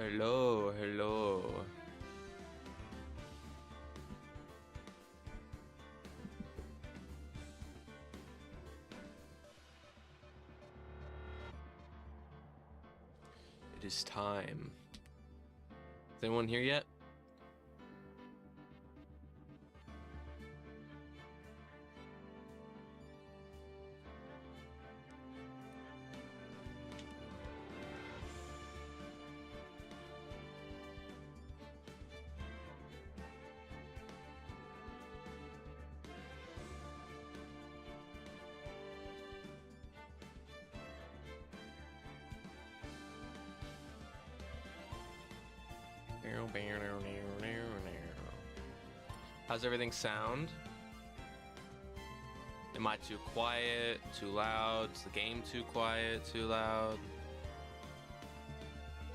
Hello, hello. It is time. Is anyone here yet? How's everything sound? Am I too quiet, too loud? Is the game too quiet, too loud?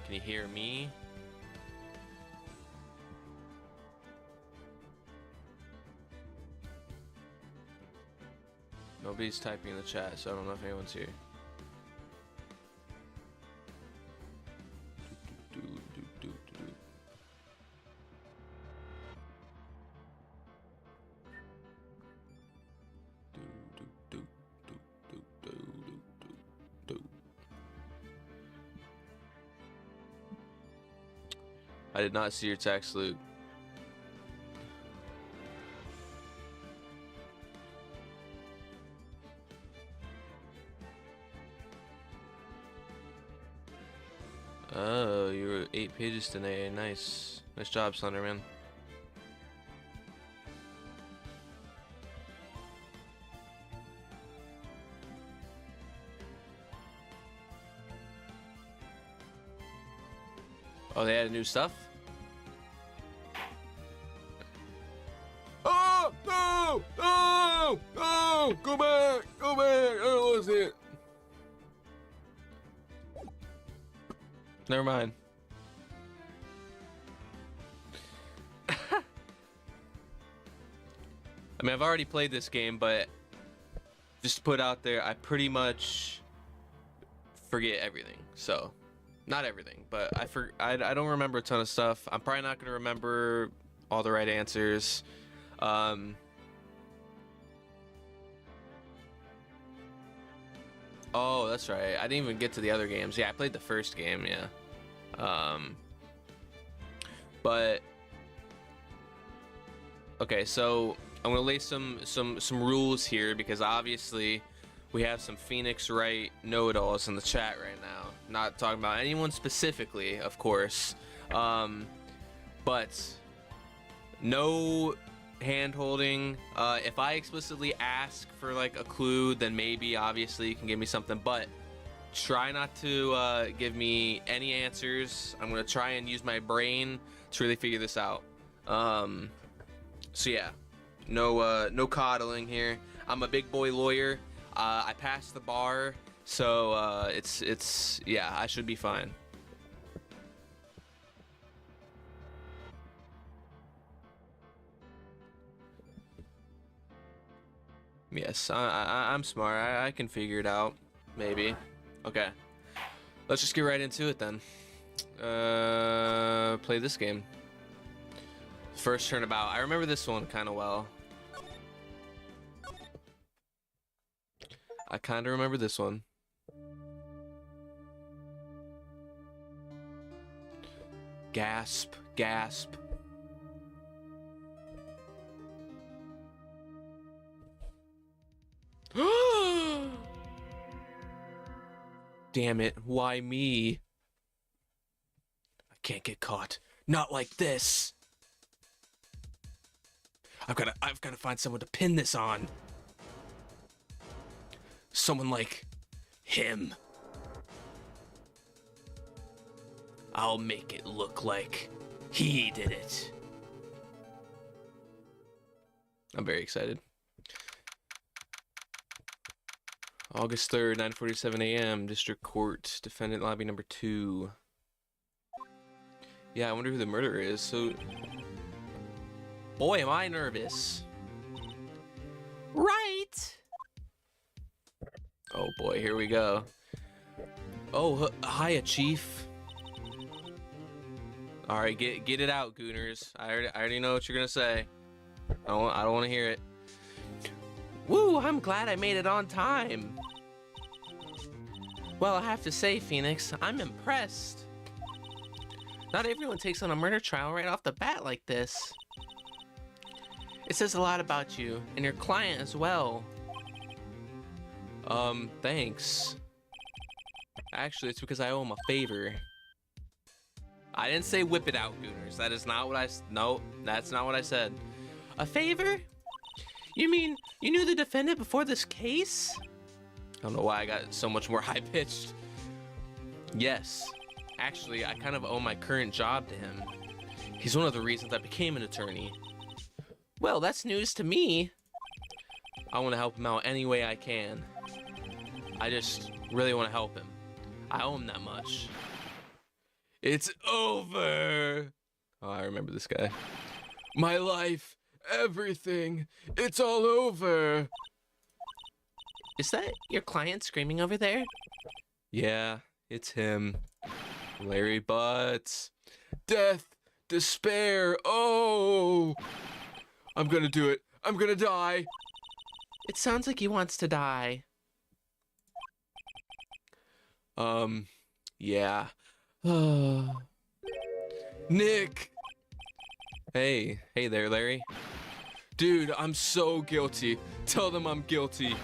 Can you hear me? Nobody's typing in the chat, so I don't know if anyone's here. I did not see your text, Luke. Oh, you were 8 pages today. Nice. Nice job, Slenderman. Oh, they added new stuff? Oh, no! No! No! Go back! Go back! I don't want to see it. Never mind. I mean, I've already played this game, but just to put out there, I pretty much forget everything. So, not everything, but I don't remember a ton of stuff. I'm probably not going to remember all the right answers. Oh, that's right. I didn't even get to the other games. Yeah, I played the first game, yeah. But okay, so I'm gonna lay some rules here because obviously we have some Phoenix Wright know-it-alls in the chat right now. Not talking about anyone specifically, of course. But no hand holding. If I explicitly ask for like a clue, then maybe obviously you can give me something, but try not to give me any answers. I'm gonna try and use my brain to really figure this out. So yeah, no coddling here. I'm a big boy lawyer. I passed the bar, so it's yeah, I should be fine. Yes, I'm smart. I can figure it out. Maybe. Okay. Let's just get right into it then. Play this game. First turnabout. I remember this one kind of well. I kind of remember this one. Gasp, gasp. Damn it, why me? I can't get caught. Not like this. I've gotta find someone to pin this on. Someone like him. I'll make it look like he did it. I'm very excited. August 3rd, 9:47 a.m. District Court, Defendant Lobby number 2. Yeah, I wonder who the murderer is. So, boy, am I nervous. Right. Oh boy, here we go. Oh, hiya, Chief. All right, get it out, Gooners. I already know what you're gonna say. I don't want to hear it. Woo! I'm glad I made it on time. Well, I have to say, Phoenix, I'm impressed. Not everyone takes on a murder trial right off the bat like this. It says a lot about you and your client as well. Thanks. Actually, it's because I owe him a favor. I didn't say whip it out, Gooners. That is not what no, that's not what I said. A favor? You mean you knew the defendant before this case? I don't know why I got so much more high-pitched. Yes. Actually, I kind of owe my current job to him. He's one of the reasons I became an attorney. Well, that's news to me. I want to help him out any way I can. I just really want to help him. I owe him that much. It's over. Oh, I remember this guy. My life, everything, it's all over. Is that your client screaming over there? Yeah, it's him. Larry Butts. Death, despair, oh! I'm gonna do it. I'm gonna die. It sounds like he wants to die. Yeah. Nick! Hey there, Larry. Dude, I'm so guilty. Tell them I'm guilty.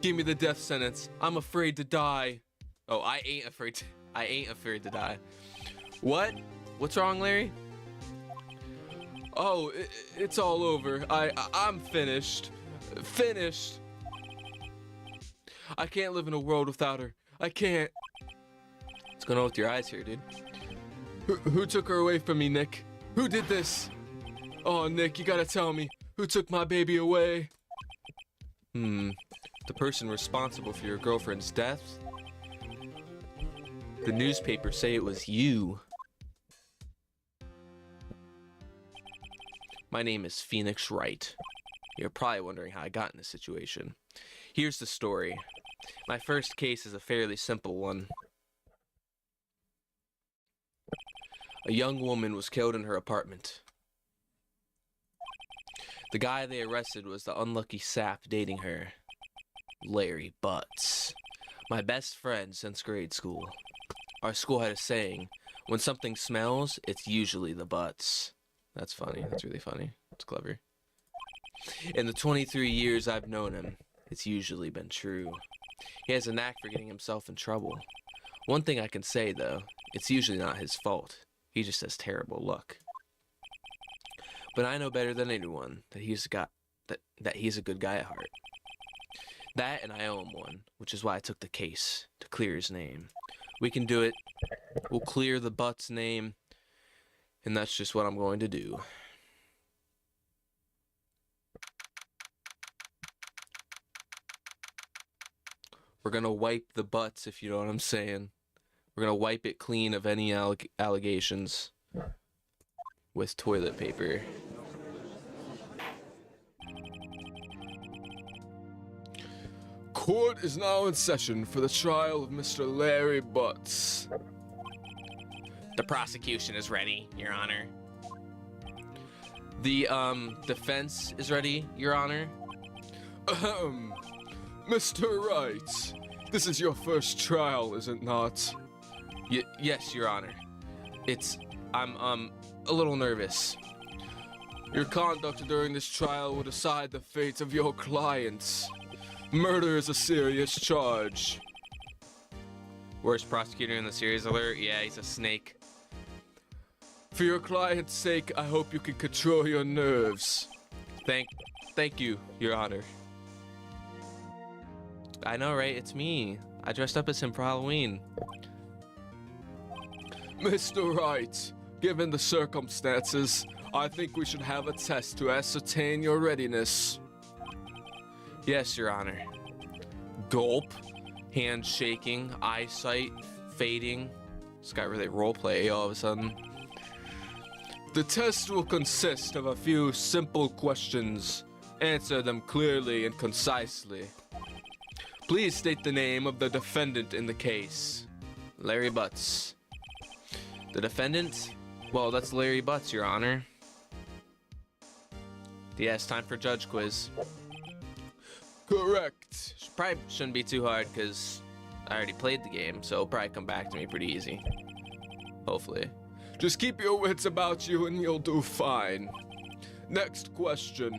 Give me the death sentence. I'm afraid to die. Oh, I ain't afraid to die. What? What's wrong, Larry? Oh, it's all over. I'm finished. Finished. I can't live in a world without her. I can't. What's going on with your eyes here, dude? Who took her away from me, Nick? Who did this? Oh, Nick, you gotta tell me. Who took my baby away? The person responsible for your girlfriend's death? The newspapers say it was you. My name is Phoenix Wright. You're probably wondering how I got in this situation. Here's the story. My first case is a fairly simple one. A young woman was killed in her apartment. The guy they arrested was the unlucky sap dating her, Larry Butts, my best friend since grade school. Our school had a saying, when something smells, it's usually the butts. That's funny. That's really funny. That's clever. In the 23 years I've known him, it's usually been true. He has a knack for getting himself in trouble. One thing I can say, though, it's usually not his fault. He just has terrible luck. But I know better than anyone that he's a good guy at heart. That and I owe him one, which is why I took the case, to clear his name. We can do it. We'll clear the Butts name, and that's just what I'm going to do. We're gonna wipe the Butts, if you know what I'm saying. We're gonna wipe it clean of any allegations with toilet paper. Court is now in session for the trial of Mr. Larry Butts. The prosecution is ready, Your Honor. The, defense is ready, Your Honor. Mr. Wright, this is your first trial, is it not? Yes, Your Honor. I'm a little nervous. Your conduct during this trial will decide the fate of your clients. Murder is a serious charge. Worst prosecutor in the series alert? Yeah, he's a snake. For your client's sake, I hope you can control your nerves. Thank you, Your Honor. I know, right? It's me. I dressed up as him for Halloween. Mr. Wright, given the circumstances, I think we should have a test to ascertain your readiness. Yes, Your Honor. Gulp, hand shaking, eyesight fading. This guy really roleplay all of a sudden. The test will consist of a few simple questions. Answer them clearly and concisely. Please state the name of the defendant in the case. Larry Butts. The defendant? Well, that's Larry Butts, Your Honor. Yes, time for judge quiz. Correct. Probably shouldn't be too hard because I already played the game, so it'll probably come back to me pretty easy. Hopefully. Just keep your wits about you and you'll do fine. Next question.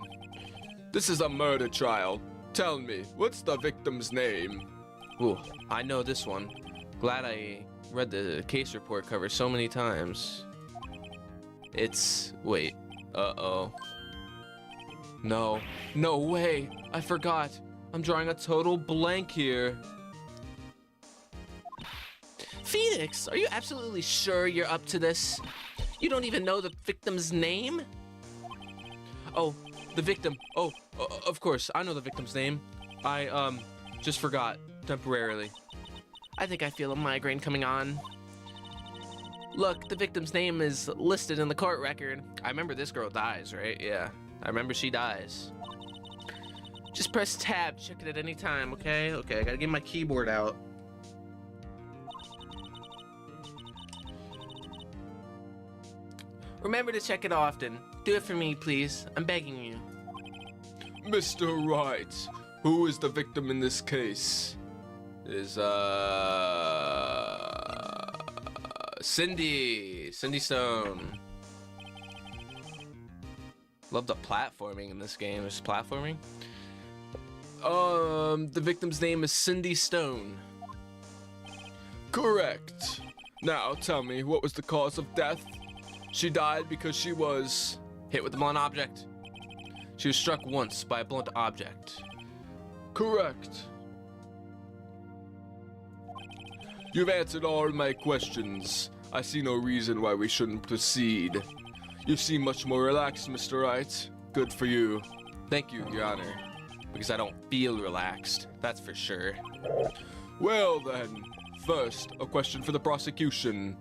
This is a murder trial. Tell me, what's the victim's name? Ooh, I know this one. Glad I read the case report cover so many times. It's... wait. Uh-oh. No. No way! I forgot. I'm drawing a total blank here. Phoenix, are you absolutely sure you're up to this? You don't even know the victim's name? Oh, the victim. Oh, of course, I know the victim's name. I, just forgot, temporarily. I think I feel a migraine coming on. Look, the victim's name is listed in the court record. I remember this girl dies, right? Yeah, I remember she dies. Just press tab, check it at any time, okay? Okay, I gotta get my keyboard out. Remember to check it often. Do it for me, please. I'm begging you. Mr. Wright, who is the victim in this case? Cindy Stone. Love the platforming in this game. There's platforming. The victim's name is Cindy Stone. Correct. Now tell me, what was the cause of death? She died because she was hit with a blunt object. She was struck once by a blunt object. Correct. You've answered all my questions. I see no reason why we shouldn't proceed. You seem much more relaxed, Mr. Wright. Good for you. Thank you, Your Honor. Because I don't feel relaxed, that's for sure. Well then, first, a question for the prosecution.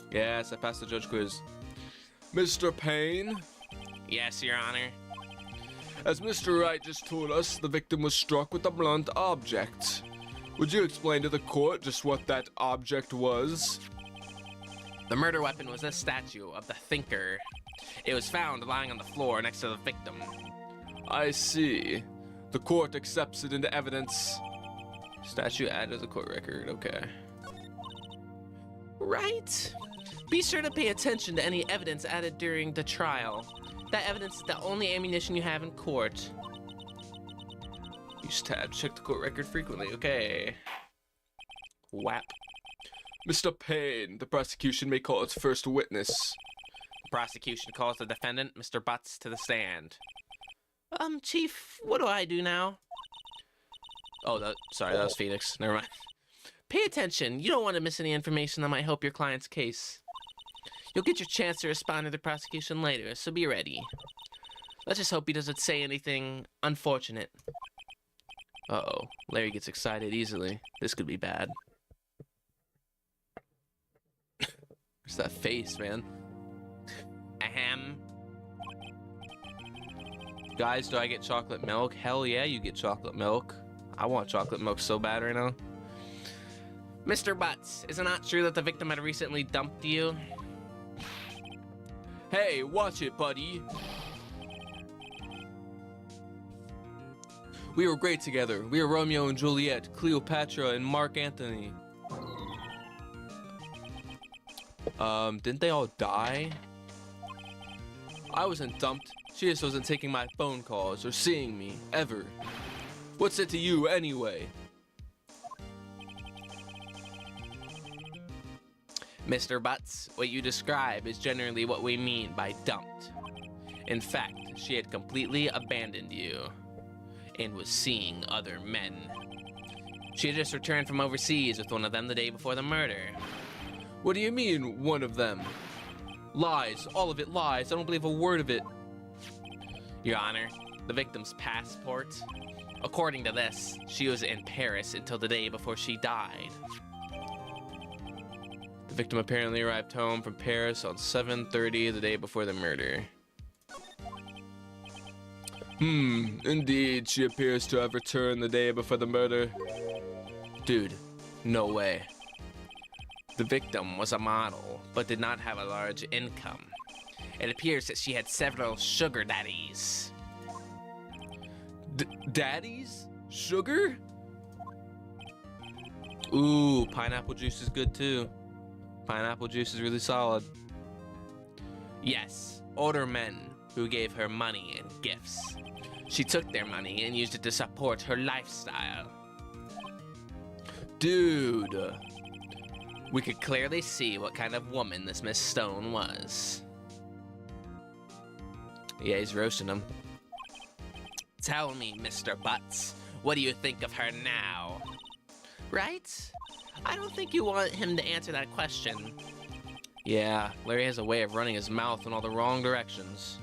Yes, I passed the judge quiz. Mr. Payne? Yes, Your Honor. As Mr. Wright just told us, the victim was struck with a blunt object. Would you explain to the court just what that object was? The murder weapon was a statue of the Thinker. It was found lying on the floor next to the victim. I see. The court accepts it into evidence. Statue added to the court record, okay. Right. Be sure to pay attention to any evidence added during the trial. That evidence is the only ammunition you have in court. Use tab, check the court record frequently, okay. Whap. Mr. Payne, the prosecution may call its first witness. The prosecution calls the defendant, Mr. Butts, to the stand. Chief, what do I do now? Oh, sorry, that was Phoenix. Never mind. Pay attention. You don't want to miss any information that might help your client's case. You'll get your chance to respond to the prosecution later, so be ready. Let's just hope he doesn't say anything unfortunate. Uh-oh. Larry gets excited easily. This could be bad. Where's that face, man? Ahem. Guys, do I get chocolate milk? Hell yeah, you get chocolate milk. I want chocolate milk so bad right now. Mr. Butts, is it not true that the victim had recently dumped you? Hey, watch it, buddy. We were great together. We were Romeo and Juliet, Cleopatra, and Mark Antony. Didn't they all die? I wasn't dumped. She just wasn't taking my phone calls or seeing me, ever. What's it to you, anyway? Mr. Butts, what you describe is generally what we mean by dumped. In fact, she had completely abandoned you and was seeing other men. She had just returned from overseas with one of them the day before the murder. What do you mean, one of them? Lies, all of it lies. I don't believe a word of it. Your Honor, the victim's passport. According to this, she was in Paris until the day before she died. The victim apparently arrived home from Paris on 7:30 the day before the murder. Indeed, she appears to have returned the day before the murder. Dude, no way. The victim was a model, but did not have a large income. It appears that she had several sugar daddies. Daddies? Sugar? Ooh, pineapple juice is good too. Pineapple juice is really solid. Yes, older men who gave her money and gifts. She took their money and used it to support her lifestyle. Dude. We could clearly see what kind of woman this Miss Stone was. Yeah, he's roasting him. Tell me, Mr. Butts, what do you think of her now? Right? I don't think you want him to answer that question. Yeah, Larry has a way of running his mouth in all the wrong directions.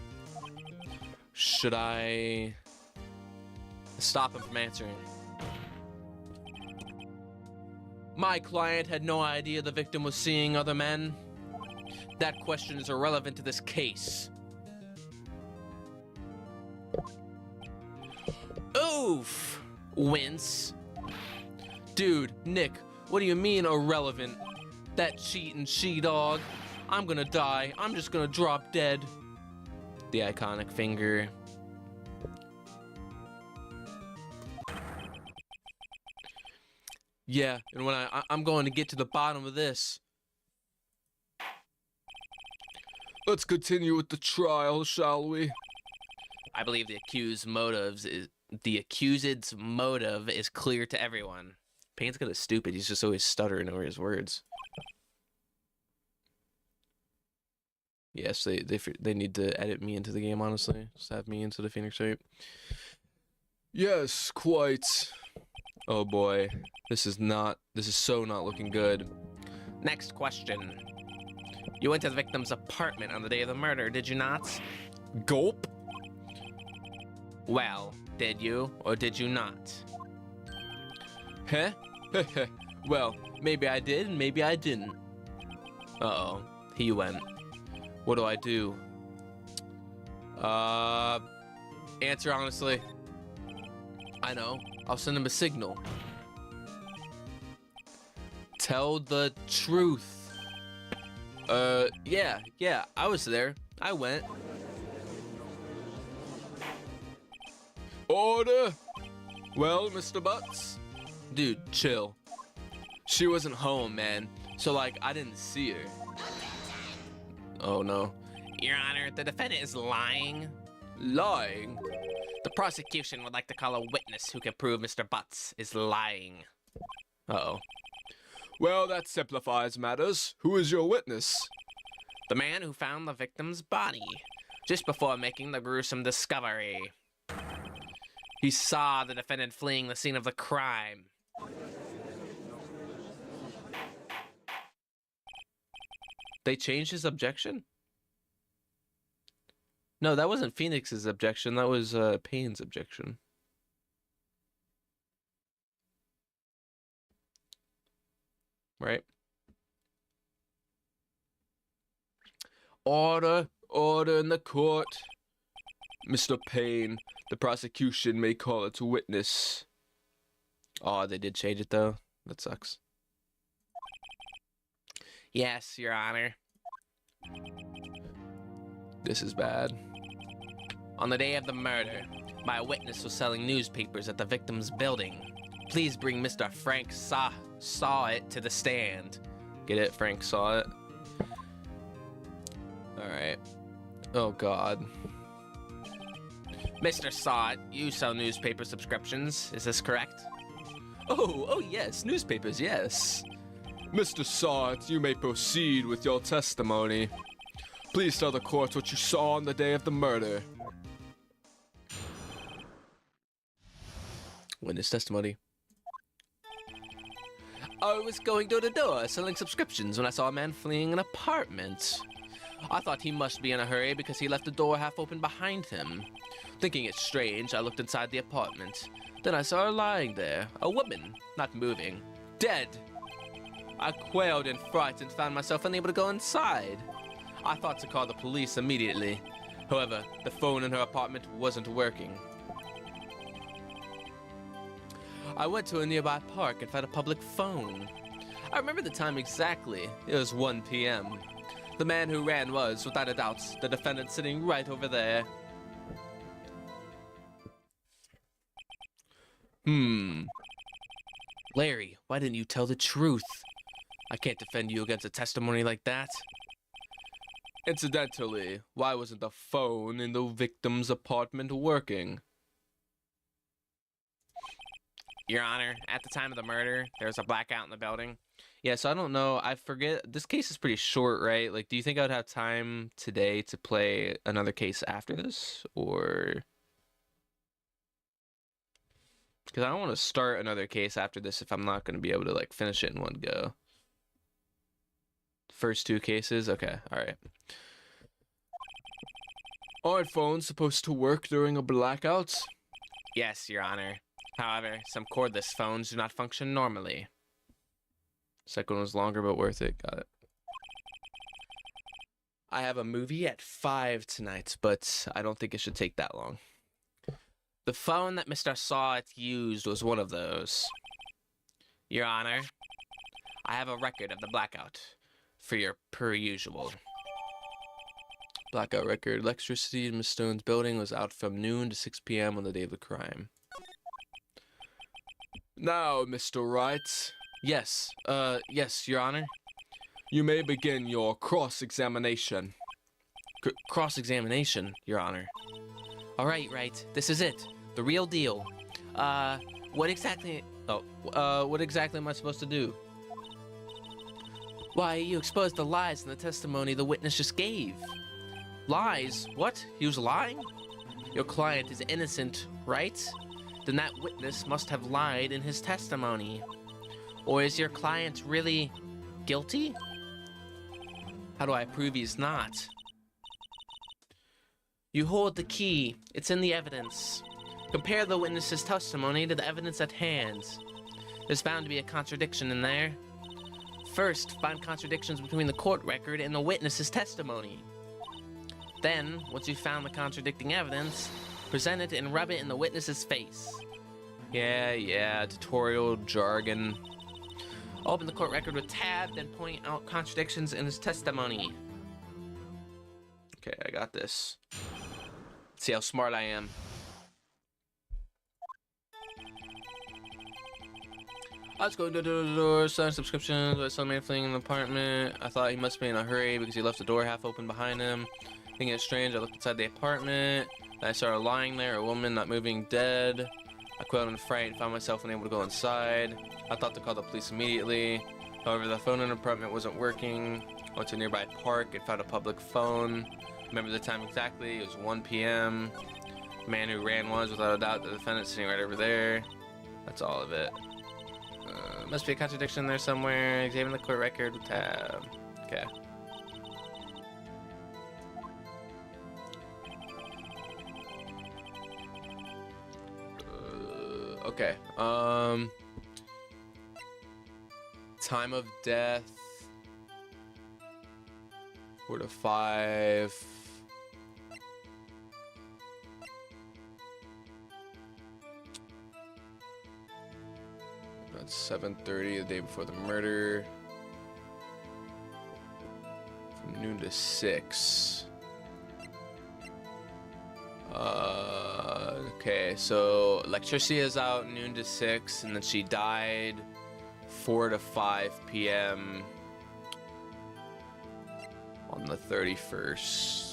Should I stop him from answering? My client had no idea the victim was seeing other men. That question is irrelevant to this case. Oof! Wince. Dude, Nick, what do you mean irrelevant? That cheating she-dog. I'm gonna die. I'm just gonna drop dead. The iconic finger. Yeah, and when I'm going to get to the bottom of this. Let's continue with the trial, shall we? I believe the accused's motive is clear to everyone. Payne's kind of stupid. He's just always stuttering over his words. Yes, they need to edit me into the game, honestly. Just have me into the Phoenix Wright. Yes, quite. Oh boy. This is so not looking good. Next question. You went to the victim's apartment on the day of the murder, did you not? Gulp? Well, did you or did you not? Huh? Well, maybe I did and maybe I didn't. Uh-oh. He went. What do I do? Answer honestly. I know. I'll send him a signal. Tell the truth. Yeah, I was there. I went. Order! Well, Mr. Butts? Dude, chill. She wasn't home, man. So, like, I didn't see her. Oh, no. Your Honor, the defendant is lying. Lying? The prosecution would like to call a witness who can prove Mr. Butts is lying. Uh-oh. Well, that simplifies matters. Who is your witness? The man who found the victim's body just before making the gruesome discovery. He saw the defendant fleeing the scene of the crime. They changed his objection? No, that wasn't Phoenix's objection. That was Payne's objection. Right? Order in the court. Mr. Payne, the prosecution may call its witness. Oh, they did change it though. That sucks. Yes, Your Honor. This is bad. On the day of the murder, my witness was selling newspapers at the victim's building. Please bring Mr. Frank saw it to the stand. Get it? Frank saw it. Alright. Oh, God. Mr. Sawit, you sell newspaper subscriptions. Is this correct? Oh, yes, newspapers, yes. Mr. Sawit, you may proceed with your testimony. Please tell the court what you saw on the day of the murder. Witness testimony. I was going door to door selling subscriptions when I saw a man fleeing an apartment. I thought he must be in a hurry because he left the door half open behind him. Thinking it strange, I looked inside the apartment. Then I saw her lying there, a woman, not moving, dead. I quailed in fright and found myself unable to go inside. I thought to call the police immediately. However, the phone in her apartment wasn't working. I went to a nearby park and found a public phone. I remember the time exactly. It was 1 p.m. The man who ran was, without a doubt, the defendant sitting right over there. Larry, why didn't you tell the truth? I can't defend you against a testimony like that. Incidentally, why wasn't the phone in the victim's apartment working? Your Honor, at the time of the murder, there was a blackout in the building. Yeah, so I don't know. I forget. This case is pretty short, right? Like, do you think I would have time today to play another case after this? Or... because I don't want to start another case after this if I'm not going to be able to, like, finish it in one go. First 2 cases? Okay, alright. Aren't phones supposed to work during a blackout? Yes, Your Honor. However, some cordless phones do not function normally. Second one was longer, but worth it. Got it. I have a movie at 5 tonight, but I don't think it should take that long. The phone that Mr. Sawt used was one of those. Your Honor, I have a record of the blackout for your per usual. Blackout record. Electricity in Miss Stone's building was out from noon to 6 p.m. on the day of the crime. Now, Mr. Wright. Yes, yes, Your Honor. You may begin your cross-examination. Cross-examination, Your Honor. All right, Wright. This is it. The real deal. What exactly... oh, what exactly am I supposed to do? Why, you exposed the lies in the testimony the witness just gave. Lies? What? He was lying? Your client is innocent, right? Then that witness must have lied in his testimony. Or is your client really guilty? How do I prove he's not? You hold the key. It's in the evidence. Compare the witness's testimony to the evidence at hand. There's bound to be a contradiction in there. First, find contradictions between the court record and the witness's testimony. Then, once you've found the contradicting evidence, present it and rub it in the witness's face. Yeah, tutorial jargon. Open the court record with tab, then point out contradictions in his testimony. Okay, I got this. Let's see how smart I am. I was going door to door, selling subscriptions, I saw a man fleeing in the apartment. I thought he must be in a hurry because he left the door half open behind him. Thinking it's strange, I looked inside the apartment. Then I saw her lying there, a woman not moving, dead. I quit in fright and found myself unable to go inside. I thought to call the police immediately. However, the phone in the apartment wasn't working. I went to a nearby park and found a public phone. Remember the time exactly, it was 1 p.m. The man who ran was, without a doubt, the defendant sitting right over there. That's all of it. Must be a contradiction there somewhere. Examine the court record with tab. Okay. Okay. Time of death. 4 to 5. That's 7:30 the day before the murder. From noon to 6. Okay, so electricity is out noon to 6, and then she died 4 to 5 p.m. on the 31st.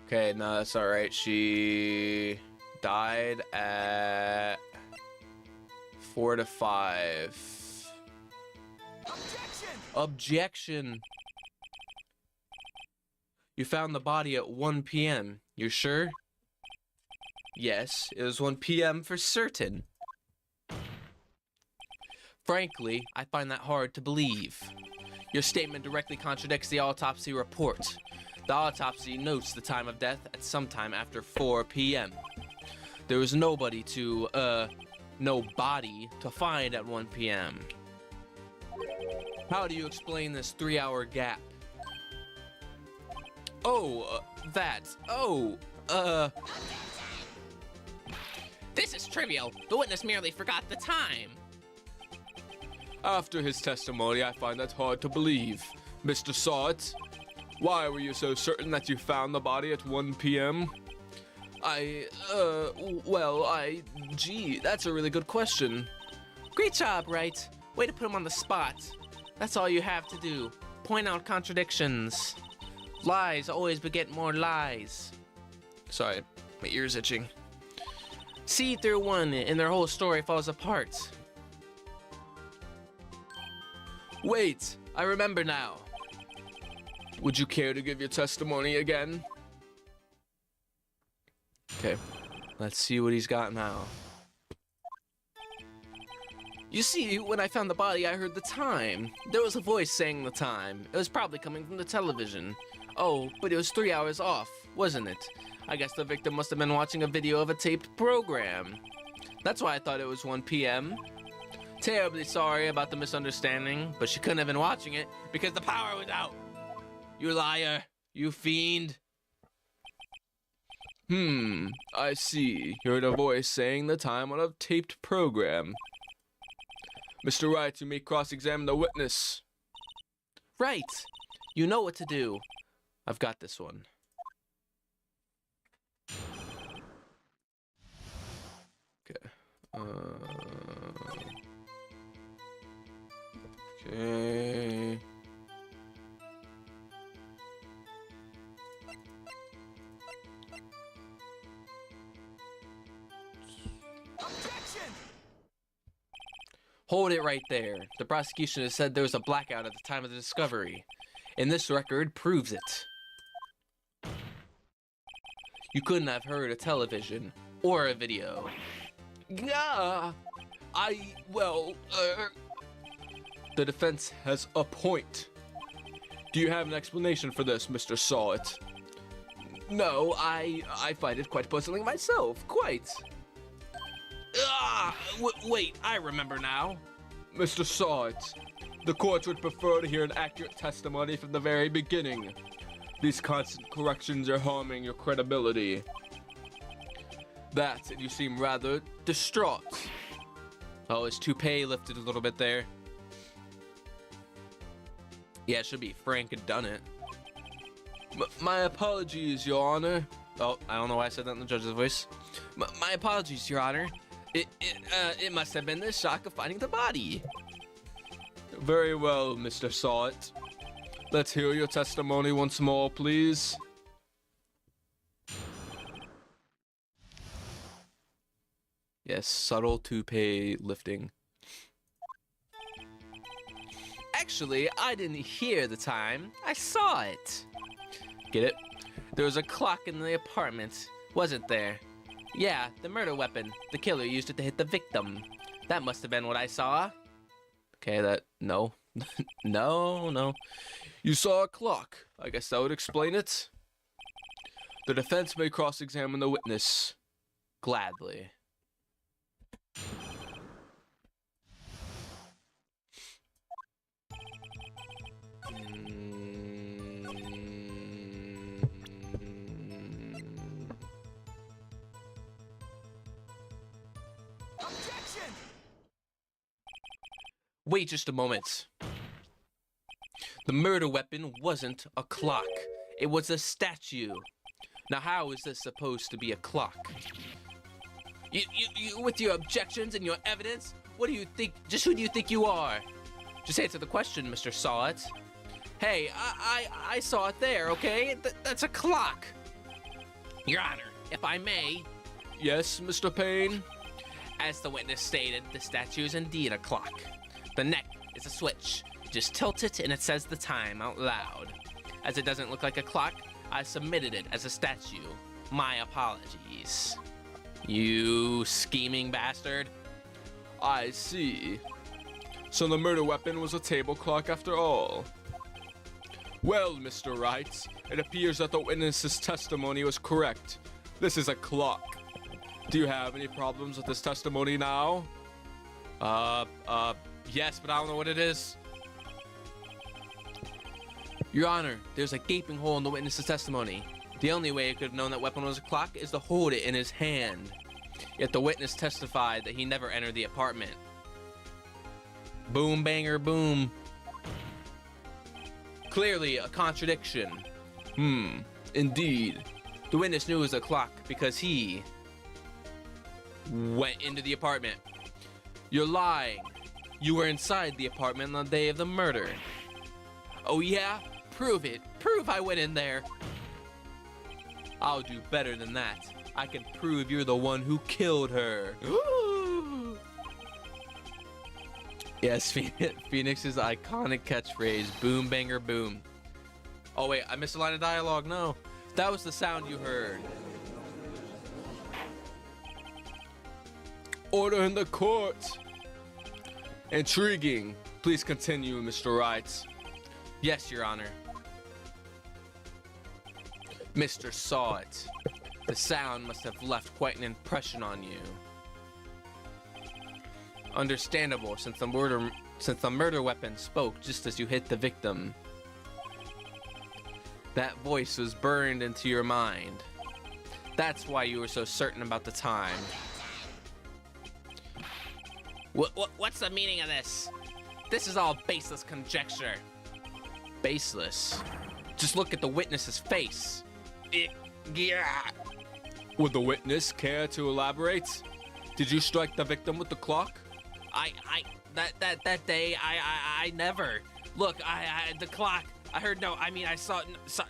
Okay, no, that's all right. She died at 4 to 5. Objection! You found the body at 1 p.m. You're sure? Yes, it was 1 p.m. for certain. Frankly, I find that hard to believe. Your statement directly contradicts the autopsy report. The autopsy notes the time of death at sometime after 4 p.m. There was no body to find at 1 p.m. How do you explain this 3-hour gap? Oh, This is trivial. The witness merely forgot the time. After his testimony, I find that hard to believe. Mr. Salt, why were you so certain that you found the body at 1 p.m.? Gee, that's a really good question. Great job, Wright. Way to put him on the spot. That's all you have to do. Point out contradictions. Lies always beget more lies. Sorry, my ear's itching. See through one and their whole story falls apart. Wait, I remember now. Would you care to give your testimony again? Okay, let's see what he's got now. You see, when I found the body, I heard the time. There was a voice saying the time. It was probably coming from the television. Oh, but it was 3 hours off, wasn't it? I guess the victim must have been watching a video of a taped program. That's why I thought it was 1 p.m. Terribly sorry about the misunderstanding, but she couldn't have been watching it because the power was out. You liar. You fiend. I see. You heard a voice saying the time on a taped program. Mr. Wright, you may cross-examine the witness. Right. You know what to do. I've got this one. Okay. Okay. Hold it right there. The prosecution has said there was a blackout at the time of the discovery, and this record proves it. You couldn't have heard a television or a video. The defense has a point. Do you have an explanation for this, Mr. Salt? No, I find it quite puzzling myself, quite. Wait, I remember now. Mr. Salt, the court would prefer to hear an accurate testimony from the very beginning. These constant corrections are harming your credibility. That, and you seem rather distraught. Oh, his toupee lifted a little bit there. Yeah, it should be Frank had done it. My apologies, Your Honor. Oh, I don't know why I said that in the judge's voice. My apologies, Your Honor. It must have been the shock of finding the body. Very well, Mr. Salt. Let's hear your testimony once more, please. Yes, subtle toupee lifting. Actually, I didn't hear the time. I saw it. Get it? There was a clock in the apartment, wasn't there? Yeah, the murder weapon. The killer used it to hit the victim. That must have been what I saw. Okay, no. No. You saw a clock. I guess that would explain it. The defense may cross-examine the witness. Gladly. Wait just a moment. The murder weapon wasn't a clock. It was a statue. Now how is this supposed to be a clock? You with your objections and your evidence? What do you think? Just who do you think you are? Just answer the question, Mr. Salt. Hey, I saw it there, okay? That's a clock. Your Honor, if I may. Yes, Mr. Payne? As the witness stated, the statue is indeed a clock. The neck is a switch. You just tilt it and it says the time out loud. As it doesn't look like a clock, I submitted it as a statue. My apologies. You scheming bastard. I see. So the murder weapon was a table clock after all. Well, Mr. Wright, it appears that the witness's testimony was correct. This is a clock. Do you have any problems with this testimony now? Yes, but I don't know what it is. Your Honor, there's a gaping hole in the witness's testimony. The only way he could have known that weapon was a clock is to hold it in his hand. Yet the witness testified that he never entered the apartment. Boom, banger, boom. Clearly a contradiction. Indeed. The witness knew it was a clock because he went into the apartment. You're lying. You were inside the apartment on the day of the murder. Oh yeah? Prove it. Prove I went in there. I'll do better than that. I can prove you're the one who killed her. Ooh. Yes, Phoenix's iconic catchphrase, boom, banger, boom. Oh wait, I missed a line of dialogue, no. That was the sound you heard. Order in the court. Intriguing. Please continue, Mr. Wright. Yes, Your Honor. Mr. saw it. The sound must have left quite an impression on you. Understandable, since the murder weapon spoke just as you hit the victim. That voice was burned into your mind. That's why you were so certain about the time. What's the meaning of this? This is all baseless conjecture. Baseless? Just look at the witness's face. Would the witness care to elaborate? Did you strike the victim with the clock? That day, I never. Look, the clock. I heard no. I mean, I saw. Shut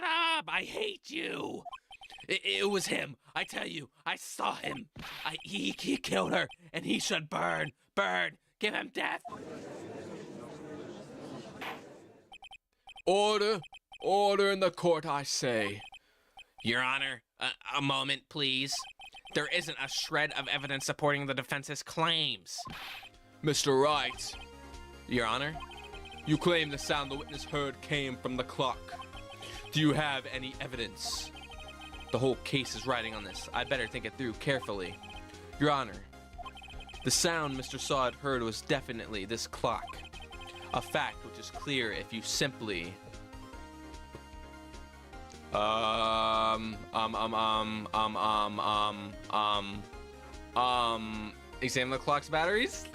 up! I hate you. It was him. I tell you, I saw him. He killed her, and he should burn. Give him death. Order in the court, I say. Your Honor, a moment, please. There isn't a shred of evidence supporting the defense's claims. Mr. Wright. Your Honor? You claim the sound the witness heard came from the clock. Do you have any evidence? The whole case is riding on this. I'd better think it through carefully. Your Honor, the sound Mr. Saw had heard was definitely this clock. A fact which is clear if you simply... examine the clock's batteries?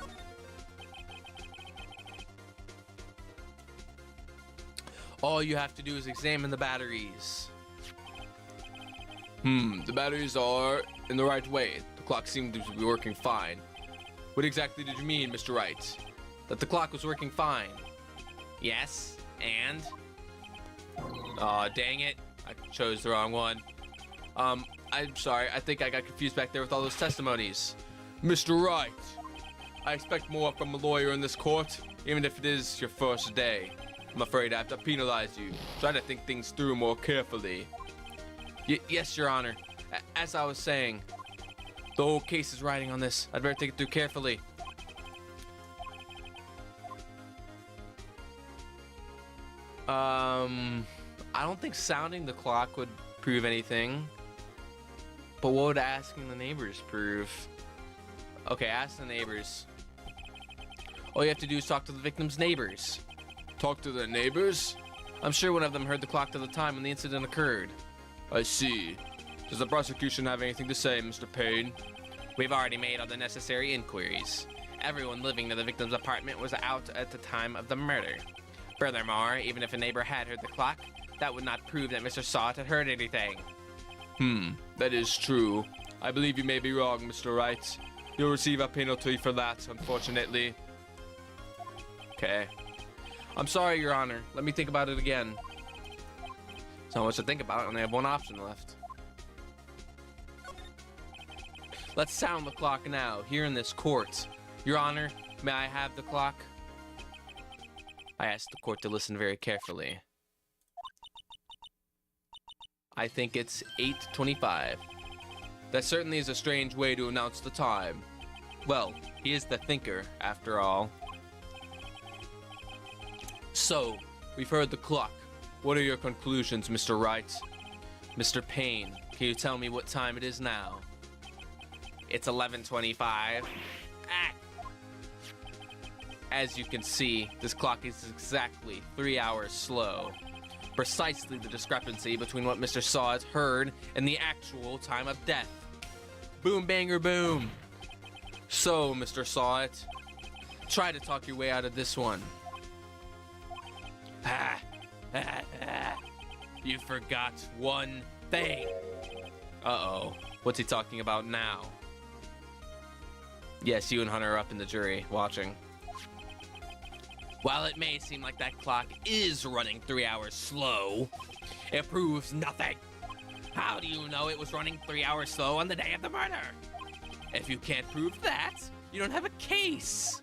All you have to do is examine the batteries. The batteries are in the right way. The clock seemed to be working fine. What exactly did you mean, Mr. Wright? That the clock was working fine. Yes, and? Aw, dang it. I chose the wrong one. I'm sorry. I think I got confused back there with all those testimonies. Mr. Wright, I expect more from a lawyer in this court, even if it is your first day. I'm afraid I have to penalize you. Try to think things through more carefully. Yes, Your Honor. As I was saying, the whole case is riding on this. I'd better think it through carefully. I don't think sounding the clock would prove anything. But what would asking the neighbors prove? Okay, ask the neighbors. All you have to do is talk to the victim's neighbors. Talk to the neighbors? I'm sure one of them heard the clock to the time when the incident occurred. I see. Does the prosecution have anything to say, Mr. Payne? We've already made all the necessary inquiries. Everyone living near the victim's apartment was out at the time of the murder. Furthermore, even if a neighbor had heard the clock, that would not prove that Mr. Sawt had heard anything. That is true. I believe you may be wrong, Mr. Wright. You'll receive a penalty for that, unfortunately. Okay. I'm sorry, Your Honor. Let me think about it again. There's not much to think about. I only have one option left. Let's sound the clock now, here in this court. Your Honor, may I have the clock? I asked the court to listen very carefully. I think it's 8:25. That certainly is a strange way to announce the time. Well, he is the thinker, after all. So, we've heard the clock. What are your conclusions, Mr. Wright? Mr. Payne, can you tell me what time it is now? It's 11:25. As you can see, this clock is exactly 3 hours slow. Precisely the discrepancy between what Mr. Saw has heard and the actual time of death. Boom, banger, boom. So, Mr. Sawit, try to talk your way out of this one. You forgot one thing. Uh-oh. What's he talking about now? Yes, you and Hunter are up in the jury, watching. While it may seem like that clock is running 3 hours slow, it proves nothing. How do you know it was running 3 hours slow on the day of the murder? If you can't prove that, you don't have a case.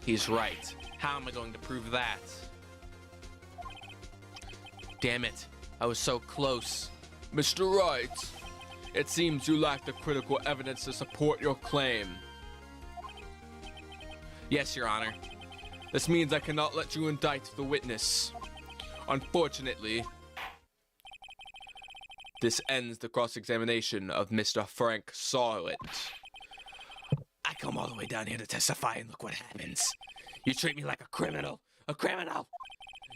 He's right. How am I going to prove that? Damn it. I was so close. Mr. Wright, it seems you lack the critical evidence to support your claim. Yes, Your Honor. This means I cannot let you indict the witness. Unfortunately, this ends the cross-examination of Mr. Frank Sawit. I come all the way down here to testify and look what happens. You treat me like a criminal. A criminal.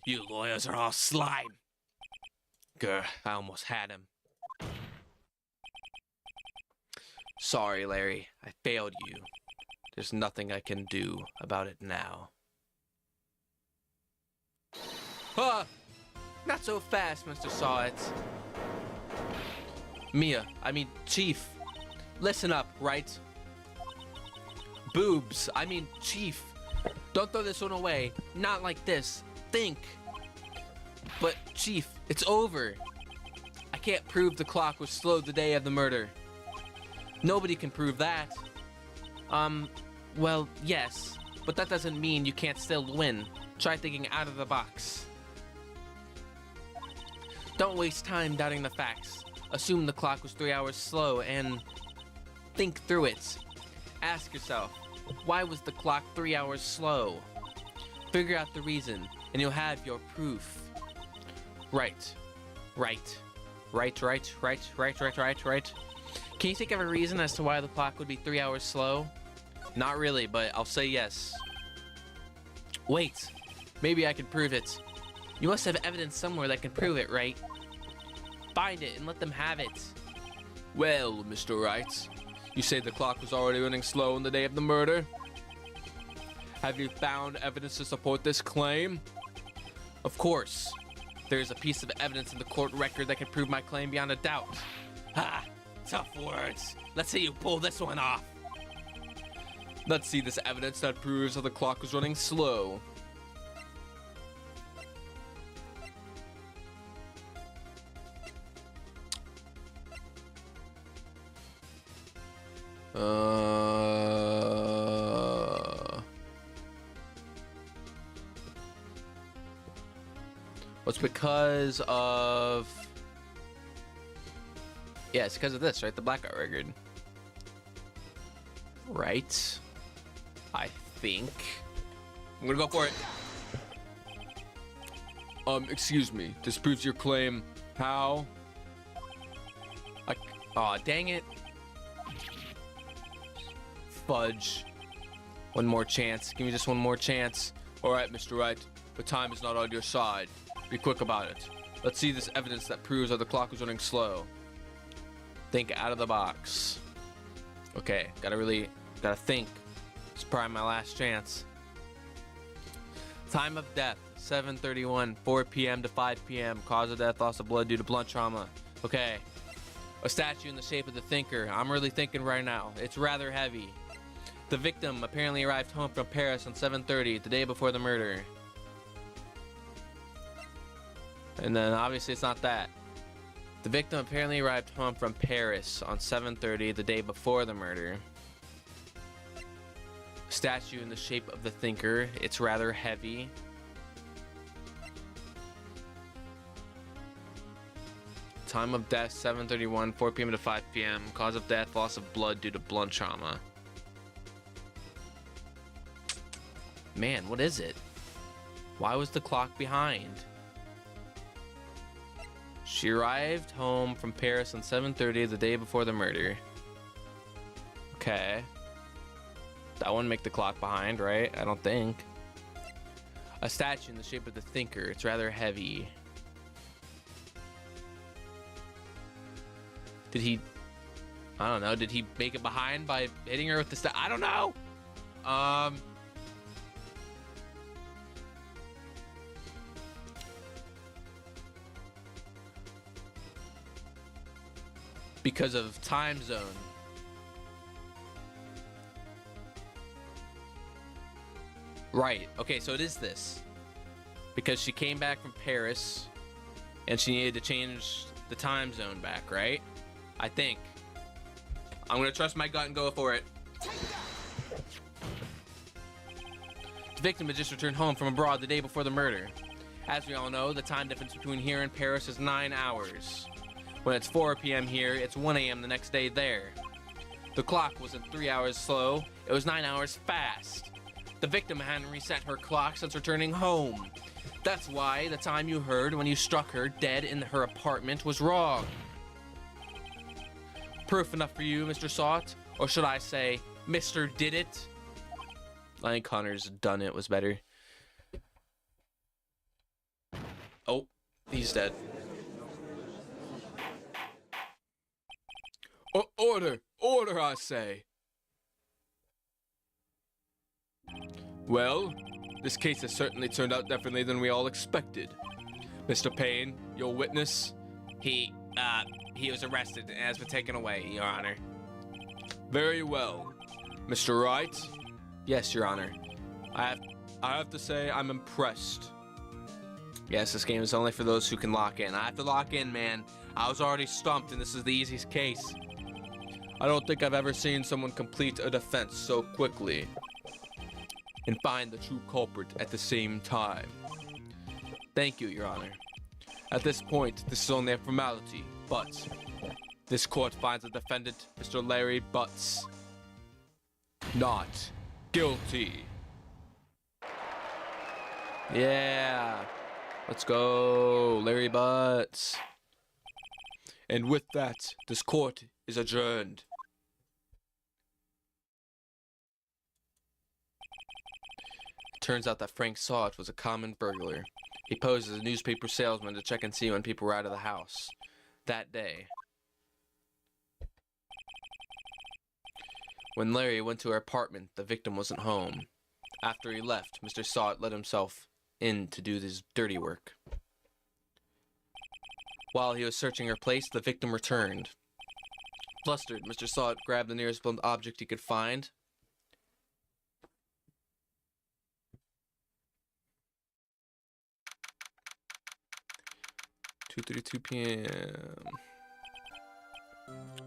You lawyers are all slime. Grr, I almost had him. Sorry, Larry. I failed you. There's nothing I can do about it now. Ah! Not so fast, Mr. Sawit. Chief. Listen up, Wright? Boobs, Chief. Don't throw this one away. Not like this. Think. But, Chief, it's over. I can't prove the clock was slow the day of the murder. Nobody can prove that. Well, yes. But that doesn't mean you can't still win. Try thinking out of the box. Don't waste time doubting the facts. Assume the clock was 3 hours slow and think through it. Ask yourself, why was the clock 3 hours slow? Figure out the reason, and you'll have your proof. Right. Can you think of a reason as to why the clock would be 3 hours slow? Not really, but I'll say yes. Wait, maybe I can prove it. You must have evidence somewhere that can prove it, right? Find it and let them have it. Well, Mr. Wright, you say the clock was already running slow on the day of the murder? Have you found evidence to support this claim? Of course. There's a piece of evidence in the court record that can prove my claim beyond a doubt. Ha! Tough words. Let's see you pull this one off. Let's see this evidence that proves that the clock was running slow. It's because of... Yeah, it's because of this, right? The blackout record. Right? I think. I'm gonna go for it. Excuse me. This proves your claim. How? Aw, dang it. Fudge. One more chance. Give me just one more chance. Alright, Mr. Wright. The time is not on your side. Be quick about it. Let's see this evidence that proves that the clock was running slow. Think out of the box. Okay, gotta think. It's probably my last chance. Time of death, 7:31, 4 p.m. to 5 p.m. Cause of death, loss of blood due to blunt trauma. Okay. A statue in the shape of the thinker. I'm really thinking right now. It's rather heavy. The victim apparently arrived home from Paris on 7:30, the day before the murder. And then obviously it's not that. The victim apparently arrived home from Paris on 7:30, the day before the murder. Statue in the shape of the thinker. It's rather heavy. Time of death, 7:31, 4 p.m. to 5 p.m. Cause of death, loss of blood due to blunt trauma. Man, what is it? Why was the clock behind? She arrived home from Paris on 7:30, the day before the murder. Okay. That wouldn't make the clock behind, right? I don't think. A statue in the shape of the thinker. It's rather heavy. Did he... I don't know. Did he make it behind by hitting her with the I don't know. Because of time zone. Right. Okay, so it is this. Because she came back from Paris and she needed to change the time zone back, right? I think. I'm gonna trust my gut and go for it. The victim had just returned home from abroad the day before the murder. As we all know, the time difference between here and Paris is 9 hours. When it's 4 p.m. here, it's 1 a.m. the next day there. The clock wasn't 3 hours slow, it was 9 hours fast. The victim hadn't reset her clock since returning home. That's why the time you heard when you struck her dead in her apartment was wrong. Proof enough for you, Mr. Sot? Or should I say, Mr. Did It? I think Connor's done it was better. Oh, he's dead. Order! Order, I say! Well, this case has certainly turned out differently than we all expected. Mr. Payne, your witness? He was arrested and has been taken away, Your Honor. Very well. Mr. Wright? Yes, Your Honor. I have to say I'm impressed. Yes, this game is only for those who can lock in. I have to lock in, man. I was already stumped, and this is the easiest case. I don't think I've ever seen someone complete a defense so quickly and find the true culprit at the same time. Thank you, Your Honor. At this point, this is only a formality, but this court finds the defendant, Mr. Larry Butts, not guilty. Yeah. Let's go, Larry Butts. And with that, this court is adjourned. Turns out that Frank Sot was a common burglar. He posed as a newspaper salesman to check and see when people were out of the house. That day, when Larry went to her apartment, the victim wasn't home. After he left, Mr. Sot let himself in to do his dirty work. While he was searching her place, the victim returned. Flustered, Mr. Sot grabbed the nearest blunt object he could find. "2:32 p.m.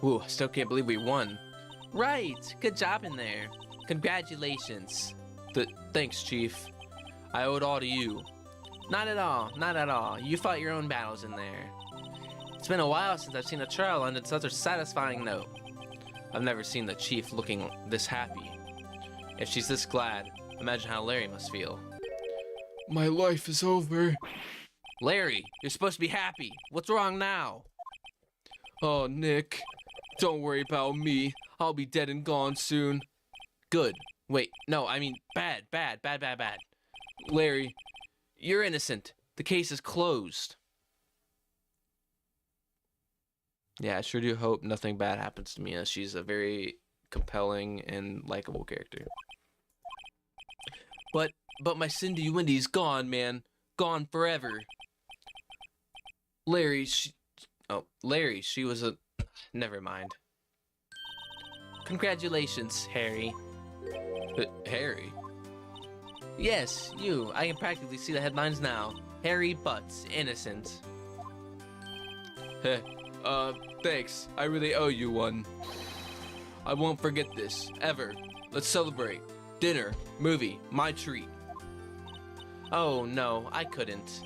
Ooh, I still can't believe we won. Right, good job in there. Congratulations. Thanks, Chief. I owe it all to you. Not at all, not at all. You fought your own battles in there. It's been a while since I've seen a trial end on such a satisfying note. I've never seen the Chief looking this happy. If she's this glad, imagine how Larry must feel. My life is over. Larry, you're supposed to be happy. What's wrong now? Oh, Nick, don't worry about me. I'll be dead and gone soon. Good. Wait, no, I mean bad. Larry, you're innocent. The case is closed. Yeah, I sure do hope nothing bad happens to Mia. She's a very compelling and likable character. But my Cindy Wendy's gone, man. Gone forever. Larry, she was a... Never mind. Congratulations, Harry. Harry? Yes, you. I can practically see the headlines now. Harry Butts, innocent. Heh, thanks. I really owe you one. I won't forget this, ever. Let's celebrate. Dinner, movie, my treat. Oh, no, I couldn't.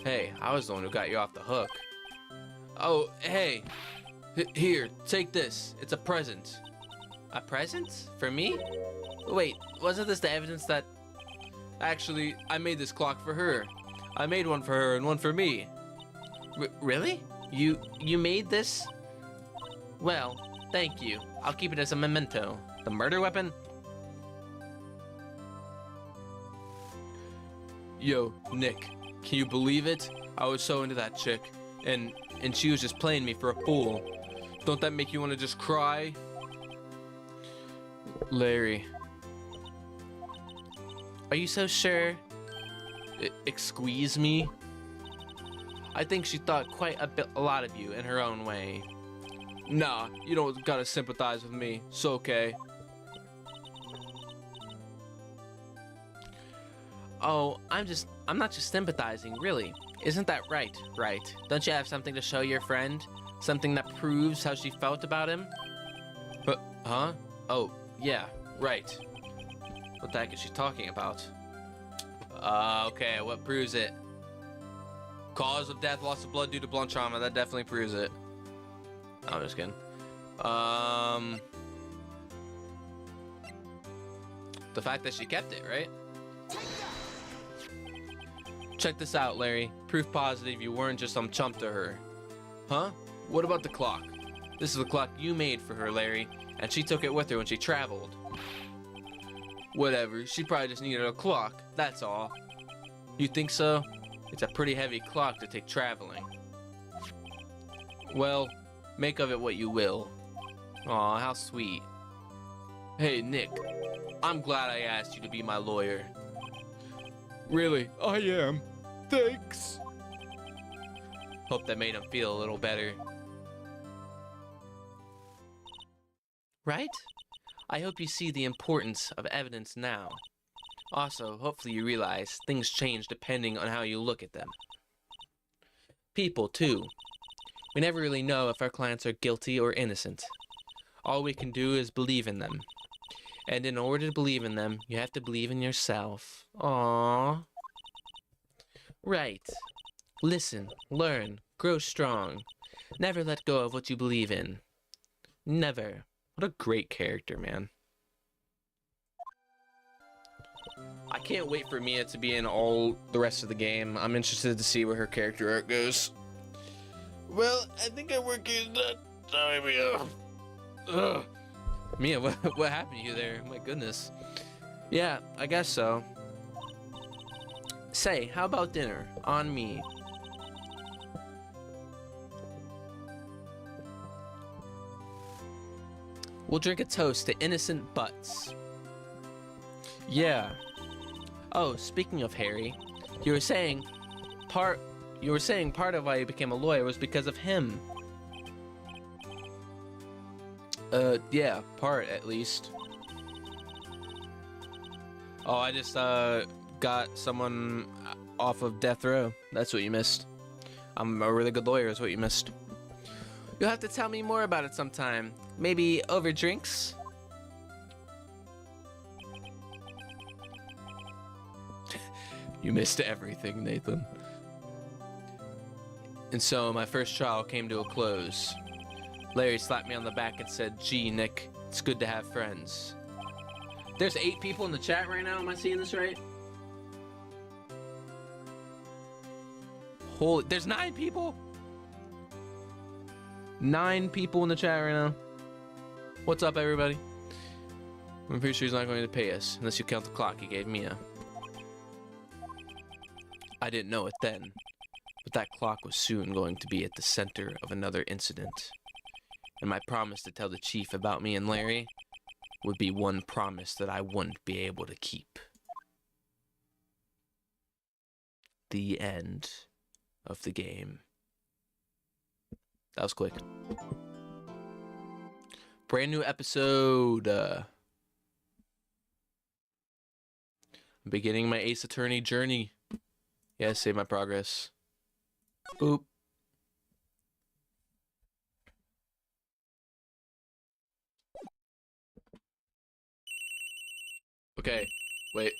Hey, I was the one who got you off the hook. Oh, hey. Here, take this. It's a present. A present? For me? Wait, wasn't this the evidence that... Actually, I made this clock for her. I made one for her and one for me. Really? You made this? Well, thank you. I'll keep it as a memento. The murder weapon? Yo, Nick, can you believe it? I was so into that chick, and she was just playing me for a fool. Don't that make you want to just cry? Larry. Are you so sure? Squeeze me? I think she thought quite a lot of you in her own way. Nah, you don't gotta sympathize with me. It's okay. Oh, I'm not just sympathizing, really. Isn't that right, Wright? Don't you have something to show your friend? Something that proves how she felt about him? Huh? Oh, yeah, right. What the heck is she talking about? Okay, what proves it? Cause of death, loss of blood due to blunt trauma. That definitely proves it. I'm just kidding. The fact that she kept it, right? Check this out, Larry. Proof positive you weren't just some chump to her. Huh? What about the clock? This is the clock you made for her, Larry, and she took it with her when she traveled. Whatever, she probably just needed a clock, that's all. You think so? It's a pretty heavy clock to take traveling. Well, make of it what you will. Aw, how sweet. Hey, Nick, I'm glad I asked you to be my lawyer. Really, I am. Thanks. Hope that made him feel a little better. Right? I hope you see the importance of evidence now. Also, hopefully you realize things change depending on how you look at them. People, too. We never really know if our clients are guilty or innocent. All we can do is believe in them. And in order to believe in them, you have to believe in yourself. Aww. Right. Listen, learn, grow strong. Never let go of what you believe in. Never. What a great character, man. I can't wait for Mia to be in all the rest of the game. I'm interested to see where her character arc goes. Well, I think I'm working that. Sorry, Mia. Mia, what happened to you there? My goodness. Yeah, I guess so. Say, how about dinner? On me. We'll drink a toast to innocent butts. Yeah. Oh, speaking of Harry, you were saying part of why you became a lawyer was because of him. Yeah, part at least. Oh, I just got someone off of death row. That's what you missed. I'm a really good lawyer is what you missed. You'll have to tell me more about it sometime. Maybe over drinks? You missed everything, Nathan. And so my first trial came to a close. Larry slapped me on the back and said, "Gee, Nick, it's good to have friends." There's 8 people in the chat right now. Am I seeing this right? Holy, there's 9 people? 9 people in the chat right now. What's up, everybody? I'm pretty sure he's not going to pay us unless you count the clock he gave Mia. I didn't know it then, but that clock was soon going to be at the center of another incident. And my promise to tell the chief about me and Larry would be one promise that I wouldn't be able to keep. The end of the game. That was quick. Brand new episode. I'm beginning my Ace Attorney journey. Yeah, save my progress. Boop. Okay, wait.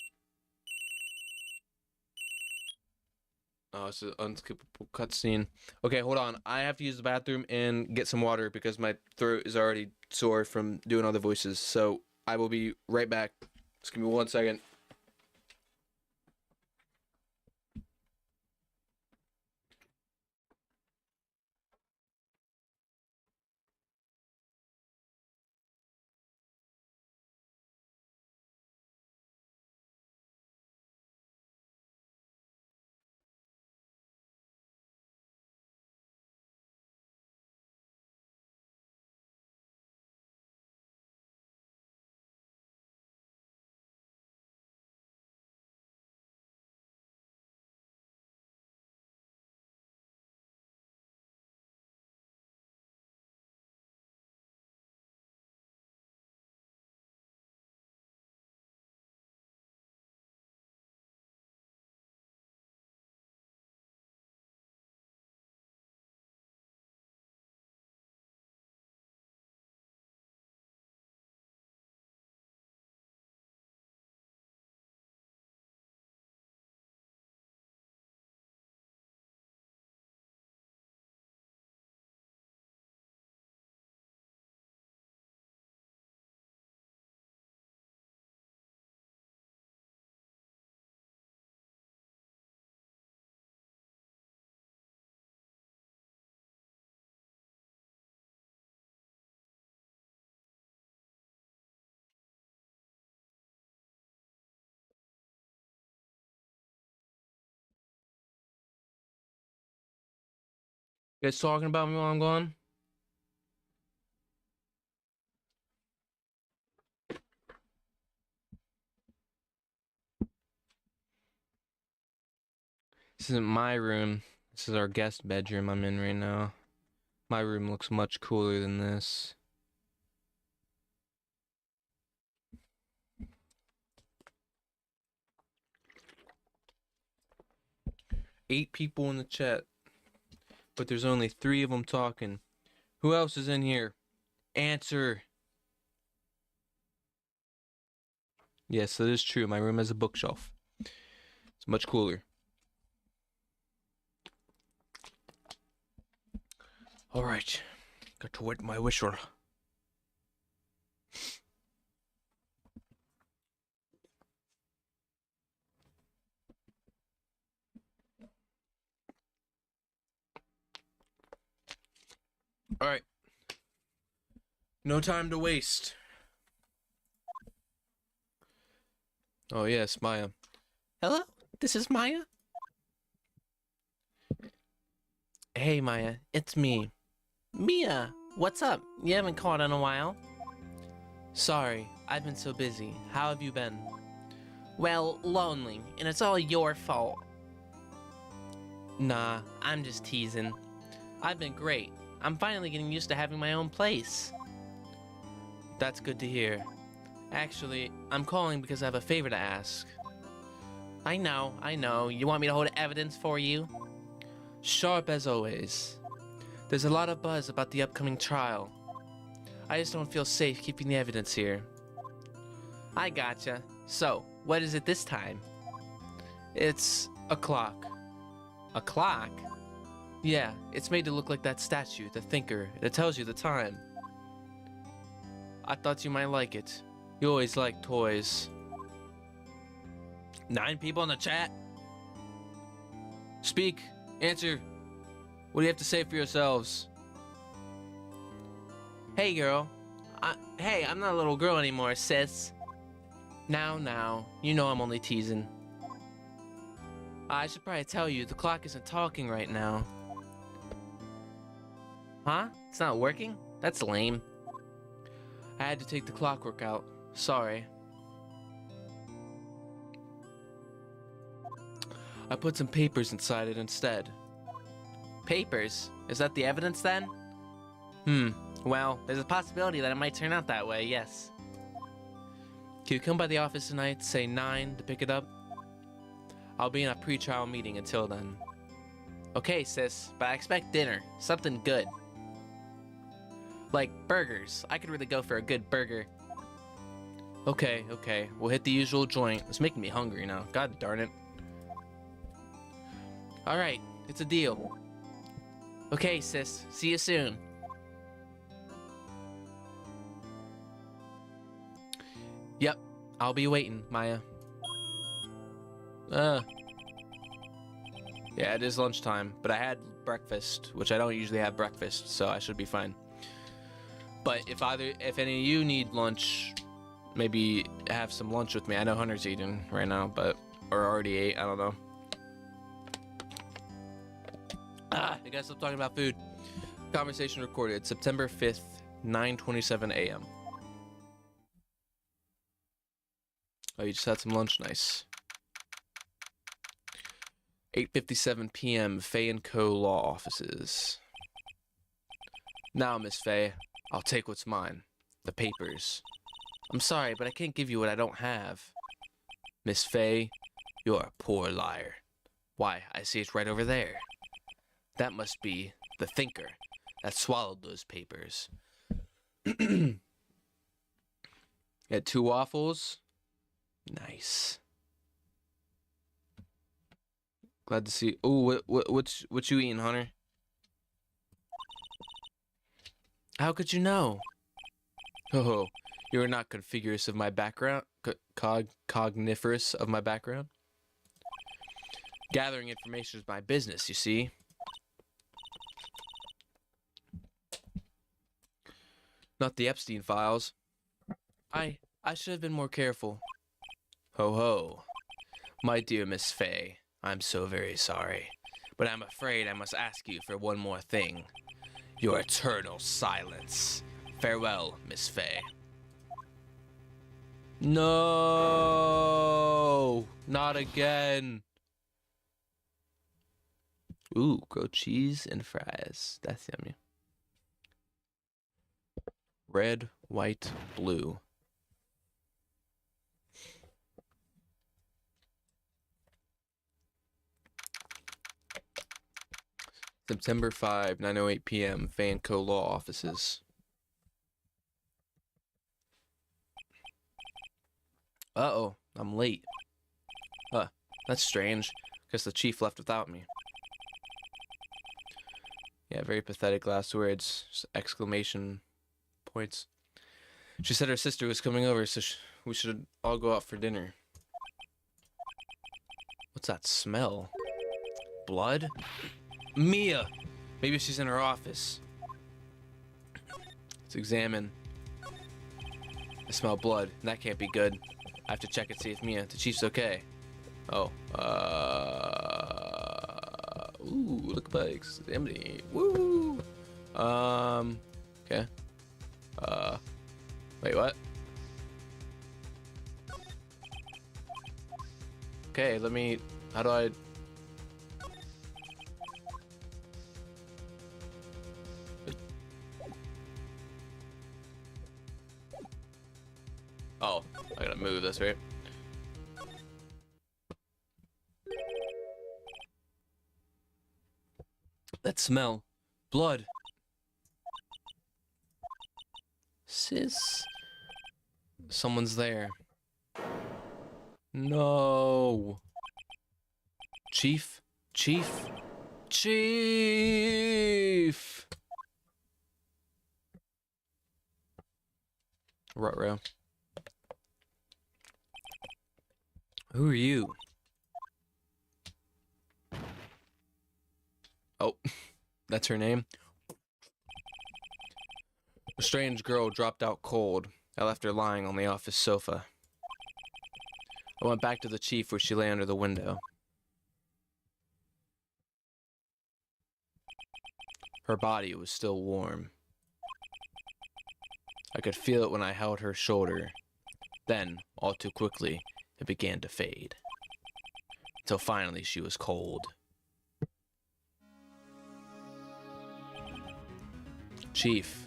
Oh, it's an unskippable cutscene. Okay, hold on. I have to use the bathroom and get some water because my throat is already sore from doing all the voices. So I will be right back. Just give me 1 second. You guys talking about me while I'm gone? This isn't my room. This is our guest bedroom I'm in right now. My room looks much cooler than this. Eight people in the chat, but there's only 3 of them talking. Who else is in here? Answer. Yes, that is true. My room has a bookshelf. It's much cooler. All right, got to wet my whistle. All right, no time to waste. Oh yes, Maya. Hello, this is Maya. Hey Maya, it's me. Mia, what's up? You haven't called in a while. Sorry, I've been so busy. How have you been? Well, lonely, and it's all your fault. Nah, I'm just teasing. I've been great. I'm finally getting used to having my own place. That's good to hear. Actually, I'm calling because I have a favor to ask. I know. You want me to hold evidence for you? Sharp as always. There's a lot of buzz about the upcoming trial. I just don't feel safe keeping the evidence here. I gotcha. So, what is it this time? It's a clock. A clock? Yeah, it's made to look like that statue, the thinker. It tells you the time. I thought you might like it. You always like toys. 9 people in the chat? Speak. Answer. What do you have to say for yourselves? Hey, girl. Hey, I'm not a little girl anymore, sis. Now. You know I'm only teasing. I should probably tell you, the clock isn't talking right now. Huh? It's not working? That's lame. I had to take the clockwork out. Sorry. I put some papers inside it instead. Papers? Is that the evidence then? Well, there's a possibility that it might turn out that way, yes. Can you come by the office tonight, say 9, to pick it up? I'll be in a pre-trial meeting until then. Okay, sis, but I expect dinner. Something good. Like burgers. I could really go for a good burger. Okay. We'll hit the usual joint. It's making me hungry now. God darn it. Alright, it's a deal. Okay, sis. See you soon. Yep, I'll be waiting, Maya. Yeah, it is lunchtime, but I had breakfast, which I don't usually have breakfast, so I should be fine. But if any of you need lunch, maybe have some lunch with me. I know Hunter's eating right now, or already ate, I don't know. I gotta stop talking about food. Conversation recorded September 5th, 9:27 a.m. Oh, you just had some lunch, nice. 8:57 p.m. Fay & Co. Law Offices. Now, Miss Fay, I'll take what's mine. The papers. I'm sorry, but I can't give you what I don't have. Miss Fay, you're a poor liar. Why, I see it right over there. That must be the thinker that swallowed those papers. Had 2 waffles. Nice. Glad to see. Oh, what you eating, Hunter? How could you know? Oh, you're not cogniferous of my background. Cogniferous of my background. Gathering information is my business, you see. Not the Epstein files. I should have been more careful. Ho ho. My dear Miss Fay, I'm so very sorry. But I'm afraid I must ask you for one more thing. Your eternal silence. Farewell, Miss Fay. No! Not again. Ooh, grilled cheese and fries. That's yummy. Red, white, blue. September 5, 9:08 p.m. Fanco Law Offices. Uh-oh, I'm late. That's strange. Guess the chief left without me. Yeah, very pathetic last words. Just exclamation points. She said her sister was coming over, so we should all go out for dinner. What's that smell? Blood? Mia! Maybe she's in her office. Let's examine. I smell blood, and that can't be good. I have to check and see if Mia, the chief's okay. Oh, ooh, look bikes, empty. Woo! Okay. Wait, what? Okay, how do I... Oh, I gotta move this, right? That smell. Blood. Sis. Someone's there. No. Chief? Chief? Chief! Ruh-roh. Who are you? Oh, that's her name? A strange girl dropped out cold. I left her lying on the office sofa. I went back to the chief where she lay under the window. Her body was still warm. I could feel it when I held her shoulder. Then, all too quickly, it began to fade. Until finally she was cold. Chief.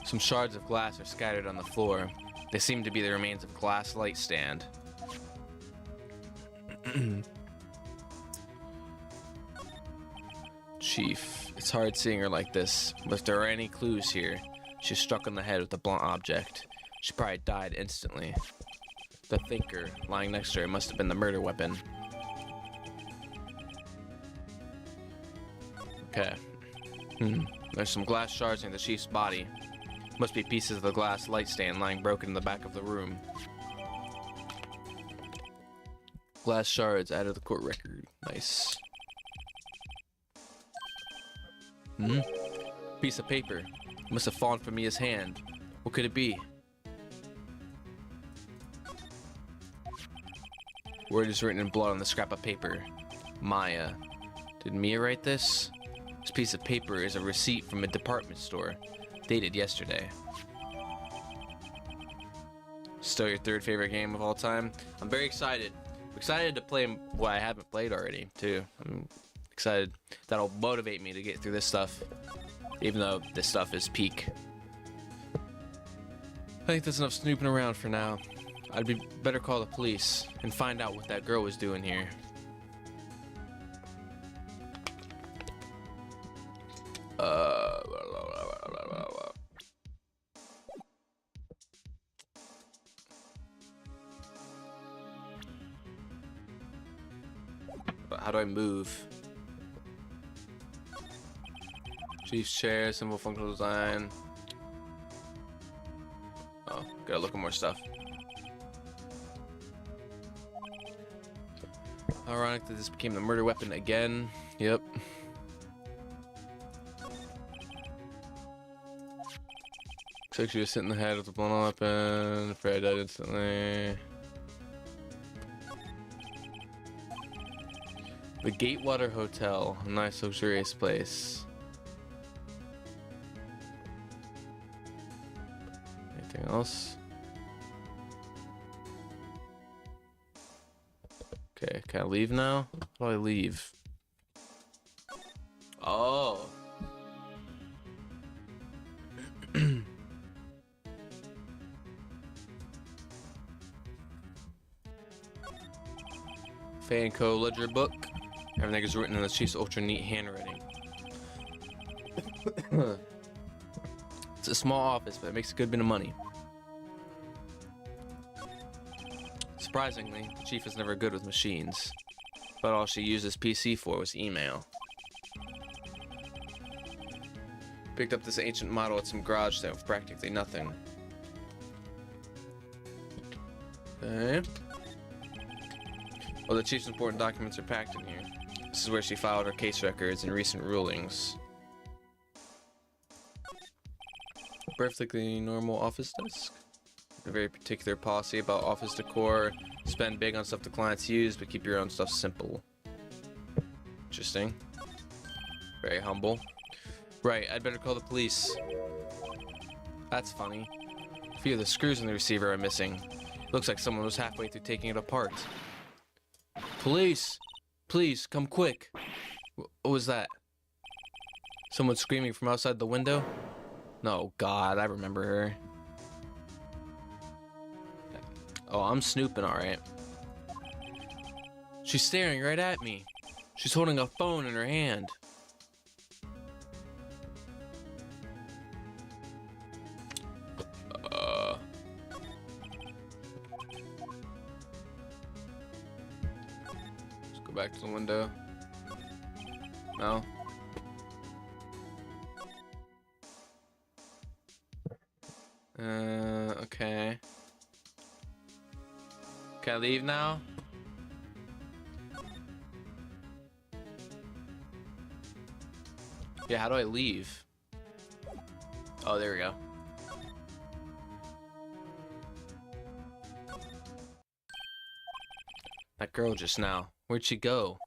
Some shards of glass are scattered on the floor. They seem to be the remains of a glass light stand. Chief, it's hard seeing her like this, but if there are any clues here, she's struck on the head with a blunt object. She probably died instantly. The thinker lying next to her must have been the murder weapon. Okay. There's some glass shards near the chief's body. Must be pieces of the glass light stand lying broken in the back of the room. Glass shards added to the court record. Nice. Piece of paper. Must have fallen from Mia's hand. What could it be? Word is written in blood on the scrap of paper. Maya. Did Mia write this? This piece of paper is a receipt from a department store, dated yesterday. Still your third favorite game of all time? I'm very excited. I'm excited to play what I haven't played already, too. I'm excited. That'll motivate me to get through this stuff, even though this stuff is peak. I think that's enough snooping around for now. I'd be better call the police and find out what that girl was doing here. How do I move? Chief's chair, simple functional design. Oh, gotta look at more stuff. Ironic that this became the murder weapon again. Yep. Looks like she was hit in the head with a blown weapon. Fred died instantly. The Gatewater Hotel, a nice luxurious place. Anything else? Okay, can I leave now? How do I leave? Oh. Fan Co. Ledger book. Everything is written in the chief's ultra neat handwriting. It's a small office, but it makes a good bit of money. Surprisingly, the chief is never good with machines, but all she used his PC for was email. Picked up this ancient model at some garage sale for practically nothing. Okay. Well, the chief's important documents are packed in here. This is where she filed her case records and recent rulings. Perfectly normal office desk. A very particular policy about office decor. Spend big on stuff the clients use, but keep your own stuff simple. Interesting. Very humble. Right, I'd better call the police. That's funny. A few of the screws in the receiver are missing. Looks like someone was halfway through taking it apart. Police! Please, come quick. What was that? Someone screaming from outside the window? No, God, I remember her. Oh, I'm snooping, alright. She's staring right at me. She's holding a phone in her hand. Let's go back to the window. No. Okay. Can I leave now? Yeah, how do I leave? Oh, there we go. That girl just now. Where'd she go?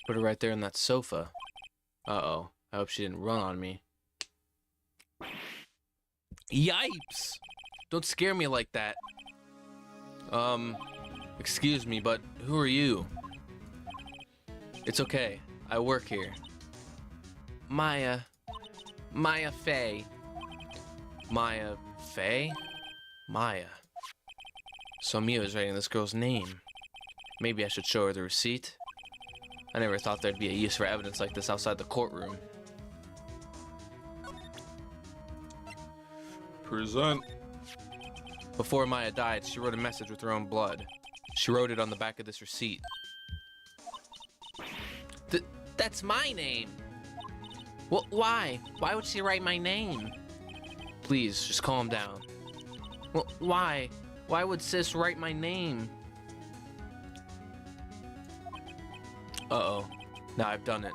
Put her right there on that sofa. Uh-oh. I hope she didn't run on me. Yipes! Don't scare me like that. Excuse me, but who are you? It's okay. I work here. Maya Fey. Maya Fey? Maya. So Mia is writing this girl's name. Maybe I should show her the receipt. I never thought there'd be a use for evidence like this outside the courtroom. Present. Before Maya died, she wrote a message with her own blood. She wrote it on the back of this receipt. That's my name! Well, why? Why would she write my name? Please, just calm down. Well, why? Why would sis write my name? Uh-oh. Now I've done it.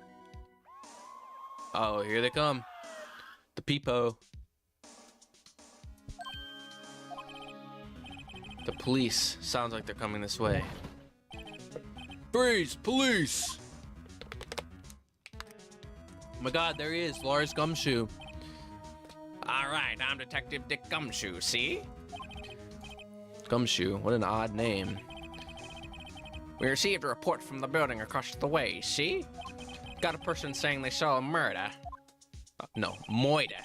Oh, here they come. The peepo. The police. Sounds like they're coming this way. Freeze! Police! Oh my god, there he is, Lars Gumshoe. Alright, I'm Detective Dick Gumshoe, see? Gumshoe, what an odd name. We received a report from the building across the way, see? Got a person saying they saw a murder. No, moida.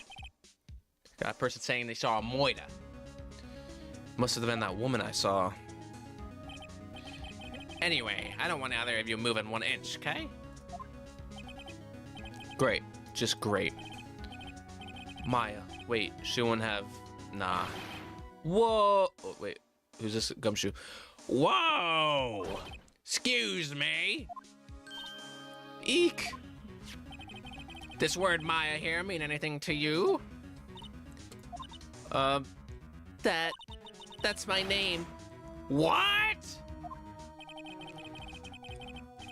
Got a person saying they saw a moida. Must have been that woman I saw. Anyway, I don't want either of you moving 1 inch, okay? Great. Just great. Maya. Wait, she won't have... Nah. Whoa! Oh, wait. Who's this Gumshoe? Whoa! Excuse me. Eek. This word Maya here mean anything to you? That's my name. What?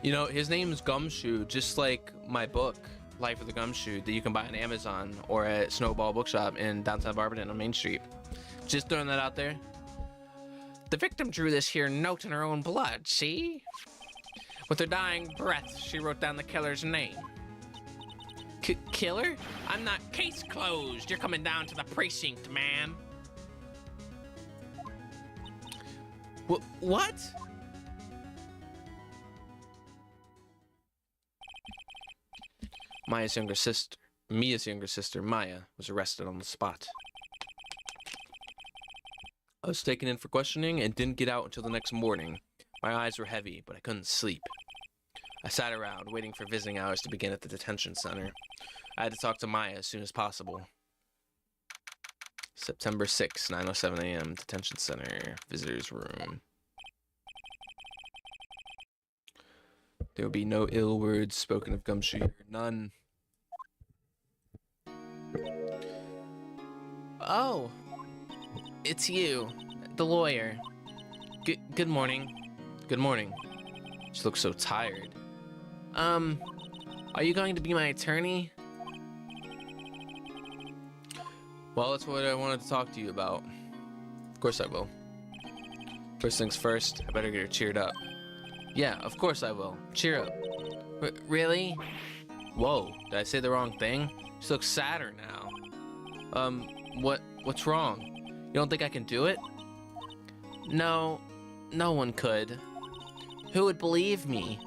You know, his name's Gumshoe, just like my book. Life of the Gumshoe that you can buy on Amazon or at Snowball Bookshop in downtown Barberton on Main Street. Just throwing that out there. The victim drew this here note in her own blood, see? With her dying breath, she wrote down the killer's name. Killer? I'm not. Case closed. You're coming down to the precinct, ma'am. What? Mia's younger sister, Maya, was arrested on the spot. I was taken in for questioning and didn't get out until the next morning. My eyes were heavy, but I couldn't sleep. I sat around, waiting for visiting hours to begin at the detention center. I had to talk to Maya as soon as possible. September 6, 9:07 a.m., detention center, visitor's room. There will be no ill words spoken of Gumshoe here. None. Oh, it's you, the lawyer. Good morning. Good morning. She looks so tired. Are you going to be my attorney? Well, that's what I wanted to talk to you about. Of course I will. First things first, I better get her cheered up. Yeah, of course I will. Cheer up. Really? Whoa, did I say the wrong thing? She looks sadder now. What's wrong? You don't think I can do it? No, no one could. Who would believe me?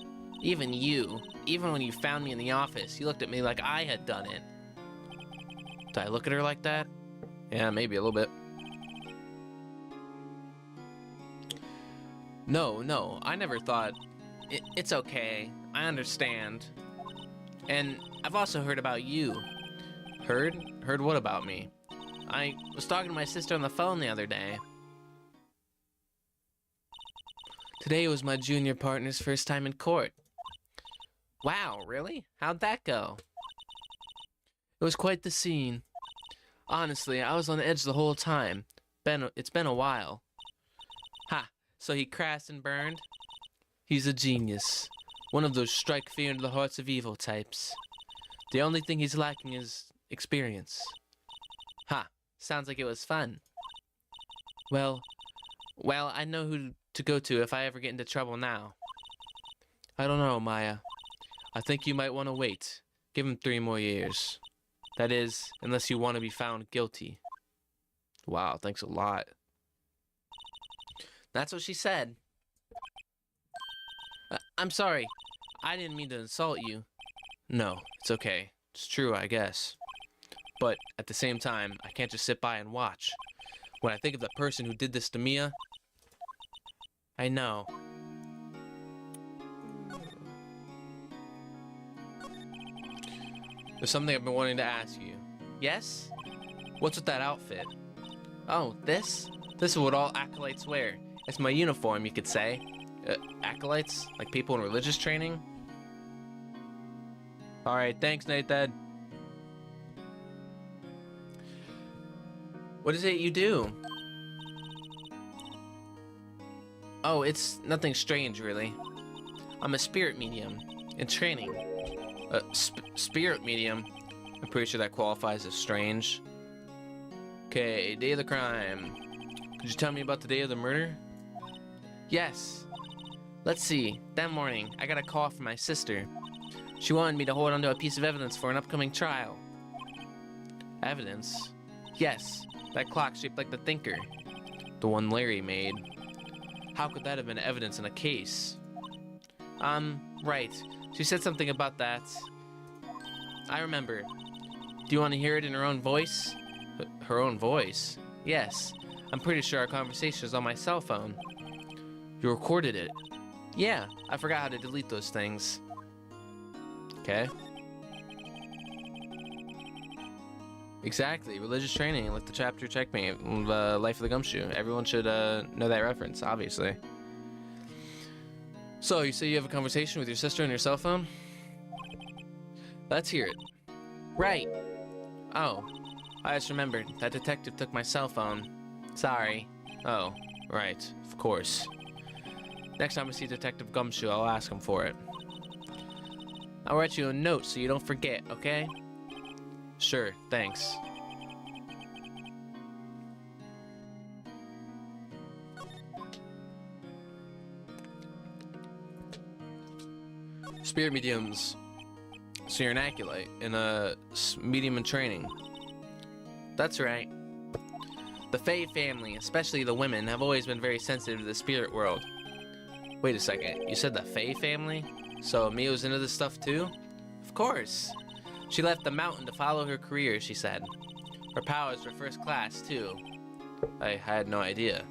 Even you. Even when you found me in the office, you looked at me like I had done it. Did I look at her like that? Yeah, maybe a little bit. No, I never thought... It's okay. I understand. And I've also heard about you. Heard? Heard what about me? I was talking to my sister on the phone the other day. Today was my junior partner's first time in court. Wow, really? How'd that go? It was quite the scene. Honestly, I was on edge the whole time. It's been a while. Ha, so he crashed and burned? He's a genius. One of those strike fear into the hearts of evil types. The only thing he's lacking is experience. Ha, sounds like it was fun. Well, I know who to go to if I ever get into trouble now. I don't know, Maya. I think you might want to wait. Give him 3 more years. That is, unless you want to be found guilty. Wow, thanks a lot. That's what she said. I'm sorry. I didn't mean to insult you. No, it's okay. It's true, I guess. But at the same time, I can't just sit by and watch. When I think of the person who did this to Mia, I know. There's something I've been wanting to ask you. Yes? What's with that outfit? Oh, this? This is what all acolytes wear. It's my uniform, you could say. Acolytes? Like people in religious training? Alright, thanks, Nathan. What is it you do? Oh, it's nothing strange, really. I'm a spirit medium in training. Spirit medium? I'm pretty sure that qualifies as strange. Okay, day of the crime. Could you tell me about the day of the murder? Yes. Let's see. That morning, I got a call from my sister. She wanted me to hold onto a piece of evidence for an upcoming trial. Evidence? Yes, that clock shaped like the Thinker. The one Larry made. How could that have been evidence in a case? Right. She said something about that. I remember. Do you want to hear it in her own voice? Her own voice? Yes. I'm pretty sure our conversation is on my cell phone. You recorded it? Yeah, I forgot how to delete those things. Okay. Exactly, religious training, like the chapter Checkmate, Life of the Gumshoe. Everyone should know that reference, obviously. So, you say you have a conversation with your sister on your cell phone? Let's hear it. Right. Oh, I just remembered. That detective took my cell phone. Sorry. Oh, right. Of course. Next time I see Detective Gumshoe, I'll ask him for it. I'll write you a note so you don't forget, okay? Sure, thanks. Spirit mediums. So you're an acolyte in a medium in training. That's right. The Fae family, especially the women, have always been very sensitive to the spirit world. Wait a second, you said the Fae family? So Mia's into this stuff too? Of course. She left the mountain to follow her career, she said. Her powers were first class too. I had no idea.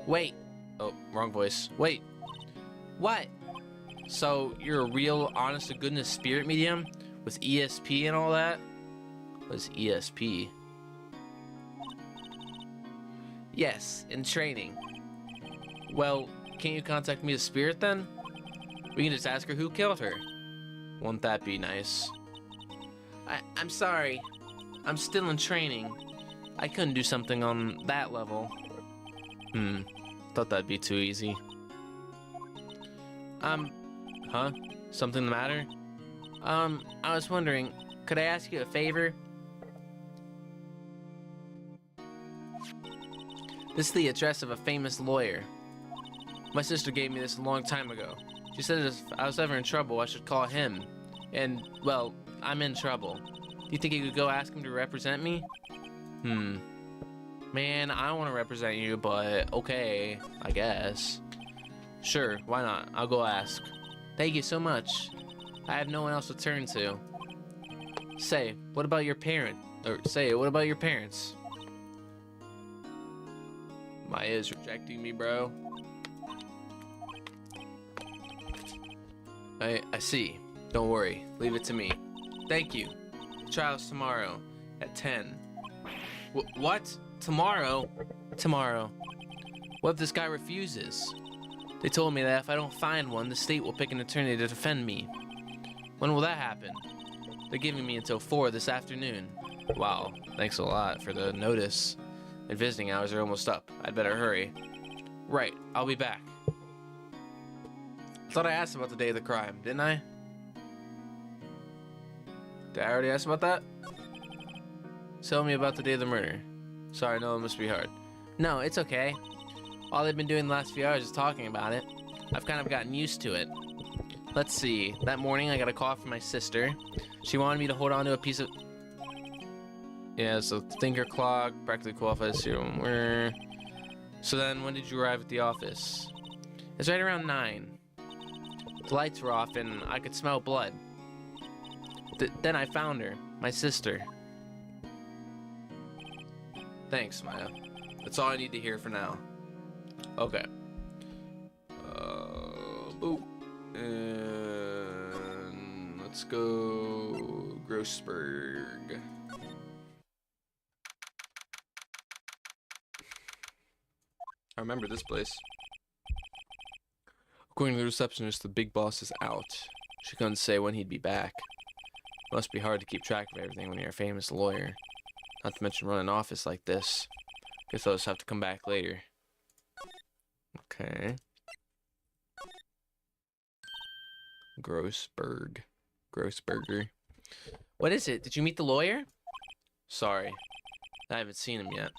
Wait. Oh, wrong voice. Wait. What? So you're a real honest-to-goodness spirit medium? With ESP and all that? What is ESP? Yes, in training. Well, can't you contact me as spirit then? We can just ask her who killed her. Won't that be nice? I'm sorry. I'm still in training. I couldn't do something on that level. Thought that'd be too easy. Huh? Something the matter? I was wondering, could I ask you a favor? This is the address of a famous lawyer. My sister gave me this a long time ago. She said if I was ever in trouble, I should call him. And, well, I'm in trouble. Do you think you could go ask him to represent me? Man, I don't want to represent you, but okay, I guess. Sure, why not? I'll go ask. Thank you so much. I have no one else to turn to. Say, what about your parent? Or say, what about your parents? Maya's rejecting me, bro. I see. Don't worry. Leave it to me. Thank you. Trial's tomorrow at 10. What? Tomorrow? Tomorrow. What if this guy refuses? They told me that if I don't find one, the state will pick an attorney to defend me. When will that happen? They're giving me until 4 this afternoon. Wow, thanks a lot for the notice. My visiting hours are almost up. I'd better hurry. Right, I'll be back. I thought I asked about the day of the crime, didn't I? Did I already ask about that? Tell me about the day of the murder. Sorry, no, it must be hard. No, it's okay. All they've been doing the last few hours is talking about it. I've kind of gotten used to it. Let's see. That morning, I got a call from my sister. She wanted me to hold on to a piece of... Yeah, so thinker clock, practically qualifies here. So then, when did you arrive at the office? It's right around 9. The lights were off, and I could smell blood. Then I found her, my sister. Thanks, Maya. That's all I need to hear for now. Okay. Boop. And let's go Grossberg. I remember this place. According to the receptionist, the big boss is out. She couldn't say when he'd be back. Must be hard to keep track of everything when you're a famous lawyer. Not to mention run an office like this. Guess I'll just have to come back later. Okay. Grossberger. What is it? Did you meet the lawyer? Sorry. I haven't seen him yet.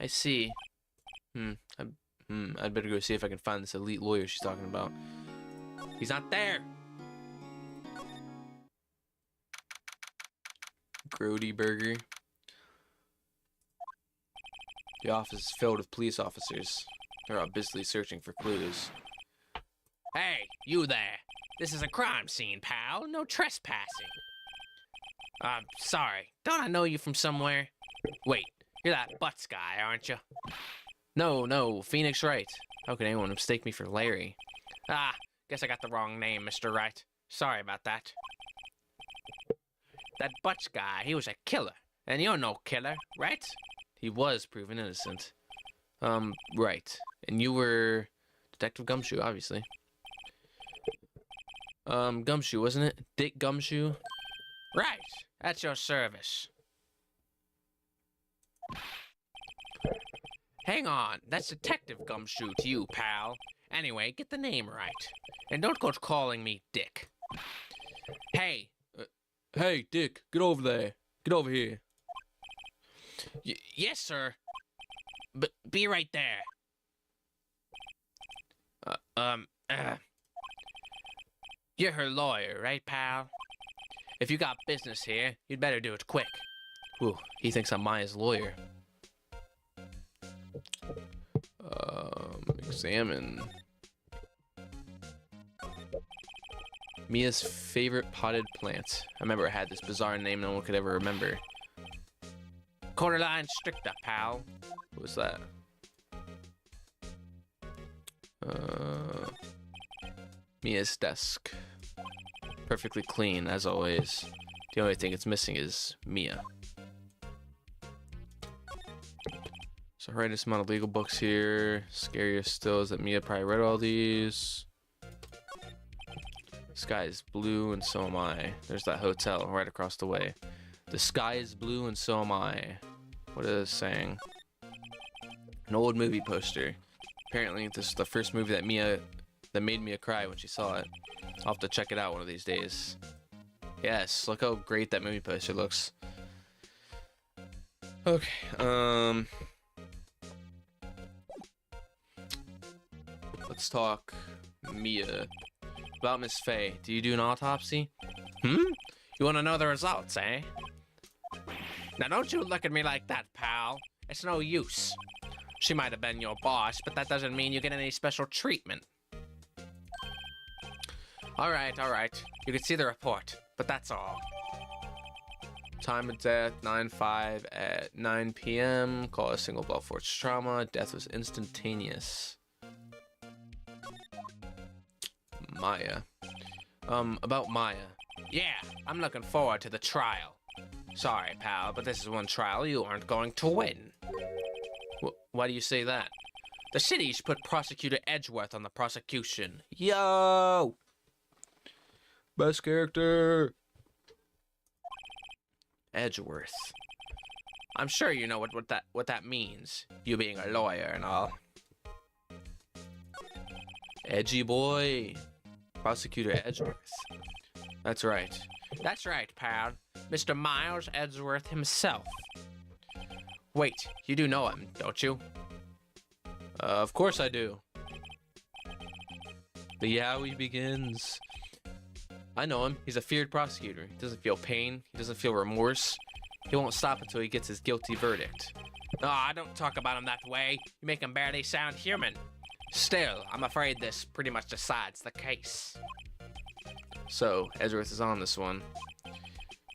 I see. I'd better go see if I can find this elite lawyer she's talking about. He's not there! Grody Burger. The office is filled with police officers. They're all busily searching for clues. Hey, you there! This is a crime scene, pal. No trespassing. Sorry. Don't I know you from somewhere? Wait, you're that Butts guy, aren't you? No, Phoenix Wright. How could anyone mistake me for Larry? Guess I got the wrong name, Mr. Wright. Sorry about that. That Butts guy, he was a killer. And you're no killer, right? He was proven innocent. Right. And you were Detective Gumshoe, obviously. Gumshoe, wasn't it? Dick Gumshoe? Right. At your service. Hang on. That's Detective Gumshoe to you, pal. Anyway, get the name right. And don't go calling me Dick. Hey. Hey, Dick, get over there. Get over here. Yes, sir. But be right there. You're her lawyer, right, pal? If you got business here, you'd better do it quick. Ooh, he thinks I'm Maya's lawyer. Examine. Mia's favorite potted plant. I remember it had this bizarre name no one could ever remember. Cornerline stricta, pal. What was that? Mia's desk. Perfectly clean, as always. The only thing it's missing is Mia. So rightest amount of legal books here. Scariest still is that Mia probably read all these. Sky is blue and so am I. There's that hotel right across the way. The sky is blue and so am I. What is it saying? An old movie poster. Apparently this is the first movie that made Mia cry when she saw it. I'll have to check it out one of these days. Yes, look how great that movie poster looks. Okay, let's talk Mia. About Miss Faye, do you do an autopsy? You want to know the results, eh? Now don't you look at me like that, pal. It's no use. She might have been your boss, but that doesn't mean you get any special treatment. All right. You can see the report, but that's all. Time of death, 9/5 at 9 p.m. Call a single blunt force trauma. Death was instantaneous. Maya. About Maya. Yeah, I'm looking forward to the trial. Sorry, pal, but this is one trial you aren't going to win. Why do you say that? The city's put Prosecutor Edgeworth on the prosecution. Yo! Best character. Edgeworth. I'm sure you know what that means. You being a lawyer and all. Edgy boy. Prosecutor Edgeworth. That's right. That's right, pal. Mr. Miles Edgeworth himself. Wait, you do know him, don't you? Of course I do. The Yowie begins. I know him. He's a feared prosecutor. He doesn't feel pain. He doesn't feel remorse. He won't stop until he gets his guilty verdict. Oh, I don't talk about him that way. You make him barely sound human. Still, I'm afraid this pretty much decides the case. So, Edgeworth is on this one.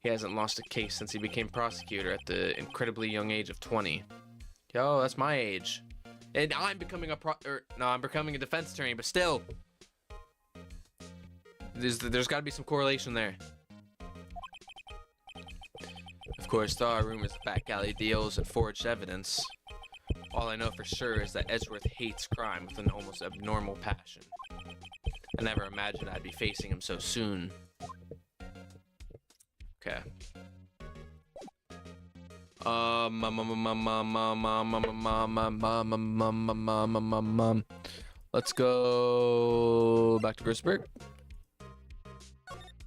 He hasn't lost a case since he became prosecutor at the incredibly young age of 20. Yo, that's my age. And I'm becoming I'm becoming a defense attorney, but still. There's got to be some correlation there. Of course, there are rumors of back alley deals and forged evidence. All I know for sure is that Edgeworth hates crime with an almost abnormal passion. I never imagined I'd be facing him so soon. Okay. Let's go back to Grossberg.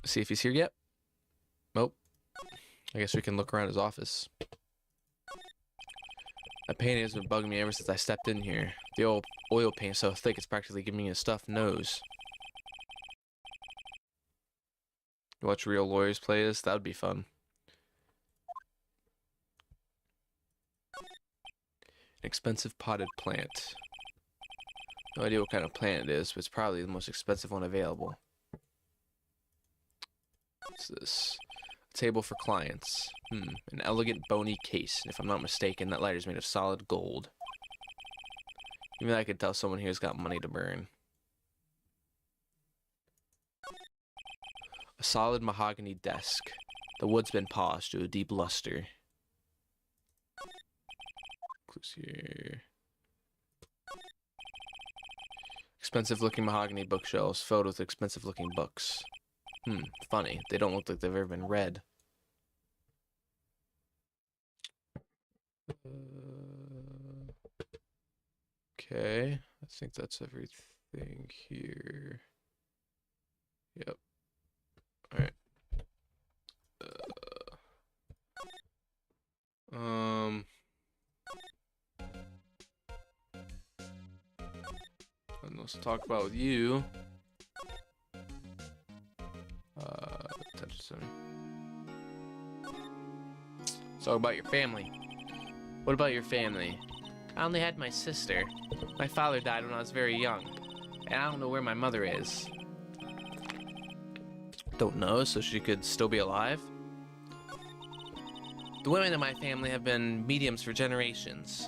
See if he's here yet. Nope. I guess we can look around his office. That painting has been bugging me ever since I stepped in here. The old oil paint is so thick it's practically giving me a stuffed nose. You watch real lawyers play this? That would be fun. An expensive potted plant. No idea what kind of plant it is, but it's probably the most expensive one available. What's this? A table for clients. An elegant bony case. And if I'm not mistaken, that lighter is made of solid gold. Even I could tell someone here's got money to burn. A solid mahogany desk. The wood's been polished to a deep luster. Clues here. Expensive looking mahogany bookshelves filled with expensive looking books. Funny. They don't look like they've ever been read. Okay. I think that's everything. thing here. Yep. Alright. And let's talk about with you. Touch center. Let's talk about your family. What about your family? I only had my sister. My father died when I was very young, and I don't know where my mother is. Don't know, so she could still be alive? The women in my family have been mediums for generations.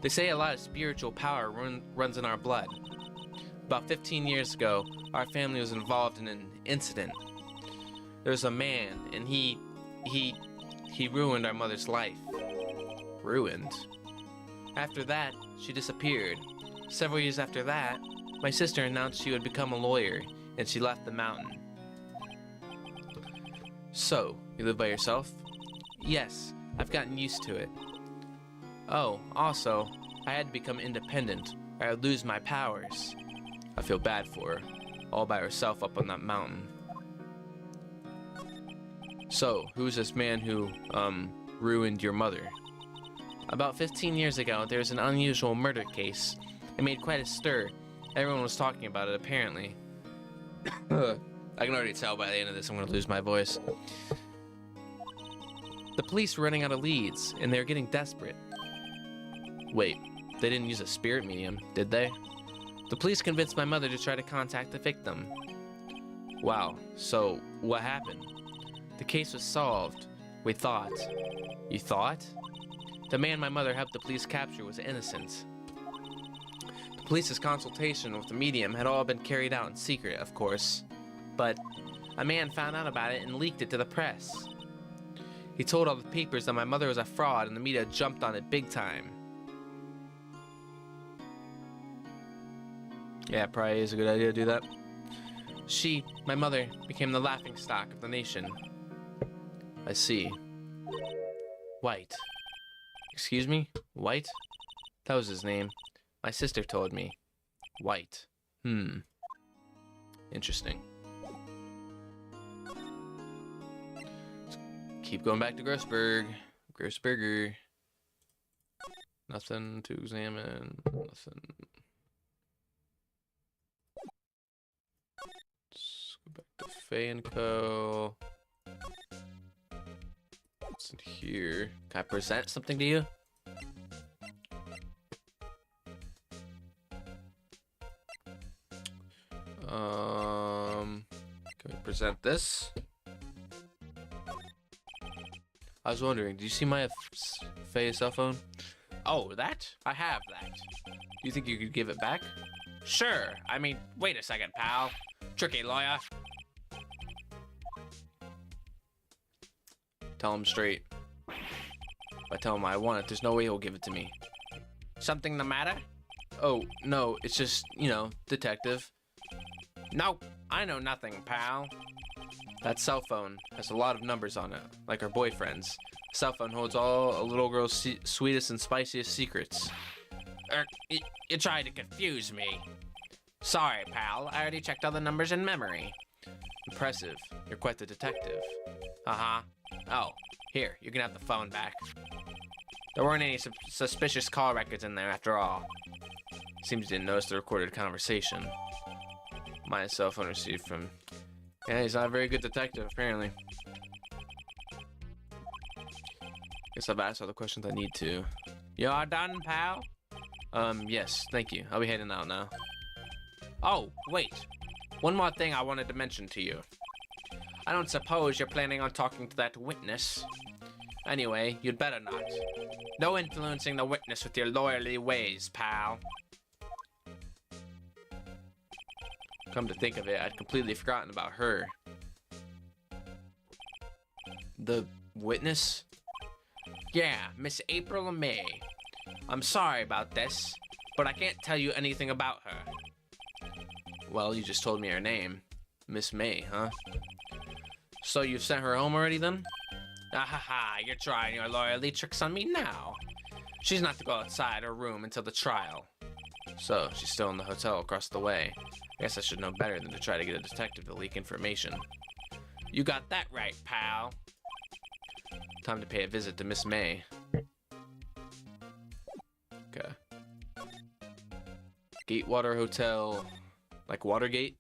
They say a lot of spiritual power runs in our blood. About 15 years ago, our family was involved in an incident. There was a man, and he ruined our mother's life. Ruined? After that, she disappeared. Several years after that, my sister announced she would become a lawyer, and she left the mountain. So, you live by yourself? Yes, I've gotten used to it. Oh, also, I had to become independent, or I'd lose my powers. I feel bad for her, all by herself up on that mountain. So, who's this man who, ruined your mother? About 15 years ago, there was an unusual murder case. It made quite a stir. Everyone was talking about it, apparently. I can already tell by the end of this I'm going to lose my voice. The police were running out of leads, and they were getting desperate. Wait, they didn't use a spirit medium, did they? The police convinced my mother to try to contact the victim. Wow, so what happened? The case was solved. We thought. You thought? The man my mother helped the police capture was innocent. The police's consultation with the medium had all been carried out in secret, of course. But a man found out about it and leaked it to the press. He told all the papers that my mother was a fraud, and the media jumped on it big time. Yeah, probably is a good idea to do that. She, my mother, became the laughingstock of the nation. I see. White. Excuse me? White? That was his name. My sister told me. White. Interesting. Keep going back to Grossberg. Grossberger. Nothing to examine. Nothing. Let's go back to Faye and Co. What's in here? Can I present something to you? Can we present this? I was wondering, do you see my Faye cell phone? Oh, that? I have that. Do you think you could give it back? Sure. I mean, wait a second, pal. Tricky lawyer. Tell him straight. If I tell him I want it, there's no way he'll give it to me. Something the matter? Oh, no, it's just, you know, detective. Nope, I know nothing, pal. That cell phone has a lot of numbers on it, like her boyfriend's. Cell phone holds all a little girl's sweetest and spiciest secrets. You tried to confuse me. Sorry, pal. I already checked all the numbers in memory. Impressive. You're quite the detective. Uh-huh. Oh, here, you can have the phone back. There weren't any suspicious call records in there after all. Seems you didn't notice the recorded conversation. My cell phone received from... Yeah, he's not a very good detective, apparently. Guess I've asked all the questions I need to. You all done, pal? Yes, thank you. I'll be heading out now. Oh, wait. One more thing I wanted to mention to you. I don't suppose you're planning on talking to that witness. Anyway, you'd better not. No influencing the witness with your lawyerly ways, pal. Come to think of it, I'd completely forgotten about her. The witness? Yeah, Miss April May. I'm sorry about this, but I can't tell you anything about her. Well, you just told me her name. Miss May, huh? So you've sent her home already then? Ahaha, you're trying your loyalty tricks on me now. She's not to go outside her room until the trial. So, she's still in the hotel across the way. I guess I should know better than to try to get a detective to leak information. You got that right, pal. Time to pay a visit to Miss May. Okay. Gatewater Hotel. Like Watergate?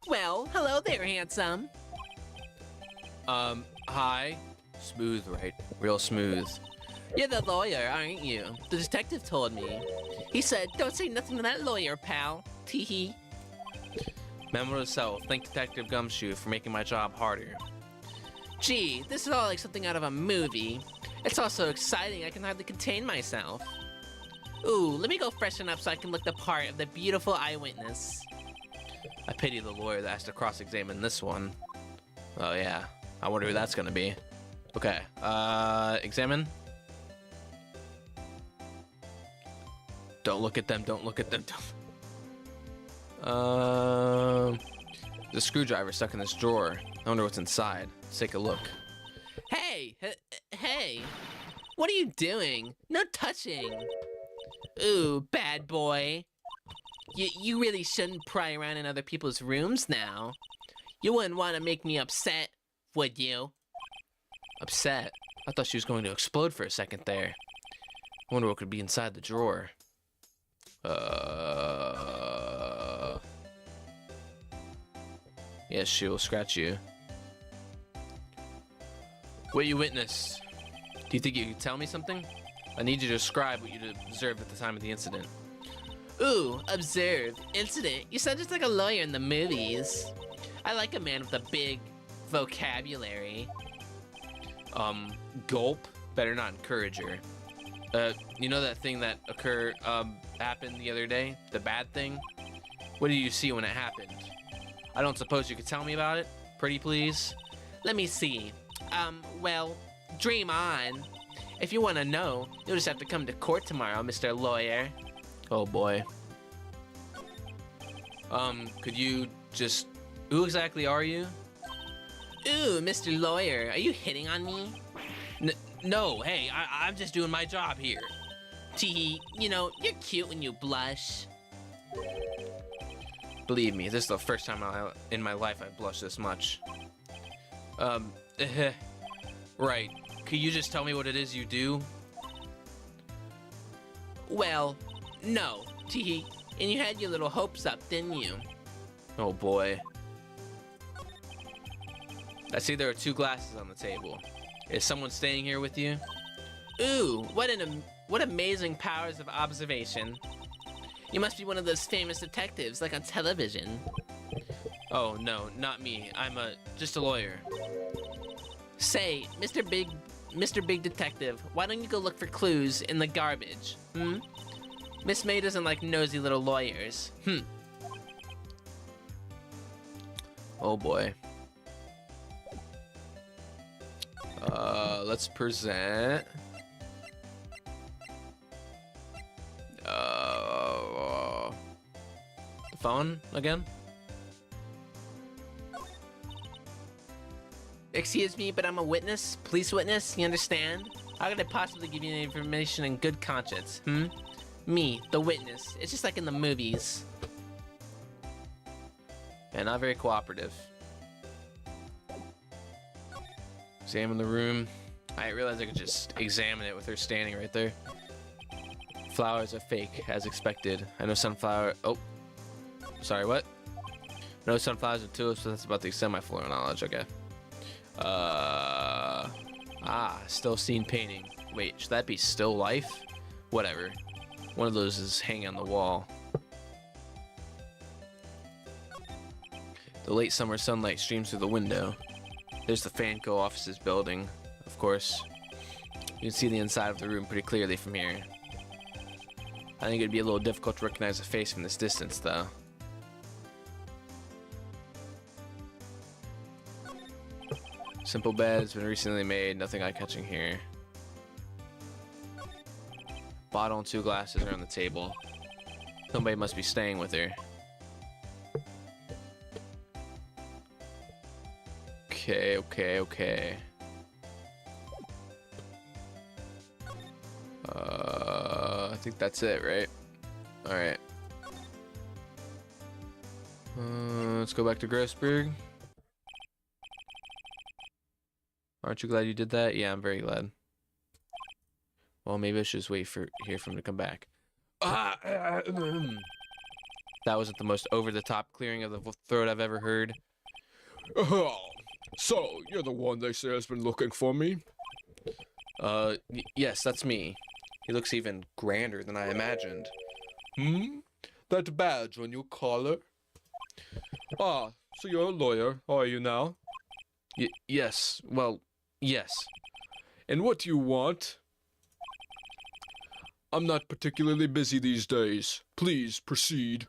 Well, hello there, handsome. Hi. Smooth, right? Real smooth. You're the lawyer, aren't you? The detective told me. He said, don't say nothing to that lawyer, pal. Tee-hee. Memo to self. Thank Detective Gumshoe for making my job harder. Gee, this is all like something out of a movie. It's all so exciting I can hardly contain myself. Ooh, let me go freshen up so I can look the part of the beautiful eyewitness. I pity the lawyer that has to cross-examine this one. Oh yeah. I wonder who that's gonna be. Okay. Examine. Don't look at them. Don't look at them. The screwdriver stuck in this drawer. I wonder what's inside. Let's take a look. Hey! Hey! What are you doing? No touching! Ooh, bad boy. You really shouldn't pry around in other people's rooms now. You wouldn't want to make me upset, would you? Upset? I thought she was going to explode for a second there. I wonder what could be inside the drawer. Yes, she will scratch you. What you witnessed? Do you think you could tell me something? I need you to describe what you observed at the time of the incident. Ooh, observe. Incident. You sound just like a lawyer in the movies. I like a man with a big vocabulary. Gulp? Better not encourage her. You know that thing that happened the other day? The bad thing? What did you see when it happened? I don't suppose you could tell me about it? Pretty please? Let me see. Well, dream on. If you want to know, you'll just have to come to court tomorrow, Mr. Lawyer. Oh boy. Could you just... Who exactly are you? Ooh, Mr. Lawyer, are you hitting on me? No, hey, I'm just doing my job here. Tee, you know, you're cute when you blush. Believe me, this is the first time in my life I've blushed this much. Right. Could you just tell me what it is you do? Well, no, Tee, and you had your little hopes up, didn't you? Oh boy. I see there are 2 glasses on the table. Is someone staying here with you? Ooh, what amazing powers of observation. You must be one of those famous detectives, like on television. Oh no, not me. I'm just a lawyer. Say, Mr. Big Detective, why don't you go look for clues in the garbage? Miss May doesn't like nosy little lawyers. Oh boy. Let's present. The phone again? Excuse me, but I'm a witness, police witness, you understand? How could I possibly give you any information in good conscience, Me, the witness. It's just like in the movies. And not very cooperative. Examine the room. I didn't realize I could just examine it with her standing right there. Flowers are fake, as expected. I know sunflower... Oh. Sorry, what? No sunflowers and tulips, but that's about the extent of my floral knowledge. Okay. Still scene painting. Wait, should that be still life? Whatever. One of those is hanging on the wall. The late summer sunlight streams through the window. There's the Fanco offices building, of course. You can see the inside of the room pretty clearly from here. I think it'd be a little difficult to recognize a face from this distance, though. Simple bed has been recently made, nothing eye-catching here. Bottle and 2 glasses are on the table. Somebody must be staying with her. Okay. think that's it, right? All right. Let's go back to Grossberg. Aren't you glad you did that? Yeah, I'm very glad. Well, maybe I should just wait for hear from him to come back. That wasn't the most over-the-top clearing of the throat I've ever heard. Oh, so you're the one they say has been looking for me? Yes, that's me. He looks even grander than I imagined. That badge on your collar? Ah, so you're a lawyer, are you now? Yes, well, yes. And what do you want? I'm not particularly busy these days. Please proceed.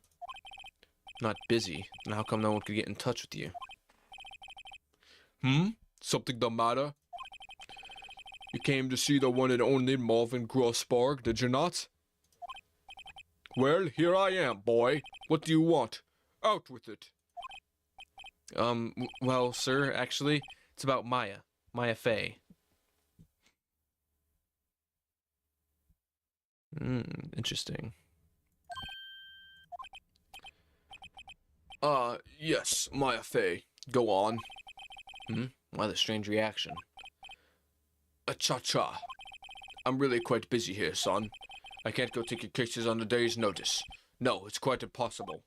Not busy. And how come no one could get in touch with you? Something the matter? You came to see the one and only Marvin Grossberg, did you not? Well, here I am, boy. What do you want? Out with it. Well, sir, actually, it's about Maya. Maya Fey. Interesting. Yes, Maya Fey. Go on. Why the strange reaction? Cha-cha. I'm really quite busy here, son. I can't go take your cases on a day's notice. No, it's quite impossible.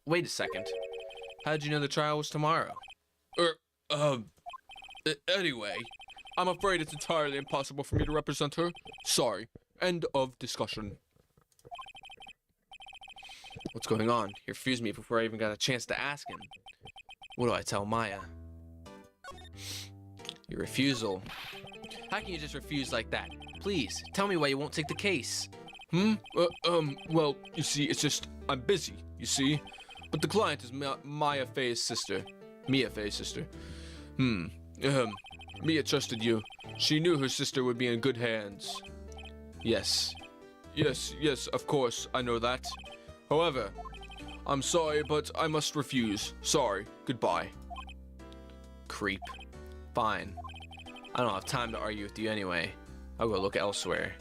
Wait a second. How did you know the trial was tomorrow? Anyway, I'm afraid it's entirely impossible for me to represent her. Sorry. End of discussion. What's going on? He refused me before I even got a chance to ask him. What do I tell Maya? Your refusal. How can you just refuse like that? Please, tell me why you won't take the case. Well, you see, it's just, I'm busy, you see? But the client is Maya Fey's sister. Mia Fey's sister. Mia trusted you. She knew her sister would be in good hands. Yes. Yes, of course, I know that. However, I'm sorry, but I must refuse. Sorry, goodbye. Creep. Fine. I don't have time to argue with you anyway. I'll go look elsewhere.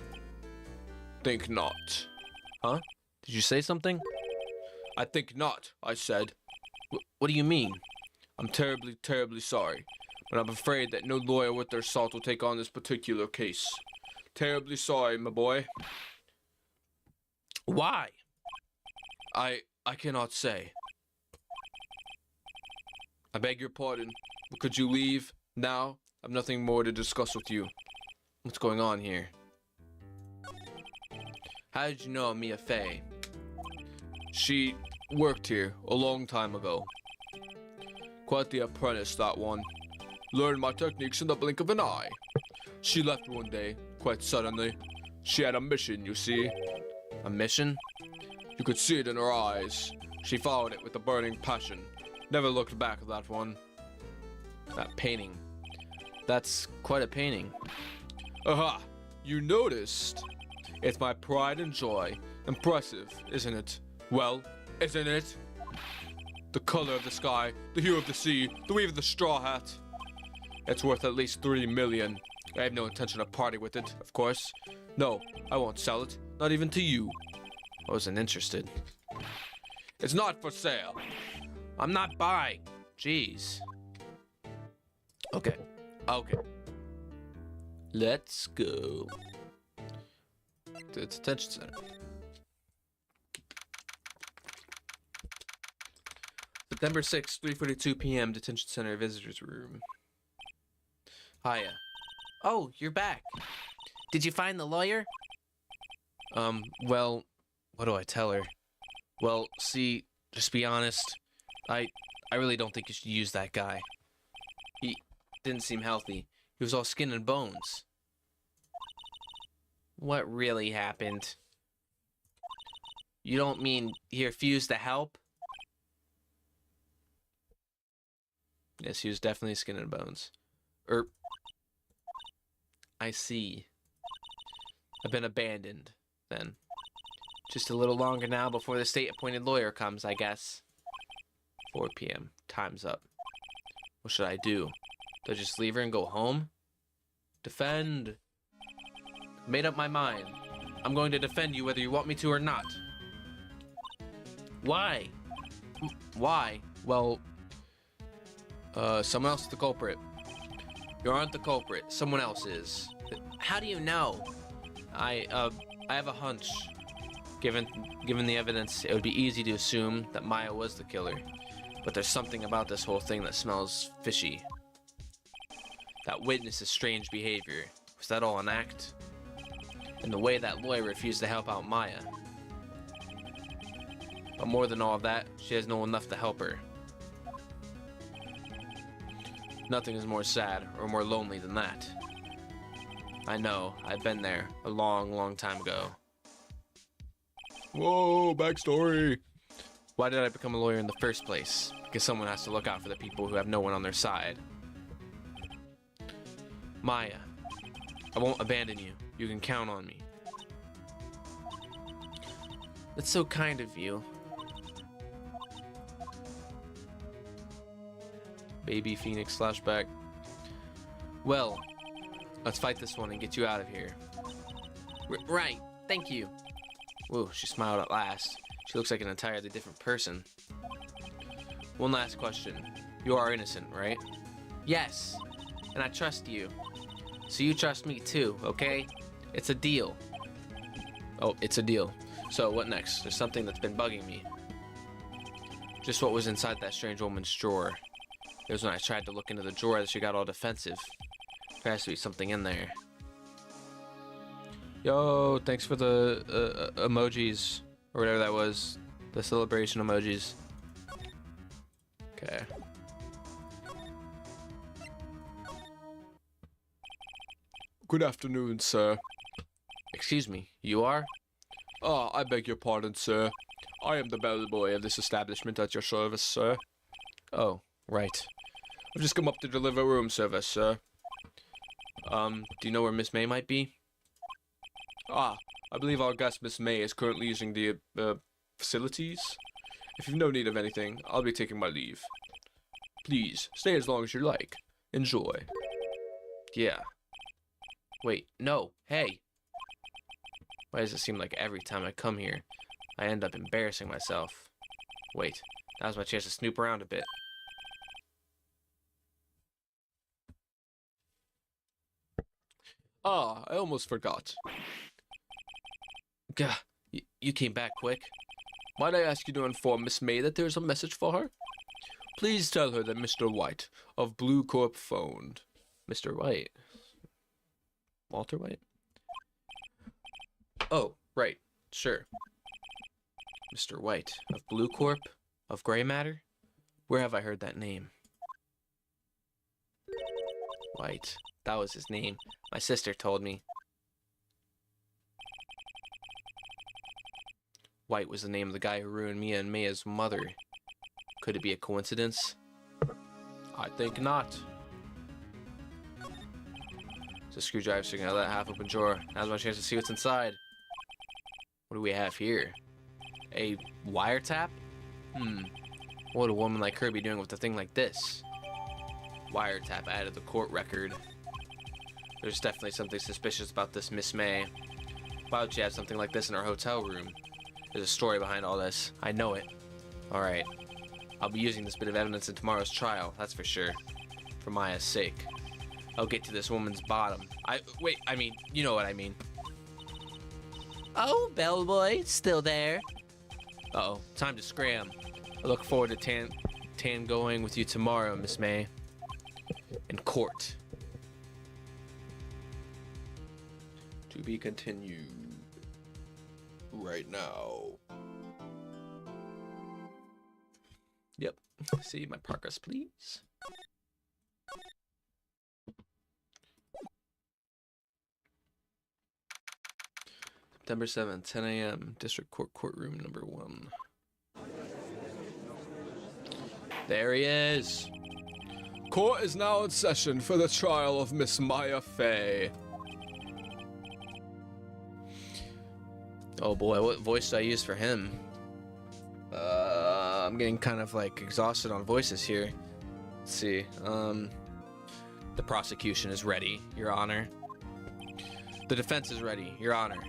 Think not. Huh? Did you say something? I think not, I said. What do you mean? I'm terribly, terribly sorry, but I'm afraid that no lawyer worth their salt will take on this particular case. Terribly sorry, my boy. Why? I cannot say. I beg your pardon. Could you leave now? I've nothing more to discuss with you. What's going on here? How did you know Mia Fey? She worked here a long time ago. Quite the apprentice, that one. Learned my techniques in the blink of an eye. She left one day, quite suddenly. She had a mission, you see. A mission? You could see it in her eyes. She followed it with a burning passion. Never looked back at that one. That painting. That's quite a painting. Aha! You noticed? It's my pride and joy. Impressive, isn't it? Well, isn't it? The color of the sky, the hue of the sea, the weave of the straw hat. It's worth at least 3 million. I have no intention of parting with it, of course. No, I won't sell it, not even to you. I wasn't interested. It's not for sale. I'm not buying. Jeez. Okay. Let's go to the detention center. September 6th, 3:42 p.m. Detention center visitors room. Hiya. Oh, you're back. Did you find the lawyer? Well, what do I tell her? Well, see, just be honest. I really don't think you should use that guy. He didn't seem healthy. He was all skin and bones. What really happened? You don't mean he refused to help? Yes, he was definitely skin and bones. I see. I've been abandoned, then. Just a little longer now before the state-appointed lawyer comes, I guess. 4 p.m. Time's up. What should I do? Do I just leave her and go home? Defend. Made up my mind. I'm going to defend you whether you want me to or not. Why? Why? Well, someone else is the culprit. You aren't the culprit. Someone else is. How do you know? I have a hunch. Given the evidence, it would be easy to assume that Maya was the killer. But there's something about this whole thing that smells fishy. That witness's strange behavior. Was that all an act? And the way that lawyer refused to help out Maya. But more than all of that, she has no one left to help her. Nothing is more sad or more lonely than that. I know, I've been there a long, long time ago. Whoa, backstory. Why did I become a lawyer in the first place? Because someone has to look out for the people who have no one on their side. Maya, I won't abandon you. You can count on me. That's so kind of you. Baby Phoenix flashback. Well, let's fight this one and get you out of here. Right, thank you. Whoa, she smiled at last. She looks like an entirely different person. One last question. You are innocent, right? Yes, and I trust you. So you trust me too, okay? It's a deal. Oh, it's a deal. So what next? There's something that's been bugging me. Just what was inside that strange woman's drawer. It was when I tried to look into the drawer that she got all defensive. There has to be something in there. Yo, thanks for the emojis, or whatever that was. The celebration emojis. Okay. Good afternoon, sir. Excuse me, you are? Ah, I beg your pardon, sir. I am the bellboy of this establishment at your service, sir. Oh, right. I've just come up to deliver room service, sir. Do you know where Miss May might be? Ah, I believe our guest, Miss May, is currently using the, facilities. If you've no need of anything, I'll be taking my leave. Please, stay as long as you like. Enjoy. Yeah. Wait, no, hey. Why does it seem like every time I come here, I end up embarrassing myself? Wait, now's my chance to snoop around a bit. Ah, I almost forgot. Gah, you came back quick. Might I ask you to inform Miss May that there is a message for her? Please tell her that Mr. White of Blue Corp phoned. Mr. White? Walter White? Oh, right, sure. Mr. White of Blue Corp? Of Gray Matter? Where have I heard that name? White. That was his name. My sister told me. White was the name of the guy who ruined Mia and Maya's mother. Could it be a coincidence? I think not. There's a screwdriver sticking out of that half-open drawer. Now's my chance to see what's inside. What do we have here? A wiretap? What would a woman like her be doing with a thing like this? Wiretap added to the court record. There's definitely something suspicious about this Miss May. Why would she have something like this in her hotel room? There's a story behind all this. I know it. Alright. I'll be using this bit of evidence in tomorrow's trial, that's for sure. For Maya's sake. I'll get to this woman's bottom. I mean, you know what I mean. Oh, bellboy, still there? Uh-oh, time to scram. I look forward to tangoing with you tomorrow, Miss May. In court. To be continued. Right now. Yep. See my progress, please. September 7th, 10 a.m. District Court Courtroom number 1. There he is. Court is now in session for the trial of Miss Maya Fey. Oh boy, what voice do I use for him? I'm getting kind of like exhausted on voices here. Let's see. The prosecution is ready, Your Honor. The defense is ready, Your Honor.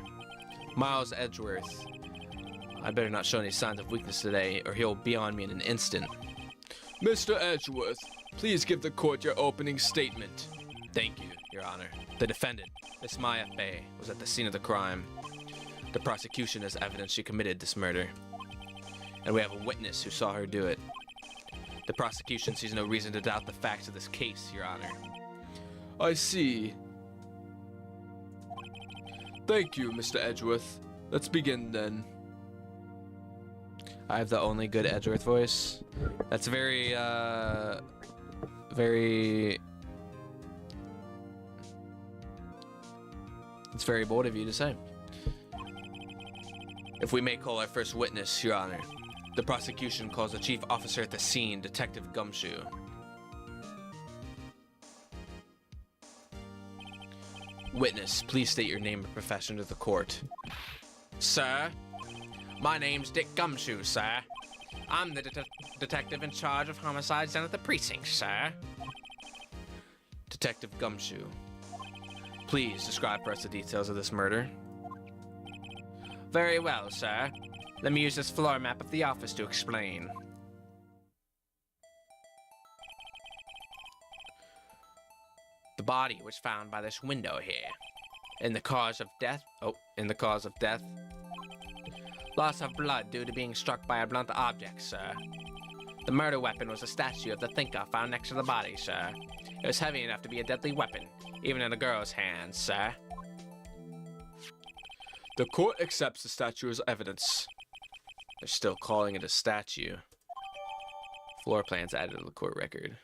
Miles Edgeworth. I better not show any signs of weakness today, or he'll be on me in an instant. Mr. Edgeworth, please give the court your opening statement. Thank you, Your Honor. The defendant, Miss Maya Fey, was at the scene of the crime. The prosecution has evidence she committed this murder. And we have a witness who saw her do it. The prosecution sees no reason to doubt the facts of this case, Your Honor. I see. Thank you, Mr. Edgeworth. Let's begin then. I have the only good Edgeworth voice. That's very, It's very bold of you to say. If we may call our first witness, Your Honor. The prosecution calls the chief officer at the scene, Detective Gumshoe. Witness, please state your name and profession to the court. Sir, my name's Dick Gumshoe, sir. I'm the detective in charge of homicides down at the precinct, sir. Detective Gumshoe, please describe for us the details of this murder. Very well, sir. Let me use this floor map of the office to explain. The body was found by this window here. In the cause of death... Loss of blood due to being struck by a blunt object, sir. The murder weapon was a statue of the thinker found next to the body, sir. It was heavy enough to be a deadly weapon, even in a girl's hands, sir. The court accepts the statue as evidence. They're still calling it a statue. Floor plans added to the court record.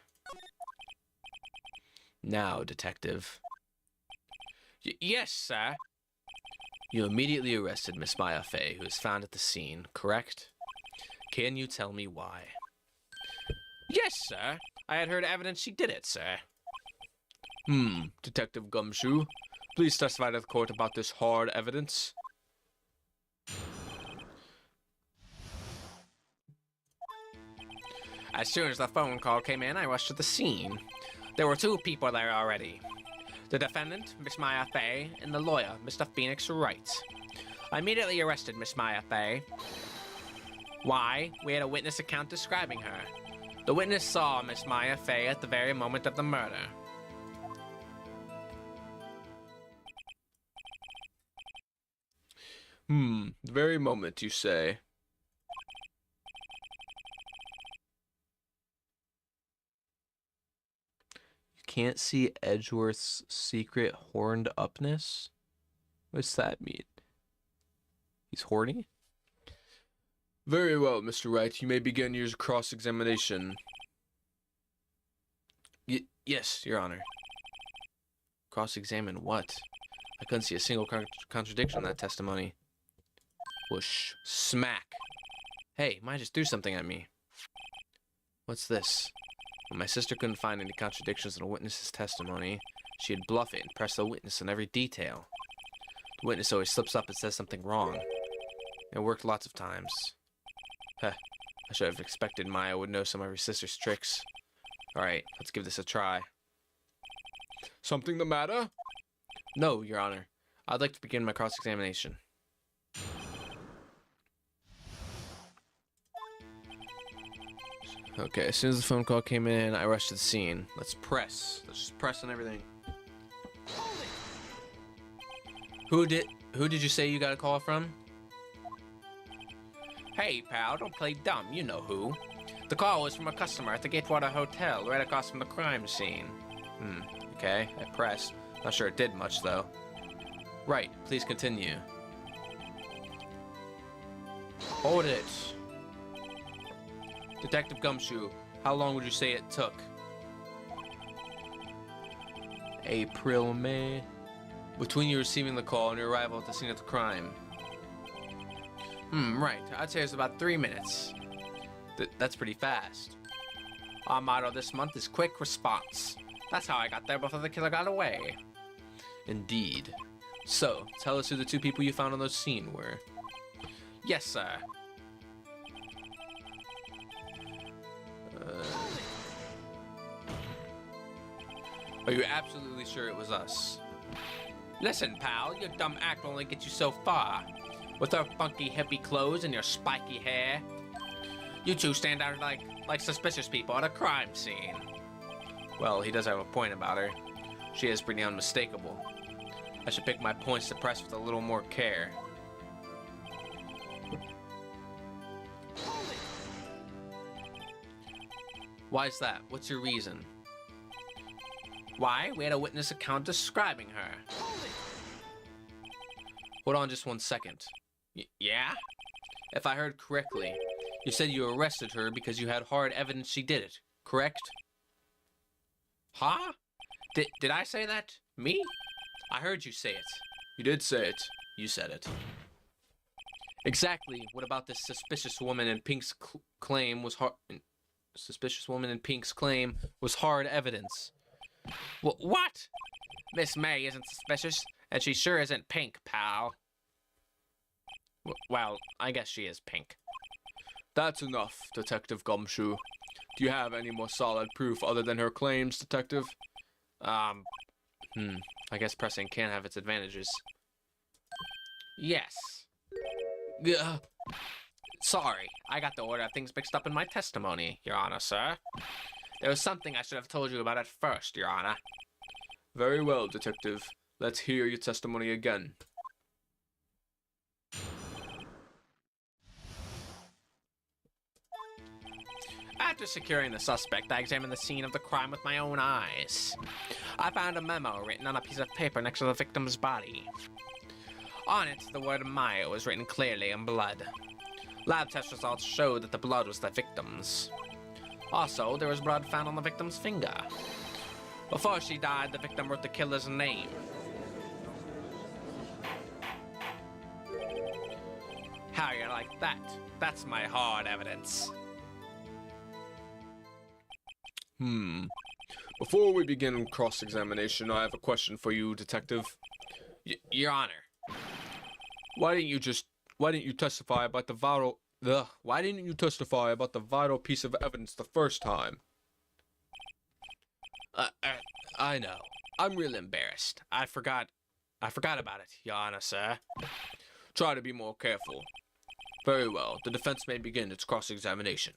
Now, detective. Yes, sir. You immediately arrested Miss Maya Fey, who was found at the scene, correct? Can you tell me why? Yes, sir. I had heard evidence she did it, sir. Detective Gumshoe, please testify to the court about this hard evidence. As soon as the phone call came in, I rushed to the scene. There were two people there already. The defendant, Miss Maya Fey, and the lawyer, Mr. Phoenix Wright. I immediately arrested Miss Maya Fey. Why? We had a witness account describing her. The witness saw Miss Maya Fey at the very moment of the murder. The very moment, you say. Can't see Edgeworth's secret horned upness? What's that mean? He's horny? Very well, Mr. Wright. You may begin your cross-examination. Yes, Your Honor. Cross-examine what? I couldn't see a single contradiction in that testimony. Whoosh. Smack. Hey, Maya just threw something at me. What's this? When my sister couldn't find any contradictions in a witness's testimony, she'd bluff it and press the witness on every detail. The witness always slips up and says something wrong. It worked lots of times. Heh, I should have expected Maya would know some of her sister's tricks. Alright, let's give this a try. Something the matter? No, Your Honor. I'd like to begin my cross-examination. Okay, as soon as the phone call came in, I rushed to the scene. Let's press. Let's just press on everything. Who did you say you got a call from? Hey, pal, don't play dumb. You know who. The call was from a customer at the Gatewater Hotel, right across from the crime scene. Okay, I pressed. Not sure it did much, though. Right, please continue. Hold it. Detective Gumshoe, how long would you say it took? April, May. Between you receiving the call and your arrival at the scene of the crime. Right. I'd say it's about 3 minutes. That's pretty fast. Our motto this month is quick response. That's how I got there before the killer got away. Indeed. So, tell us who the two people you found on the scene were. Yes, sir. Are you absolutely sure it was us? Listen, pal, your dumb act will only get you so far. With her funky hippie clothes and your spiky hair, you two stand out like suspicious people at a crime scene. Well, he does have a point about her. She is pretty unmistakable. I should pick my points to press with a little more care. Why's that? What's your reason? Why? We had a witness account describing her. Hold on just 1 second. Yeah? If I heard correctly, you said you arrested her because you had hard evidence she did it, correct? Huh? Did I say that? Me? I heard you say it. You did say it. You said it. Exactly. What about this suspicious woman in Pink's claim was hard... Suspicious woman in Pink's claim was hard evidence. What? Miss May isn't suspicious, and she sure isn't Pink, pal. Well, I guess she is Pink. That's enough, Detective Gumshoe. Do you have any more solid proof other than her claims, Detective? I guess pressing can have its advantages. Yes. Sorry, I got the order of things mixed up in my testimony, Your Honor, sir. There was something I should have told you about at first, Your Honor. Very well, Detective. Let's hear your testimony again. After securing the suspect, I examined the scene of the crime with my own eyes. I found a memo written on a piece of paper next to the victim's body. On it, the word Maya was written clearly in blood. Lab test results showed that the blood was the victim's. Also, there was blood found on the victim's finger. Before she died, the victim wrote the killer's name. How you like that? That's my hard evidence. Before we begin cross-examination, I have a question for you, Detective. Your Honor. Why didn't you testify about the vital piece of evidence the first time? I know. I'm real embarrassed. I forgot about it, Your Honor, sir. Try to be more careful. Very well. The defense may begin its cross-examination.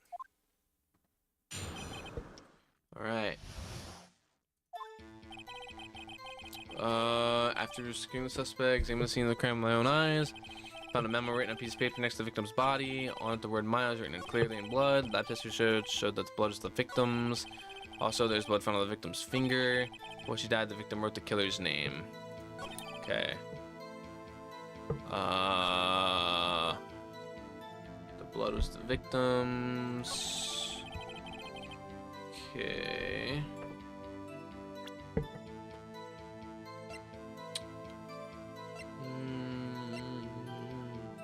Alright. After securing the suspect, examined the scene of the crime with my own eyes, found a memo written on a piece of paper next to the victim's body. On it, the word Maya was written in clearly in blood. Lab test showed that the blood was the victim's. Also, there's blood found on the victim's finger. Before she died, the victim wrote the killer's name. Okay. The blood was the victim's. Okay.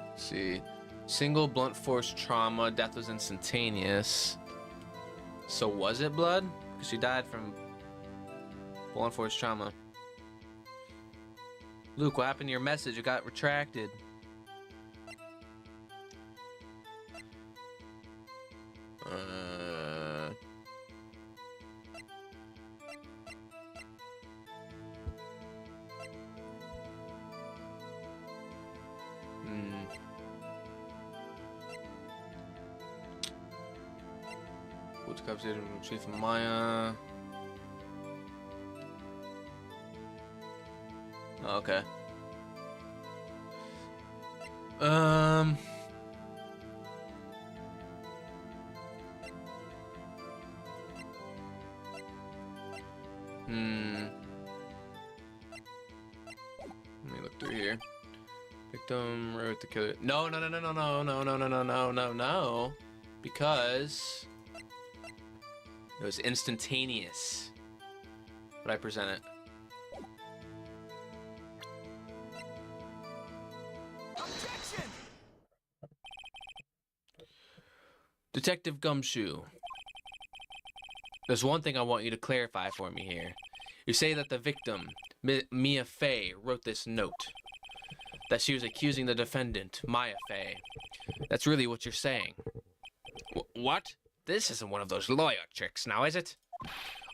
Let's see. Single blunt force trauma. Death was instantaneous. So was it blood? Because she died from blunt force trauma. Luke, what happened to your message? It got retracted. What's captured and retrieved from Maya? Oh, okay. Let me look through here. Victim wrote the killer. No. Because it was instantaneous. But I present it. Objection! Detective Gumshoe. There's one thing I want you to clarify for me here. You say that the victim, Mia Fey, wrote this note. That she was accusing the defendant, Maya Fey. That's really what you're saying. What? This isn't one of those lawyer tricks now, is it?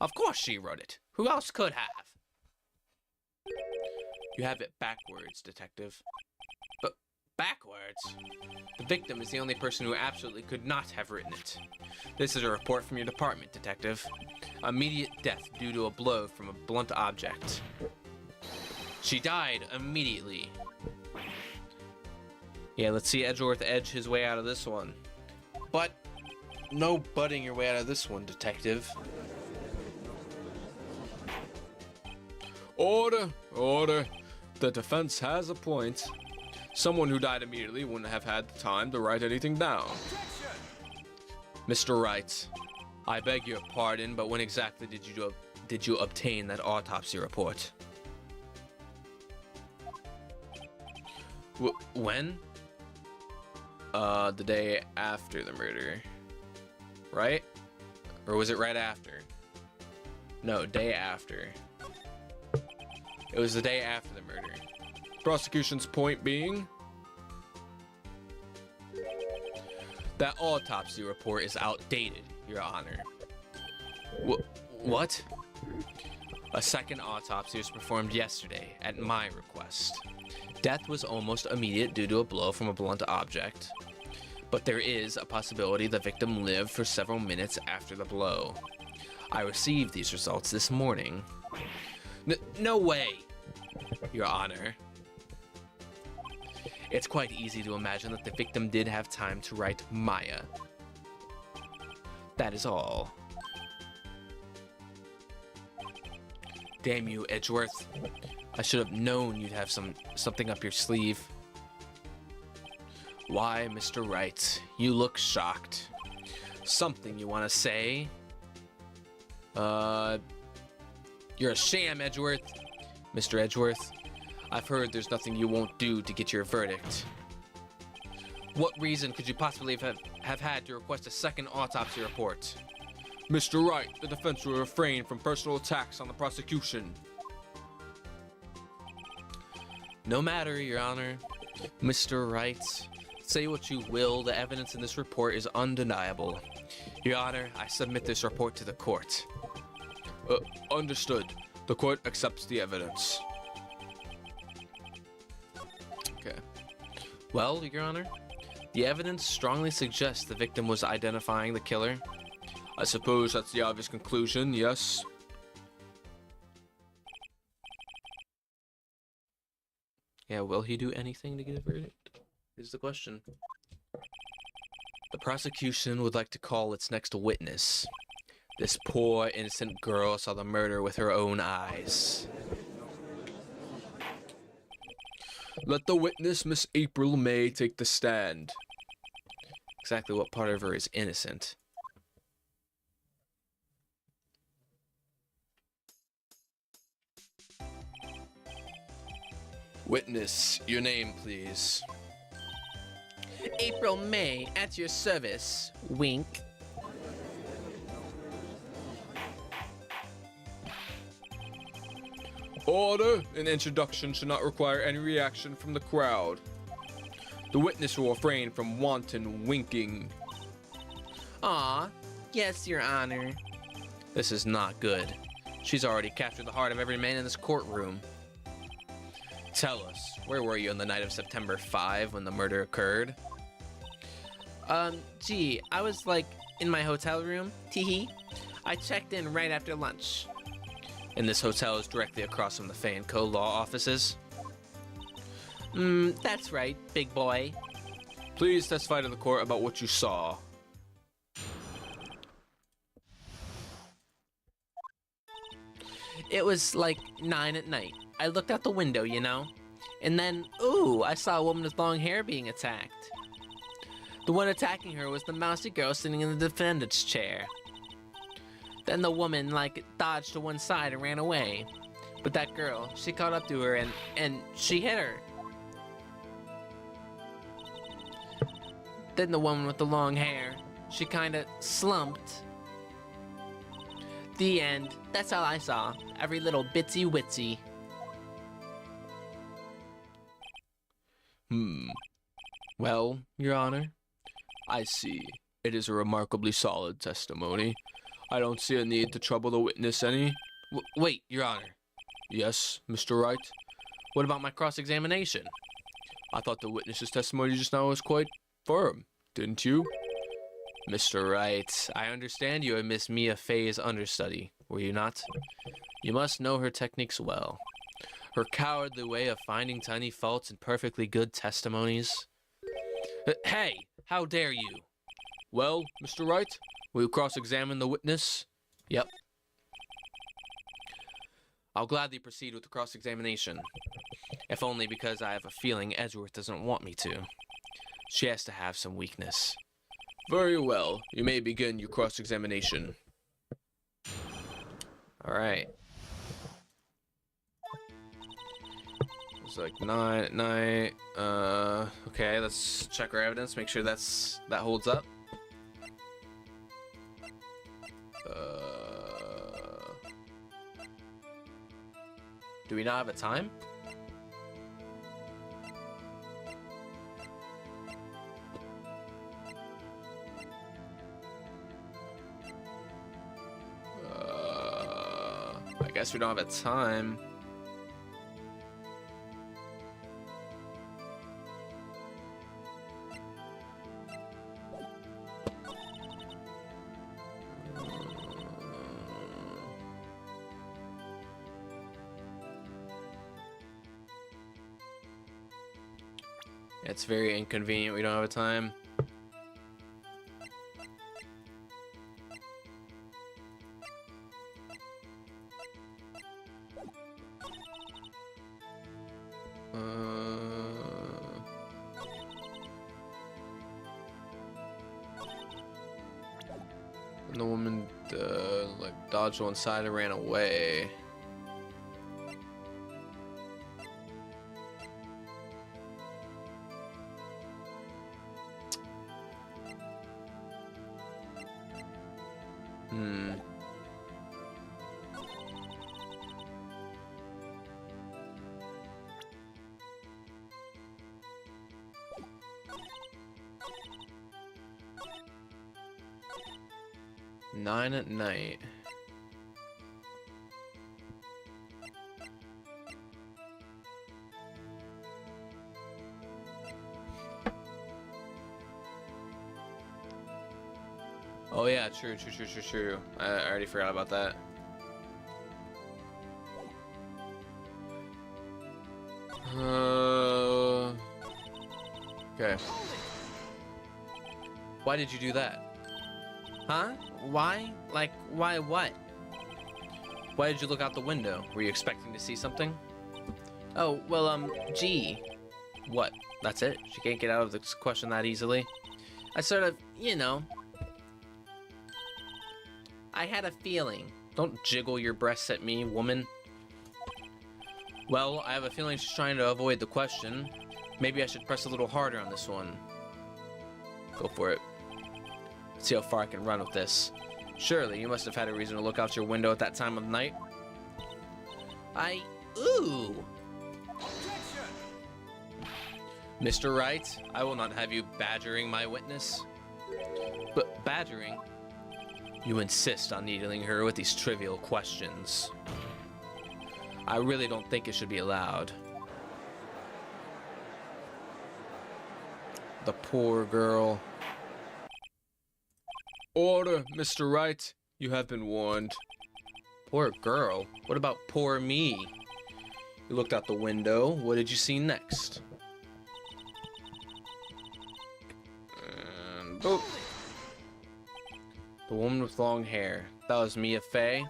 Of course she wrote it. Who else could have? You have it backwards, Detective. But backwards? The victim is the only person who absolutely could not have written it. This is a report from your department, Detective. Immediate death due to a blow from a blunt object. She died immediately. Yeah, let's see Edgeworth edge his way out of this one. But no butting your way out of this one, Detective. Order, order. The defense has a point. Someone who died immediately wouldn't have had the time to write anything down. Mr. Wright, I beg your pardon, but when exactly did you obtain that autopsy report? When? The day after the murder, right? Or was it right after? No, day after. It was the day after the murder. Prosecution's point being? That autopsy report is outdated, Your Honor. What? A second autopsy was performed yesterday, at my request. Death was almost immediate due to a blow from a blunt object, but there is a possibility the victim lived for several minutes after the blow. I received these results this morning. No way, Your Honor. It's quite easy to imagine that the victim did have time to write Maya. That is all. Damn you, Edgeworth. I should have known you'd have something up your sleeve. Why, Mr. Wright, you look shocked. Something you want to say? You're a sham, Edgeworth. Mr. Edgeworth, I've heard there's nothing you won't do to get your verdict. What reason could you possibly have had to request a second autopsy report? Mr. Wright, the defense will refrain from personal attacks on the prosecution. No matter, Your Honor. Mr. Wright, say what you will, the evidence in this report is undeniable. Your Honor, I submit this report to the court. Understood. The court accepts the evidence. Okay. Well, Your Honor, the evidence strongly suggests the victim was identifying the killer. I suppose that's the obvious conclusion, yes? Yeah, will he do anything to get a verdict? Is the question. The prosecution would like to call its next witness. This poor, innocent girl saw the murder with her own eyes. Let the witness, Miss April May, take the stand. Exactly what part of her is innocent? Witness, your name, please. April May, at your service. Wink. Order! An introduction should not require any reaction from the crowd. The witness will refrain from wanton winking. Aw, yes, Your Honor. This is not good. She's already captured the heart of every man in this courtroom. Tell us, where were you on the night of September 5 when the murder occurred? Gee, I was like in my hotel room. Teehee. I checked in right after lunch. And this hotel is directly across from the Fay & Co. law offices? That's right, big boy. Please testify to the court about what you saw. It was like 9 at night. I looked out the window, you know? And then, ooh, I saw a woman with long hair being attacked. The one attacking her was the mousy girl sitting in the defendant's chair. Then the woman, like, dodged to one side and ran away. But that girl, she caught up to her and she hit her. Then the woman with the long hair, she kinda slumped. The end. That's all I saw. Every little bitsy witsy. Well, Your Honor, I see. It is a remarkably solid testimony. I don't see a need to trouble the witness any. wait, Your Honor. Yes, Mr. Wright? What about my cross-examination? I thought the witness's testimony just now was quite firm, didn't you? Mr. Wright, I understand you are Miss Mia Fey's understudy, were you not? You must know her techniques well. Her cowardly way of finding tiny faults in perfectly good testimonies. Hey, how dare you? Well, Mr. Wright, Will you cross-examine the witness? Yep. I'll gladly proceed with the cross-examination. If only because I have a feeling Edgeworth doesn't want me to. She has to have some weakness. very well. You may begin your cross-examination. Alright. It's like 9 at night. Okay, let's check our evidence, make sure that holds up. Do we not have a time? I guess we don't have a time. It's very inconvenient we don't have a time. And the woman like dodged one side and ran away. Nine at night. Oh yeah, true. I already forgot about that. Okay. Why did you do that? Huh? Why? Like, why what? Why did you look out the window? Were you expecting to see something? Oh, well, gee. What? That's it? She can't get out of this question that easily? I sort of, you know. I had a feeling. Don't jiggle your breasts at me, woman. Well, I have a feeling she's trying to avoid the question. Maybe I should press a little harder on this one. Go for it. Let's see how far I can run with this. Surely, you must have had a reason to look out your window at that time of night. Ooh! Mr. Wright, I will not have you badgering my witness. But badgering? You insist on needling her with these trivial questions. I really don't think it should be allowed. The poor girl. Order, Mr. Wright. You have been warned. Poor girl? What about poor me? You looked out the window. What did you see next? And boop. The woman with long hair. That was Mia Fey.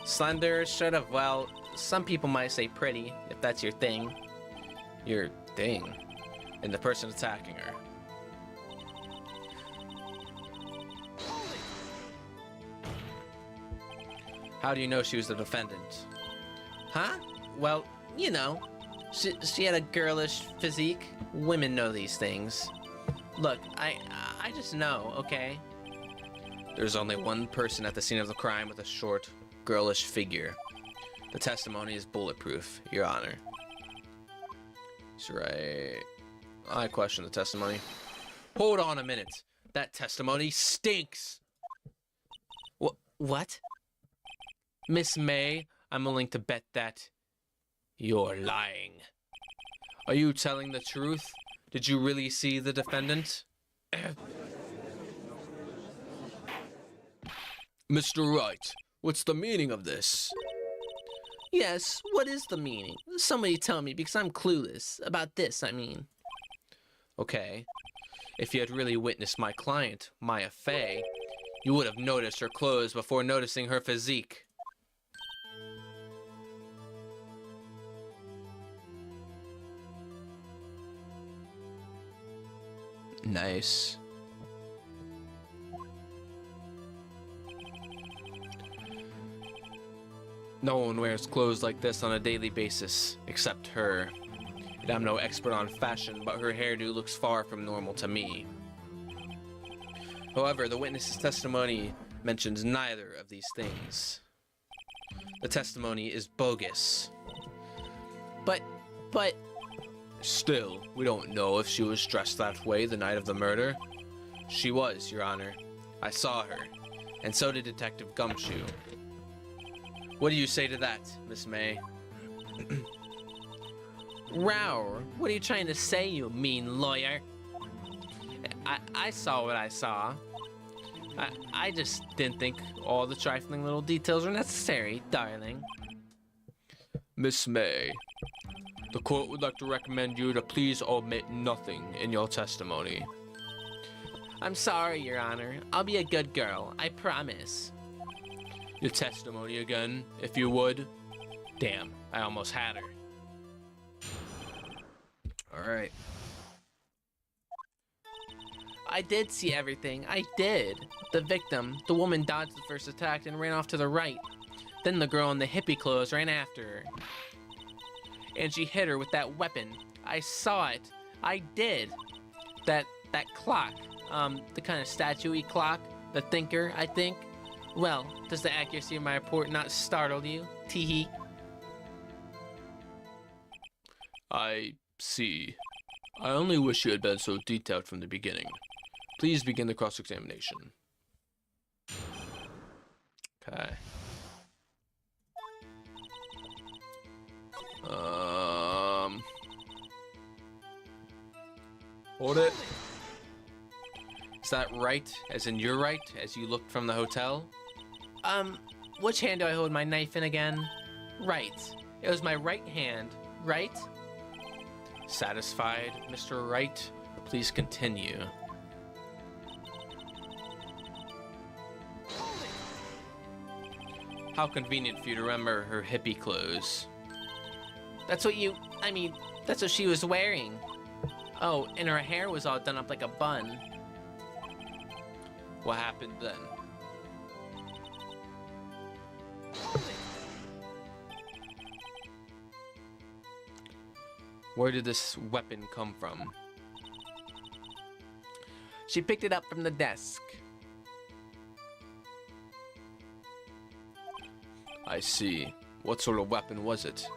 Slender, sort of, well, some people might say pretty, if that's your thing. Your thing? And the person attacking her. How do you know she was the defendant? Huh? Well, you know, she had a girlish physique. Women know these things. Look, I just know, okay? There's only one person at the scene of the crime with a short, girlish figure. The testimony is bulletproof, Your Honor. That's right. I question the testimony. Hold on a minute. That testimony stinks. What? Miss May, I'm willing to bet that you're lying. Are you telling the truth? Did you really see the defendant? Mr. Wright, what's the meaning of this? Yes, what is the meaning? Somebody tell me, because I'm clueless. About this, I mean. Okay. If you had really witnessed my client, Maya Fey, you would have noticed her clothes before noticing her physique. Nice. No one wears clothes like this on a daily basis, except her. And I'm no expert on fashion, but her hairdo looks far from normal to me. However, the witness's testimony mentions neither of these things. The testimony is bogus. But... Still, we don't know if she was dressed that way the night of the murder. She was, Your Honor. I saw her, and so did Detective Gumshoe. What do you say to that, Miss May? Row, what are you trying to say, you mean lawyer? I saw what I saw. I just didn't think all the trifling little details were necessary, darling. Miss May, the court would like to recommend you to please omit nothing in your testimony. I'm sorry, Your Honor. I'll be a good girl, I promise. Your testimony again, if you would. Damn, I almost had her. Alright. I did see everything. I did. The victim, the woman, dodged the first attack and ran off to the right. Then the girl in the hippie clothes ran after her. And she hit her with that weapon. I saw it. I did. That clock, the kind of statue-y clock, the thinker, I think. Well, does the accuracy of my report not startle you? Teehee. I see. I only wish you had been so detailed from the beginning. Please begin the cross-examination. Okay. Hold it. Is that right? As in you're right, as you looked from the hotel? Which hand do I hold my knife in again? Right. It was my right hand, right? Satisfied, Mr. Wright? Please continue. How convenient for you to remember her hippie clothes. That's what that's what she was wearing. Oh, and her hair was all done up like a bun. What happened then? Where did this weapon come from? She picked it up from the desk. I see. What sort of weapon was it?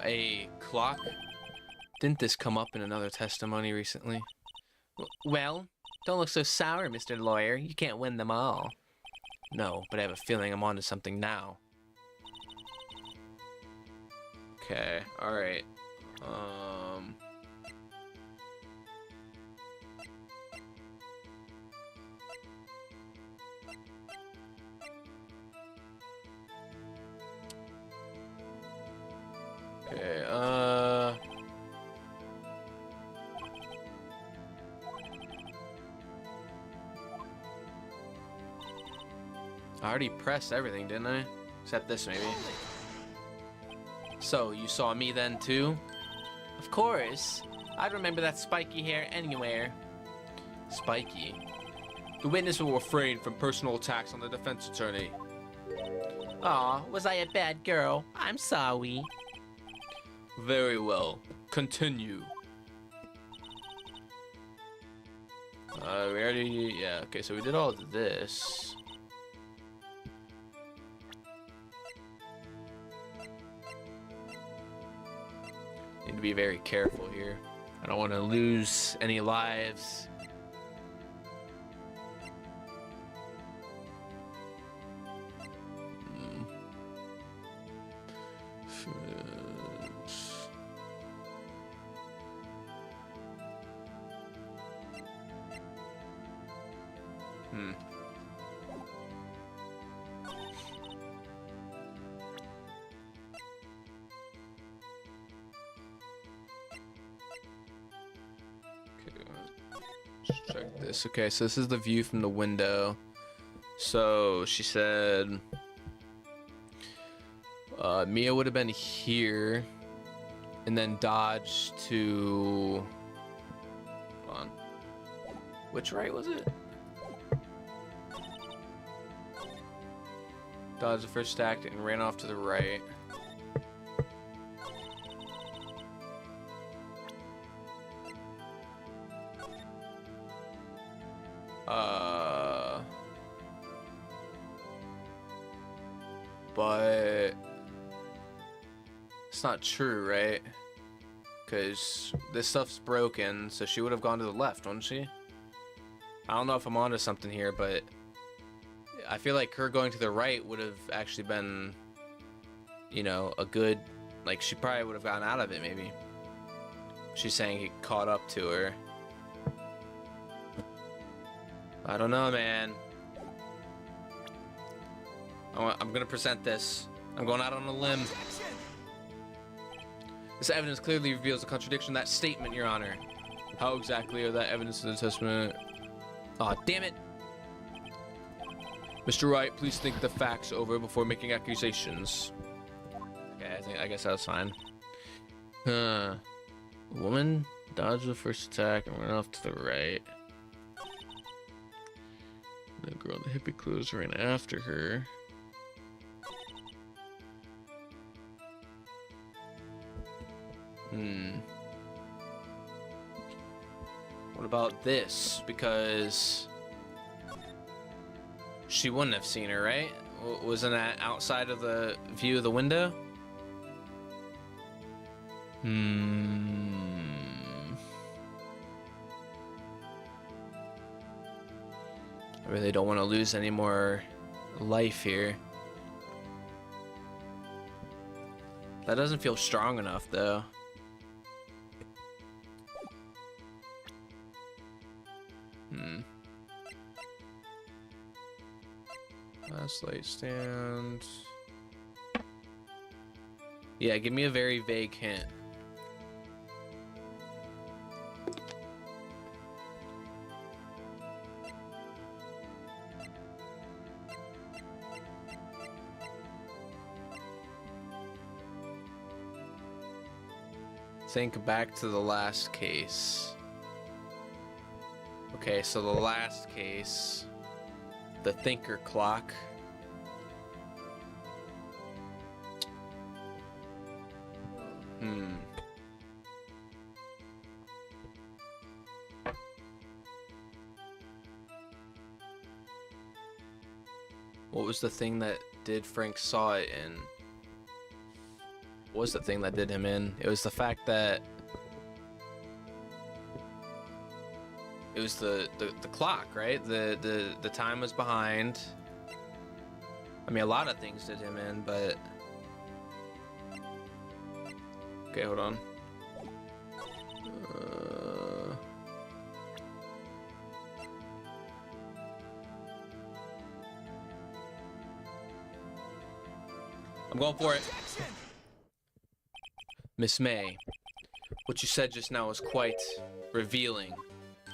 A clock? Didn't this come up in another testimony recently? Well, don't look so sour, Mr. Lawyer. You can't win them all. No, but I have a feeling I'm onto something now. Okay, alright. Okay, I already pressed everything, didn't I? Except this, maybe. So, you saw me then, too? Of course. I'd remember that spiky hair anywhere. Spiky. The witness will refrain from personal attacks on the defense attorney. Aw, was I a bad girl? I'm sorry. Very well. Continue. We already... Yeah, okay, so we did all of this. Need to be very careful here. I don't want to lose any lives. Hmm. Okay, let's check this. Okay, so this is the view from the window. So she said Mia would have been here and then dodged to... Hold on. Which right was it? Dodged the first stack and ran off to the right. But it's not true, right? Because this stuff's broken, so she would have gone to the left, wouldn't she? I don't know if I'm onto something here, but I feel like her going to the right would have actually been, you know, a good, like, she probably would have gotten out of it, maybe. She's saying he caught up to her. I don't know, man. I'm gonna present this. I'm going out on a limb. This evidence clearly reveals a contradiction in that statement, Your Honor. How exactly are that evidence in the testament? Aw, damn it! Mr. Wright, please think the facts over before making accusations. Okay, I guess that was fine. The woman dodged the first attack and ran off to the right. The girl in the hippie clothes ran after her. What about this? Because she wouldn't have seen her, right? Wasn't that outside of the view of the window? I really don't want to lose any more life here. That doesn't feel strong enough, though. Last light stand. Yeah, give me a very vague hint. Think back to the last case. Okay, so the last case, the thinker clock. What was the thing that did Frank saw it in? What was the thing that did him in? It was the fact that it was the clock, right? The time was behind. I mean, a lot of things did him in, but okay, hold on. I'm going for it. Miss May, what you said just now was quite revealing.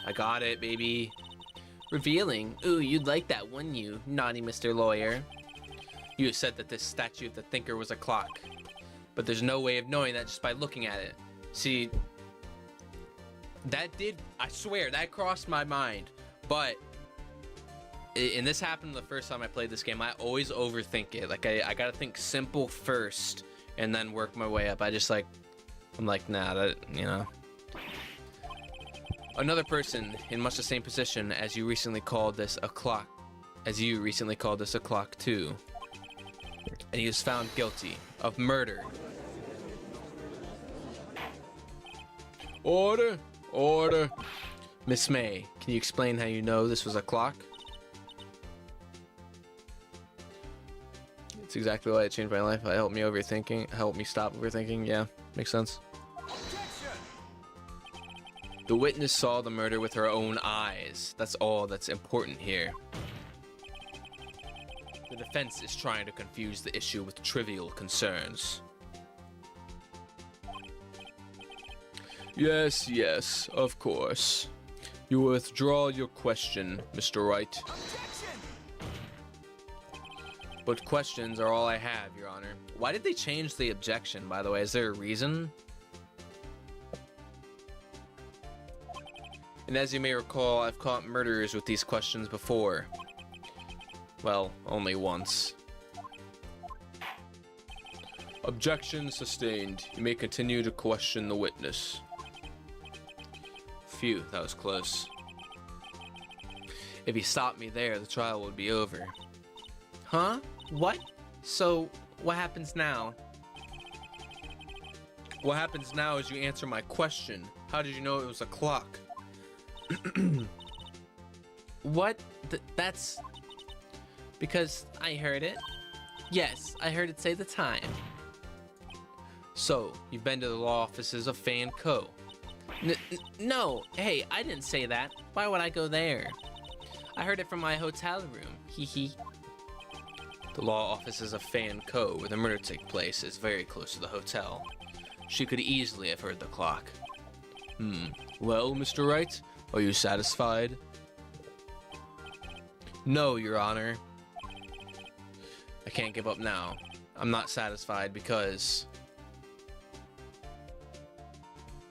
I got it, baby. Revealing? Ooh, you'd like that, wouldn't you, naughty Mr. Lawyer? You said that this statue of the thinker was a clock, but there's no way of knowing that just by looking at it. See, that did, I swear, that crossed my mind, but and this happened the first time I played this game. I always overthink it. Like, I gotta think simple first and then work my way up. I'm like, nah, that, you know. Another person in much the same position as you recently called this a clock, too. And he was found guilty of murder. Order, order. Miss May, can you explain how you know this was a clock? It's exactly why it changed my life. It helped me stop overthinking. Yeah, makes sense. The witness saw the murder with her own eyes. That's all that's important here. The defense is trying to confuse the issue with trivial concerns. Yes, yes, of course. You withdraw your question, Mr. Wright. But questions are all I have, Your Honor. Why did they change the objection, by the way? Is there a reason? And as you may recall, I've caught murderers with these questions before. Well, only once. Objection sustained. You may continue to question the witness. Phew, that was close. If he stopped me there, the trial would be over. Huh? What? So, what happens now? What happens now is you answer my question. How did you know it was a clock? What? That's... Because I heard it. Yes, I heard it say the time. So, you've been to the law offices of Fan Co. No, hey, I didn't say that. Why would I go there? I heard it from my hotel room. Hee hee. The law offices of Fan Co, where the murder took place, is very close to the hotel. She could easily have heard the clock. Well, Mr. Wright, are you satisfied? No, Your Honor. I can't give up now. I'm not satisfied because...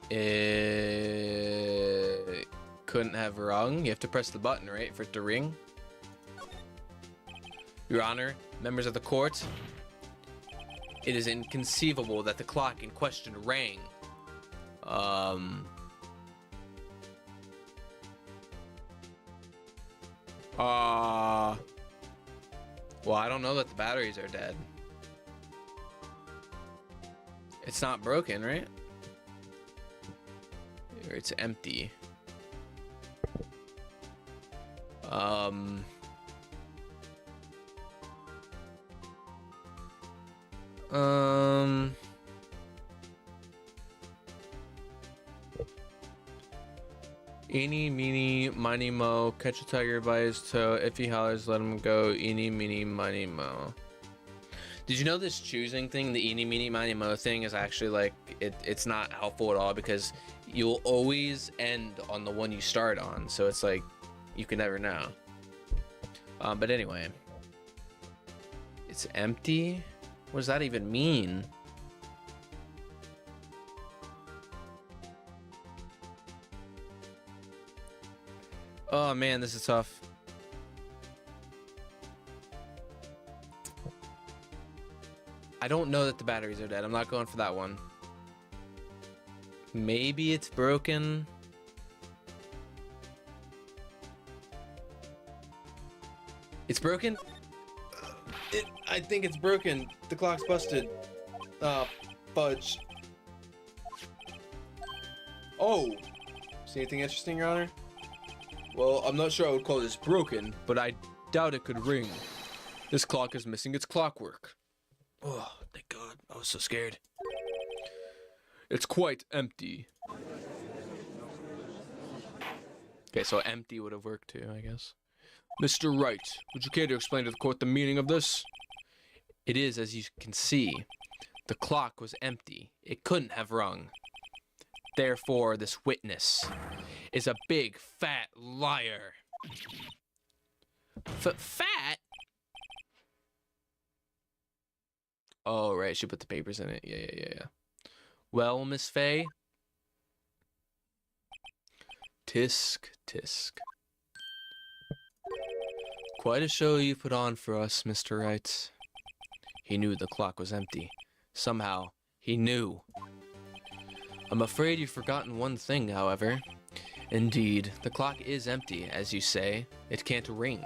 It couldn't have rung. You have to press the button, right, for it to ring? Your Honor, members of the court, it is inconceivable that the clock in question rang. Well, I don't know that the batteries are dead. It's not broken, right? Or it's empty. Eeny, meeny, miny, mo. Catch a tiger by his toe. If he hollers, let him go. Eeny, meeny, miny, mo. Did you know this choosing thing, the eeny, meeny, miny, mo thing, is actually like, it's not helpful at all because you'll always end on the one you start on. So it's like, you can never know. But anyway. It's empty? What does that even mean? Oh man, this is tough. I don't know that the batteries are dead. I'm not going for that one. Maybe it's broken. It's broken? I think it's broken. The clock's busted. Fudge. Oh! See anything interesting, Your Honor? Well, I'm not sure I would call this broken, but I doubt it could ring. This clock is missing its clockwork. Oh, thank God. I was so scared. It's quite empty. Okay, so empty would have worked too, I guess. Mr. Wright, would you care to explain to the court the meaning of this? It is, as you can see, the clock was empty. It couldn't have rung. Therefore, this witness is a big, fat liar. Fat? Oh, right. She put the papers in it. Yeah. Well, Miss Faye? Tisk, tisk. Quite a show you put on for us, Mr. Wright. He knew the clock was empty. Somehow, he knew. I'm afraid you've forgotten one thing, however. Indeed, the clock is empty, as you say. It can't ring.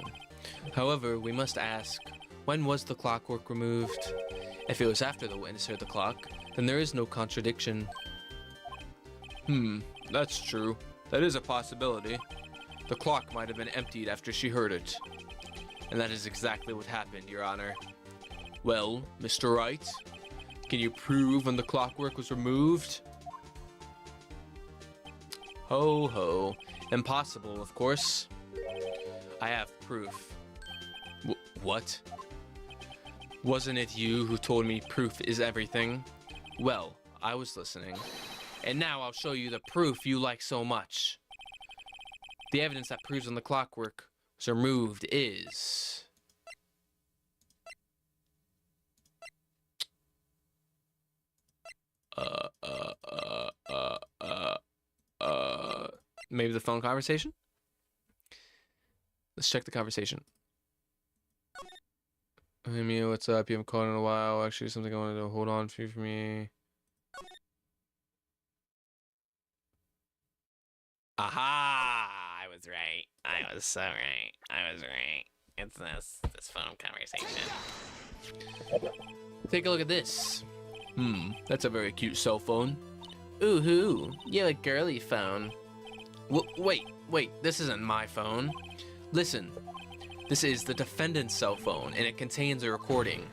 However, we must ask, when was the clockwork removed? If it was after the witness heard the clock, then there is no contradiction. That's true. That is a possibility. The clock might have been emptied after she heard it. And that is exactly what happened, Your Honor. Well, Mr. Wright, can you prove when the clockwork was removed? Ho ho. Impossible, of course. I have proof. What? Wasn't it you who told me proof is everything? Well, I was listening. And now I'll show you the proof you like so much. The evidence that proves when the clockwork was removed is... maybe the phone conversation? Let's check the conversation. Hey Mia, what's up? You haven't called in a while. Actually, something I wanted to hold on to for me. Aha! I was right. I was so right. I was right. It's this phone conversation. Take a look at this. That's a very cute cell phone. Ooh hoo, you have a girly phone. Wait, this isn't my phone. Listen, this is the defendant's cell phone, and it contains a recording.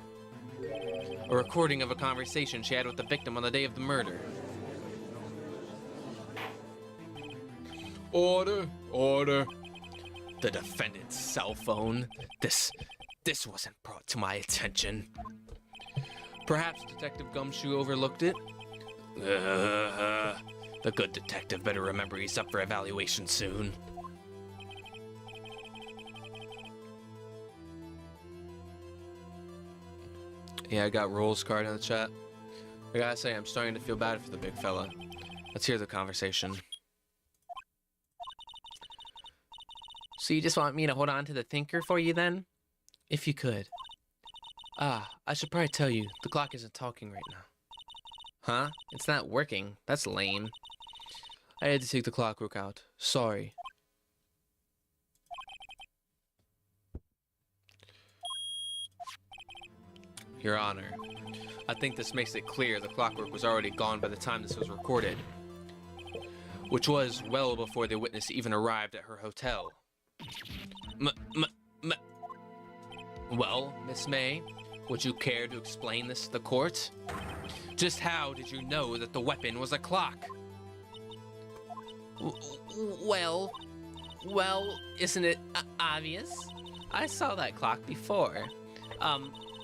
A recording of a conversation she had with the victim on the day of the murder. Order, order. The defendant's cell phone? This wasn't brought to my attention. Perhaps Detective Gumshoe overlooked it? The good detective better remember he's up for evaluation soon. Yeah, I got Roll's card in the chat. I gotta say, I'm starting to feel bad for the big fella. Let's hear the conversation. So you just want me to hold on to the thinker for you then? If you could. I should probably tell you, the clock isn't talking right now. Huh? It's not working. That's lame. I had to take the clockwork out. Sorry. Your Honor, I think this makes it clear the clockwork was already gone by the time this was recorded, which was well before the witness even arrived at her hotel. Well, Miss May, would you care to explain this to the court? Just how did you know that the weapon was a clock? Well, isn't it obvious? I saw that clock before.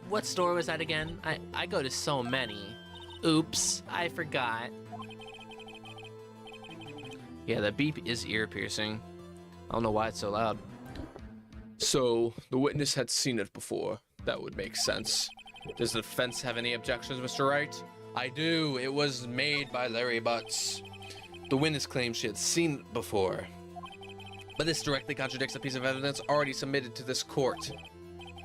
What store was that again? I go to so many. Oops, I forgot. Yeah, the beep is ear-piercing. I don't know why it's so loud. So, the witness had seen it before. That would make sense. Does the defense have any objections, Mr. Wright? I do. It was made by Larry Butts. The witness claims she had seen it before. But this directly contradicts a piece of evidence already submitted to this court.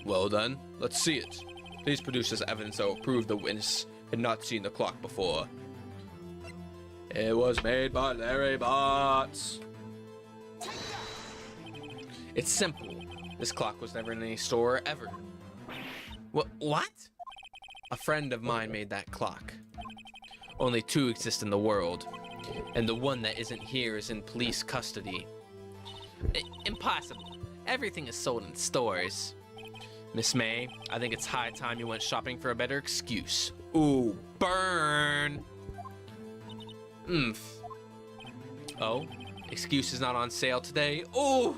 Well then, let's see it. Please produce this evidence that will prove the witness had not seen the clock before. It was made by Larry Butts. It's simple. This clock was never in any store, ever. What? A friend of mine made that clock. Only two exist in the world, and the one that isn't here is in police custody. Impossible. Everything is sold in stores. Miss May, I think it's high time you went shopping for a better excuse. Ooh, burn! Oh, excuse is not on sale today. Oh,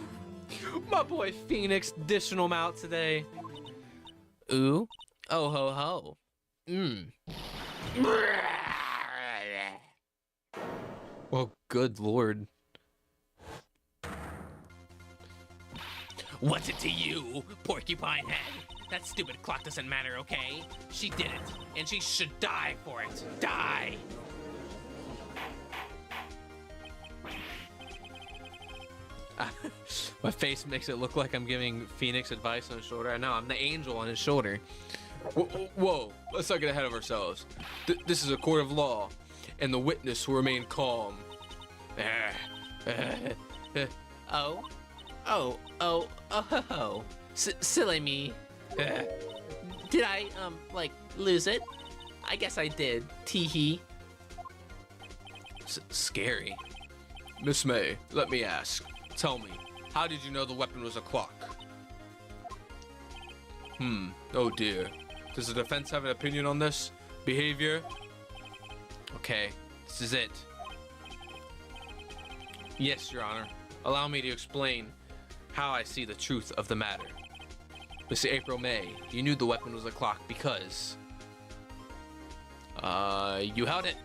my boy Phoenix dishing them out today. Ooh, oh ho ho. Oh, good lord. What's it to you, porcupine head? That stupid clock doesn't matter, okay? She did it, and she should die for it. Die! My face makes it look like I'm giving Phoenix advice on his shoulder. I know, I'm the angel on his shoulder. Whoa, let's not get ahead of ourselves. This is a court of law, and the witness will remain calm. Silly me. Did I, lose it? I guess I did. Teehee. Scary. Miss May, let me ask. Tell me, how did you know the weapon was a clock? Oh dear. Does the defense have an opinion on this? Behavior? Okay, this is it. Yes, Your Honor. Allow me to explain how I see the truth of the matter. Mr. April May, you knew the weapon was a clock because... you held it.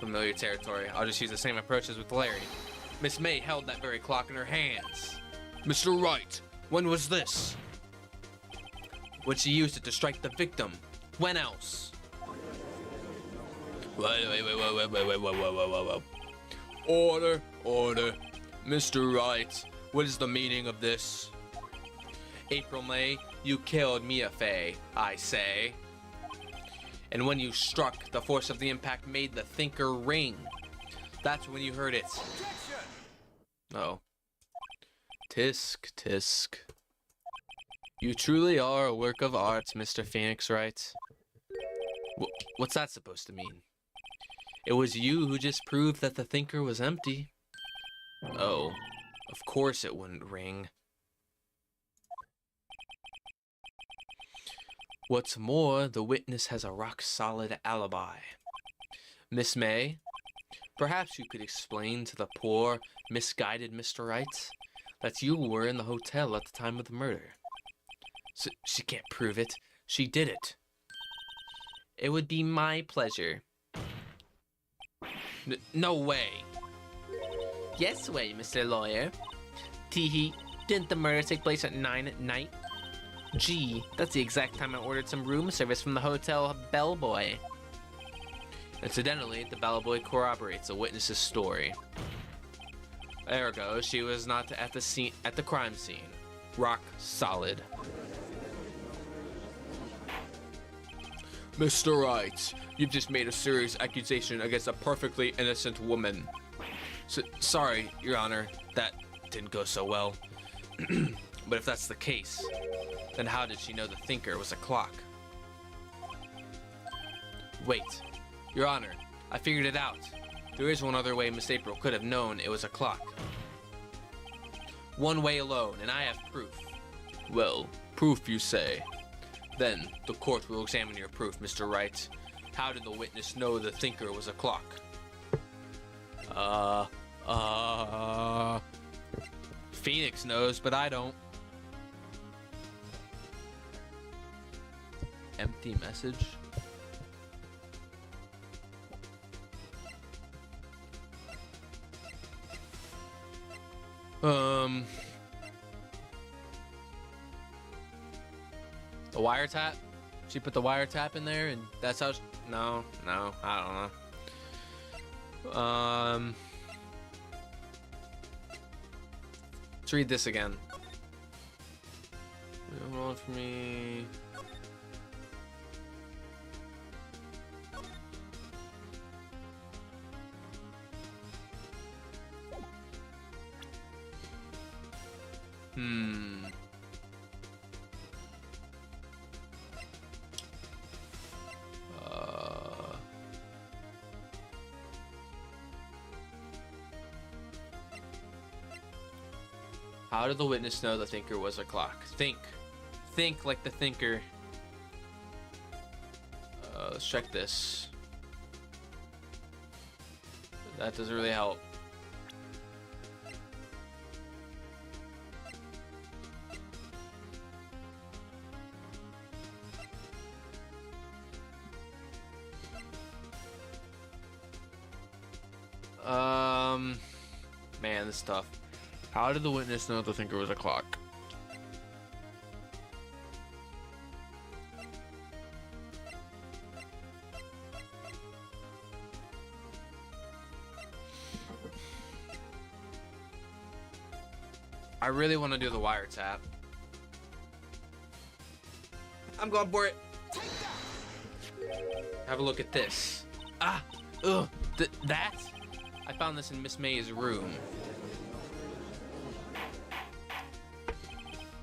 Familiar territory. I'll just use the same approach as with Larry. Miss May held that very clock in her hands. Mr. Wright, When was this? When she used it to strike the victim. When else? Wait. order, order. Mr. Wright, what is the meaning of this? April May, you killed Mia Fey, I say. And when you struck, the force of the impact made the thinker ring. That's when you heard it. Oh. Tisk, tisk. You truly are a work of art, Mr. Phoenix Wright. What's that supposed to mean? It was you who just proved that the thinker was empty. Oh, of course it wouldn't ring. What's more, the witness has a rock-solid alibi. Miss May, perhaps you could explain to the poor, misguided Mr. Wright that you were in the hotel at the time of the murder. So she can't prove it. She did it. It would be my pleasure. No way. Yes way, Mr. Lawyer. Teehee, didn't the murder take place at 9 at night? Gee, that's the exact time I ordered some room service from the hotel bellboy. Incidentally, the bellboy corroborates the witness's story. Ergo, she was not at the crime scene. Rock solid. Mr. Wright, you've just made a serious accusation against a perfectly innocent woman. Sorry, Your Honor, that didn't go so well. But if that's the case, then how did she know the thinker was a clock? Wait, Your Honor, I figured it out. There is one other way Miss April could have known it was a clock. One way alone, and I have proof. Well, proof you say. Then, the court will examine your proof, Mr. Wright. How did the witness know the thinker was a clock? Phoenix knows, but I don't. Empty message? The wiretap? She put the wiretap in there and that's how no, I don't know. Let's read this again. Roll for me. How did the witness know the thinker was a clock? Think like the thinker. Let's check this. That doesn't really help. Man, this is tough. How did the witness know the thinker was a clock? I really want to do the wiretap. I'm going for it. Have a look at this. That? I found this in Miss May's room.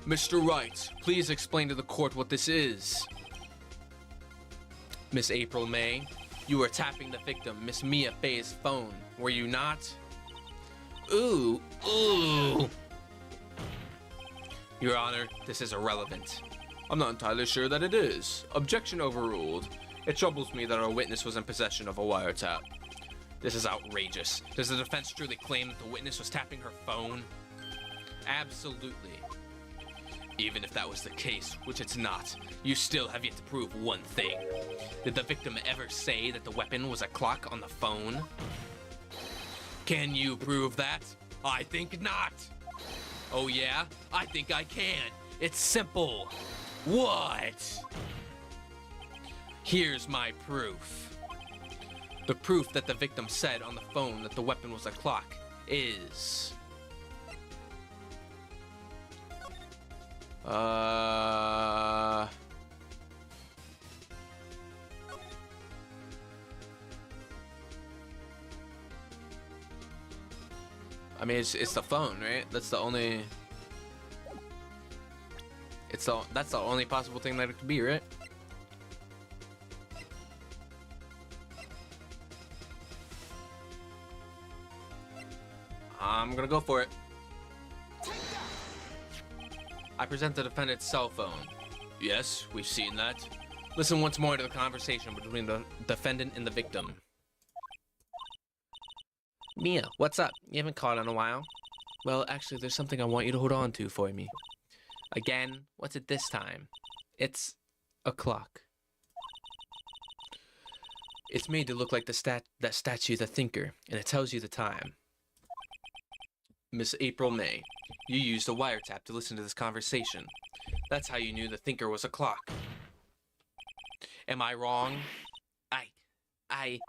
Mr. Wright, please explain to the court what this is. Miss April May, you were tapping the victim, Miss Mia Fey's phone, were you not? Ooh. Your Honor, this is irrelevant. I'm not entirely sure that it is. Objection overruled. It troubles me that our witness was in possession of a wiretap. This is outrageous. Does the defense truly claim that the witness was tapping her phone? Absolutely. Even if that was the case, which it's not, you still have yet to prove one thing. Did the victim ever say that the weapon was a clock on the phone? Can you prove that? I think not. Oh yeah? I think I can. It's simple. What? Here's my proof. The proof that the victim said on the phone that the weapon was a clock is... I mean, it's the phone, right? That's the only... That's the only possible thing that it could be, right? I'm gonna go for it. I present the defendant's cell phone. Yes, we've seen that. Listen once more to the conversation between the defendant and the victim. Mia, what's up? You haven't called in a while. Well, actually, there's something I want you to hold on to for me. Again, what's it this time? It's a clock. It's made to look like that statue, the Thinker, and it tells you the time. Miss April May, you used a wiretap to listen to this conversation. That's how you knew the Thinker was a clock. Am I wrong? Objection!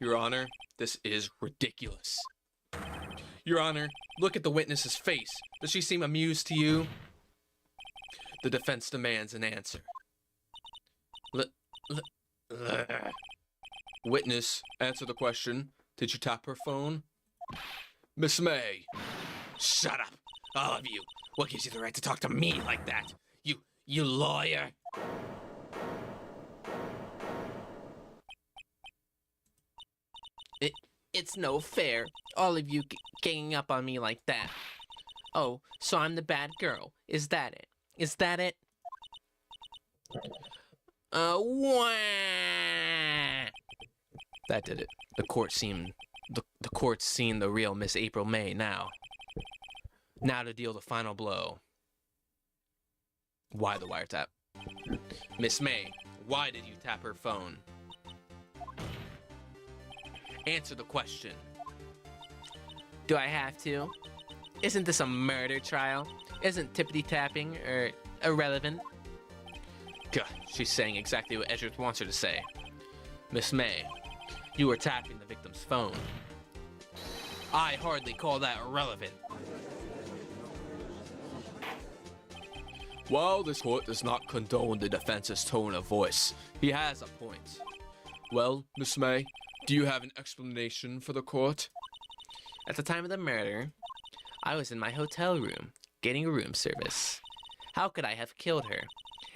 Your Honor, this is ridiculous. Your Honor, look at the witness's face. Does she seem amused to you? The defense demands an answer. Witness, answer the question. Did you tap her phone? Miss May. Shut up, all of you. What gives you the right to talk to me like that? You lawyer. It's no fair. All of you ganging up on me like that. Oh, so I'm the bad girl. Is that it? Is that it? Wah! That did it. The court's seen the real Miss April May now. Now to deal the final blow. Why the wiretap? Miss May, why did you tap her phone? Answer the question. Do I have to? Isn't this a murder trial? Isn't tippity-tapping irrelevant? God, she's saying exactly what Edgeworth wants her to say. Miss May, you were tapping the victim's phone. I hardly call that irrelevant. While this court does not condone the defense's tone of voice, he has a point. Well, Miss May, do you have an explanation for the court? At the time of the murder, I was in my hotel room, getting a room service. How could I have killed her?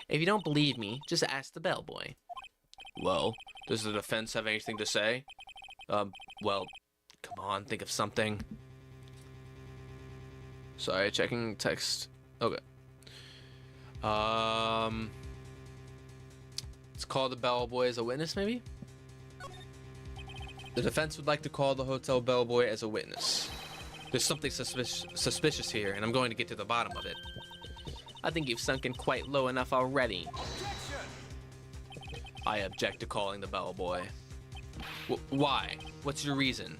If you don't believe me, just ask the bellboy. Well, does the defense have anything to say? Well, come on, think of something. Sorry, checking text. Okay. Let's call the bellboy as a witness, maybe? The defense would like to call the hotel bellboy as a witness. There's something suspicious here, and I'm going to get to the bottom of it. I think you've sunk in quite low enough already. Objection! I object to calling the bellboy. Why? What's your reason?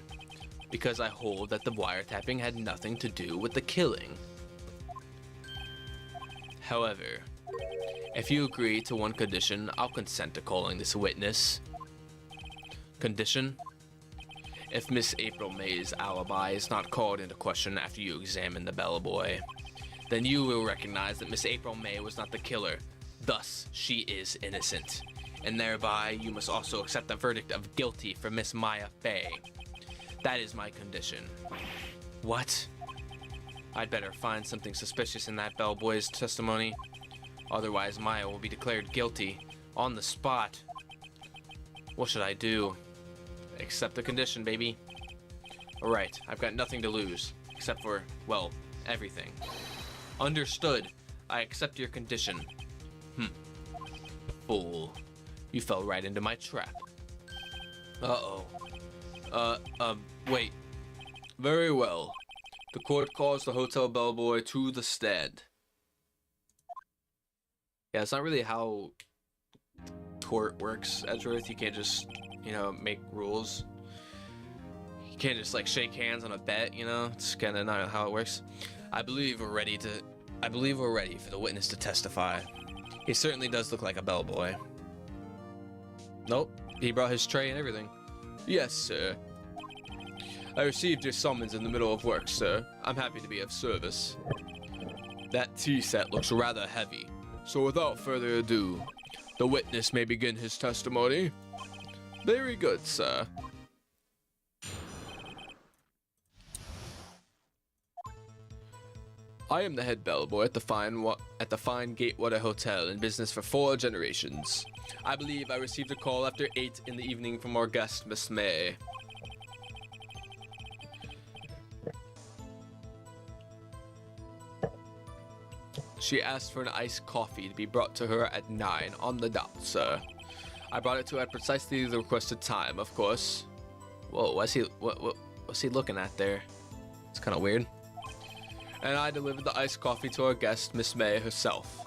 Because I hold that the wiretapping had nothing to do with the killing. However, if you agree to one condition, I'll consent to calling this witness. Condition? If Miss April May's alibi is not called into question after you examine the bellboy, then you will recognize that Miss April May was not the killer. Thus, she is innocent. And thereby, you must also accept the verdict of guilty for Miss Maya Fey. That is my condition. What? I'd better find something suspicious in that bellboy's testimony. Otherwise, Maya will be declared guilty on the spot. What should I do? Accept the condition, baby. Alright, I've got nothing to lose. Except for, well, everything. Understood. I accept your condition. Fool. You fell right into my trap. Uh-oh. Wait. Very well. The court calls the hotel bellboy to the stand. Yeah, it's not really how court works, Edgeworth. You can't just, make rules. You can't just, like, shake hands on a bet, It's kind of not how it works. I believe we're ready for the witness to testify. He certainly does look like a bellboy. Nope. He brought his tray and everything. Yes, sir. I received your summons in the middle of work, sir. I'm happy to be of service. That tea set looks rather heavy, so without further ado, the witness may begin his testimony. Very good, sir. I am the head bellboy at the fine Gatewater Hotel, in business for 4 generations. I believe I received a call after 8 in the evening from our guest, Miss May. She asked for an iced coffee to be brought to her at 9 on the dot, sir. I brought it to her at precisely the requested time, of course. Whoa, what's he looking at there? It's kind of weird. And I delivered the iced coffee to our guest, Miss May herself.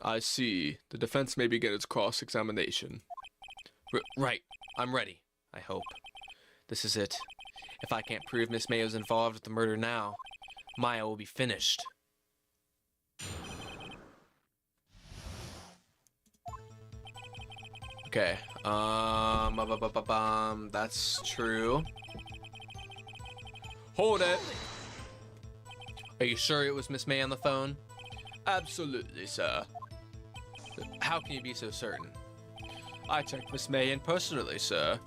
I see. The defense may begin its cross-examination. Right. I'm ready. I hope. This is it. If I can't prove Miss May was involved with the murder now, Maya will be finished. Okay. That's true. Hold it! Are you sure it was Miss May on the phone? Absolutely, sir. How can you be so certain? I checked Miss May in personally, sir.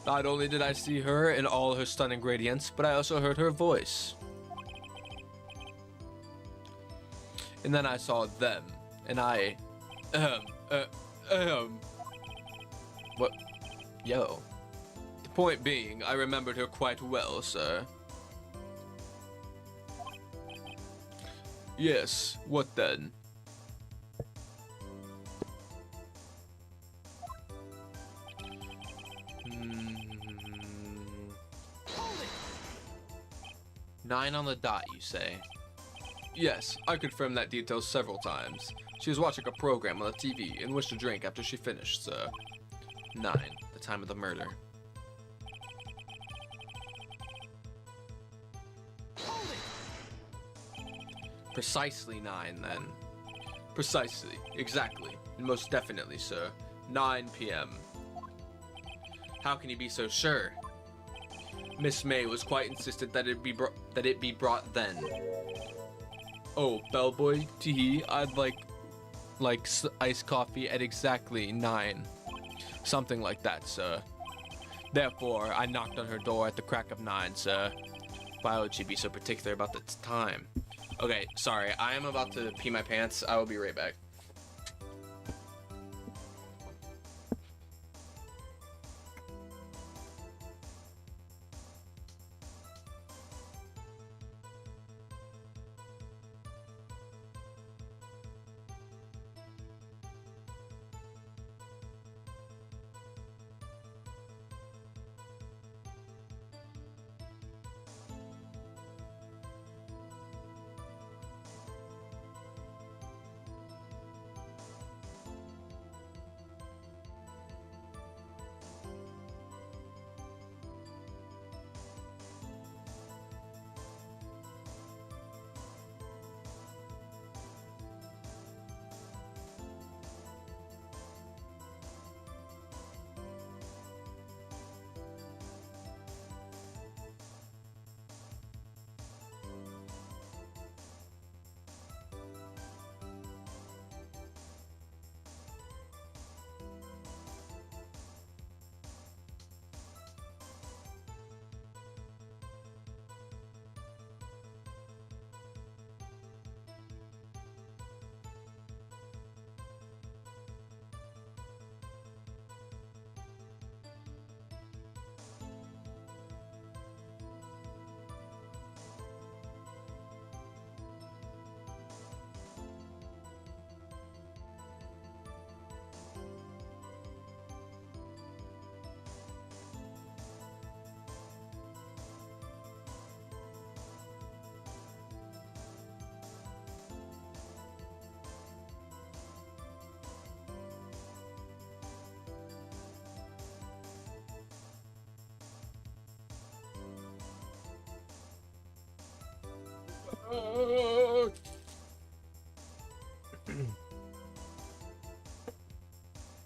Not only did I see her in all her stunning radiance, but I also heard her voice. And then I saw them, and I... What? Yo. The point being, I remembered her quite well, sir. Yes, what then? Nine on the dot, you say? Yes, I confirmed that detail several times. She was watching a program on the TV and wished a drink after she finished, sir. 9, the time of the murder. Precisely 9, then. Precisely, exactly, and most definitely, sir. 9 p.m. How can you be so sure? Miss May was quite insistent that it be brought then. Oh, bellboy, tee, I'd like iced coffee at exactly 9. Something like that, sir. Therefore, I knocked on her door at the crack of 9, sir. Why would she be so particular about the time? Okay, sorry, I am about to pee my pants. I will be right back.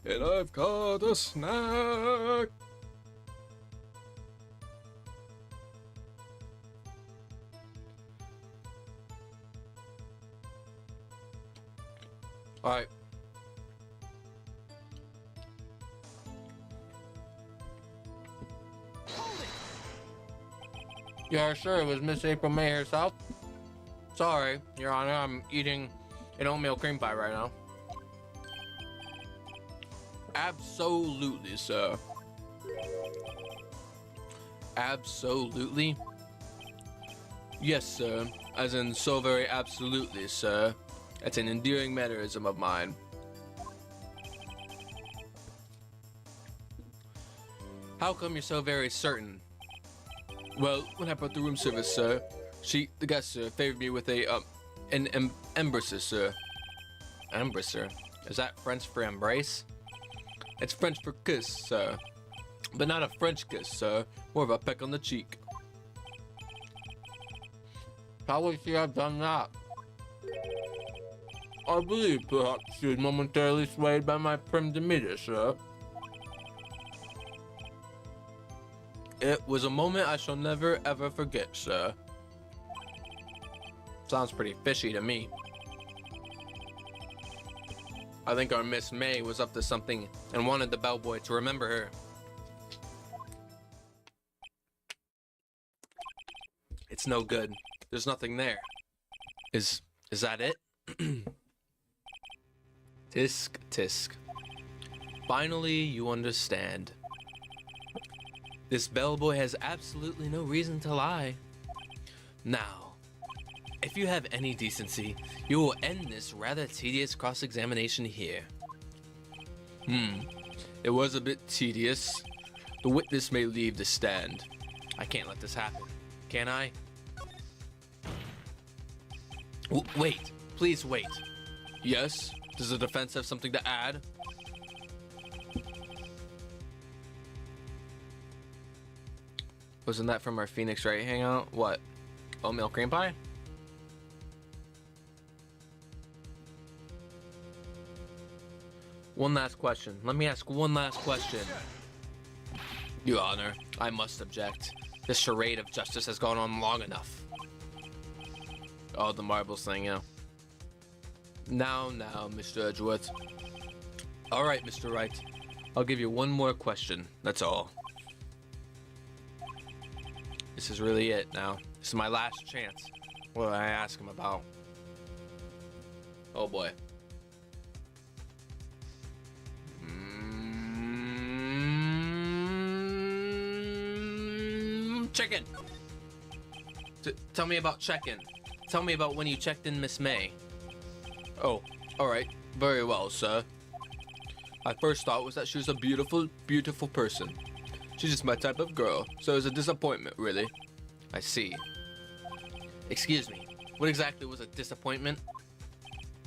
And I've got a snack. All right. Yeah, sure, it was Miss April May herself. Sorry, Your Honor, I'm eating an oatmeal cream pie right now. Absolutely, sir. Absolutely? Yes, sir. As in, so very absolutely, sir. It's an endearing mannerism of mine. How come you're so very certain? Well, when I brought the room service, sir, the guest, sir, favored me with an embracer, sir. Embracer? Is that French for embrace? It's French for kiss, sir. But not a French kiss, sir. More of a peck on the cheek. How would you have done that? I believe perhaps she was momentarily swayed by my prim demeanor, sir. It was a moment I shall never ever forget, sir. Sounds pretty fishy to me. I think our Miss May was up to something and wanted the bellboy to remember her. It's no good. There's nothing there. Is that it? Tisk, tisk. Finally, you understand. This bellboy has absolutely no reason to lie. Now, if you have any decency, you will end this rather tedious cross-examination here. It was a bit tedious. The witness may leave the stand. I can't let this happen, can I? Wait, please wait. Yes? Does the defense have something to add? Wasn't that from our Phoenix Wright hangout? What? Oatmeal cream pie? One last question. Let me ask one last question. Your Honor, I must object. This charade of justice has gone on long enough. Oh, the marbles thing, yeah. Now, Mr. Edgeworth. All right, Mr. Wright. I'll give you one more question. That's all. This is really it now. This is my last chance. What do I ask him about? Oh boy. Check-in. Tell me about check-in. Tell me about when you checked in Miss May. Oh, all right. Very well, sir. My first thought was that she was a beautiful, beautiful person. She's just my type of girl, so it was a disappointment, really. I see. Excuse me, what exactly was a disappointment?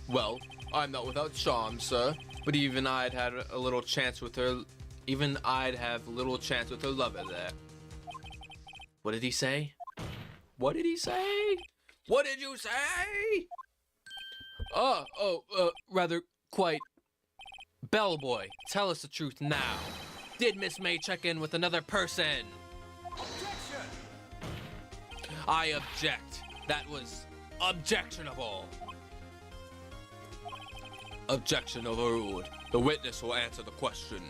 Well, I'm not without charm, sir, but even I'd had a little chance with her. Even I'd have little chance with her lover there. What did he say? What did he say? What did you say? Rather quite. Bellboy, tell us the truth now. Did Miss May check in with another person? Objection! I object. That was objectionable. Objection overruled. The witness will answer the question.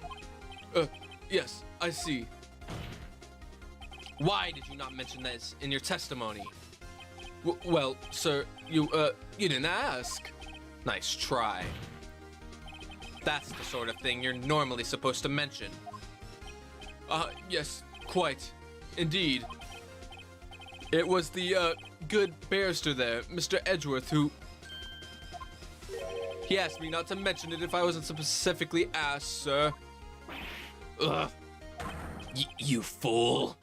Yes, I see. Why did you not mention this in your testimony? Well, sir, you didn't ask. Nice try. That's the sort of thing you're normally supposed to mention. Yes, quite. Indeed. It was the, good barrister there, Mr. Edgeworth, who... He asked me not to mention it if I wasn't specifically asked, sir. Ugh. You fool.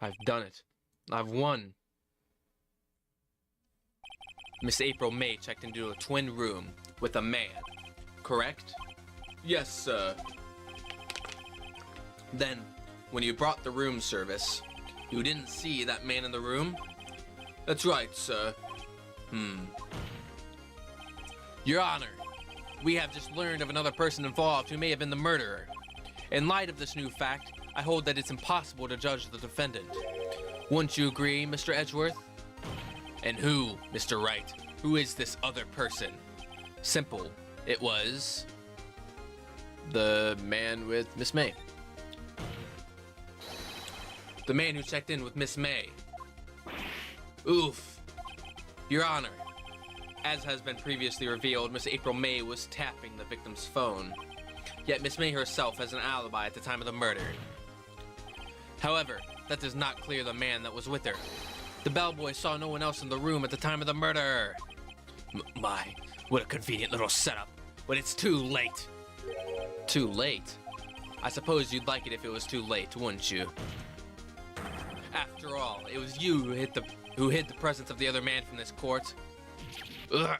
I've done it. I've won. Miss April May checked into a twin room with a man, correct? Yes, sir. Then, when you brought the room service, you didn't see that man in the room? That's right, sir. Your Honor, we have just learned of another person involved who may have been the murderer. In light of this new fact, I hold that it's impossible to judge the defendant. Wouldn't you agree, Mr. Edgeworth? And who, Mr. Wright? Who is this other person? Simple. It was the man with Miss May. The man who checked in with Miss May. Oof. Your Honor, as has been previously revealed, Miss April May was tapping the victim's phone. Yet Miss May herself has an alibi at the time of the murder. However, that does not clear the man that was with her. The bellboy saw no one else in the room at the time of the murder. My, what a convenient little setup. But it's too late. Too late? I suppose you'd like it if it was too late, wouldn't you? After all, it was you who hid the presence of the other man from this court. Ugh.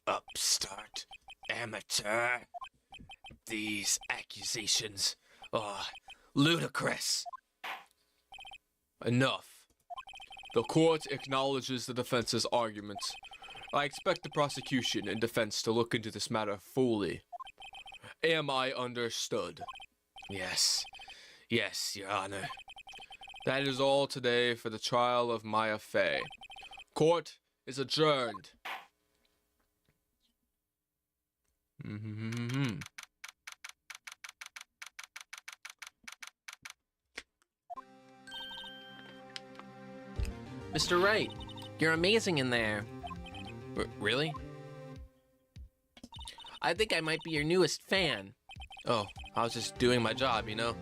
Upstart. Amateur. These accusations are ludicrous. Enough. The court acknowledges the defense's arguments. I expect the prosecution and defense to look into this matter fully. Am I understood? Yes. Yes, Your Honor. That is all today for the trial of Maya Fey. Court is adjourned. Mr. Wright, you're amazing in there. Really? I think I might be your newest fan. Oh, I was just doing my job, you know?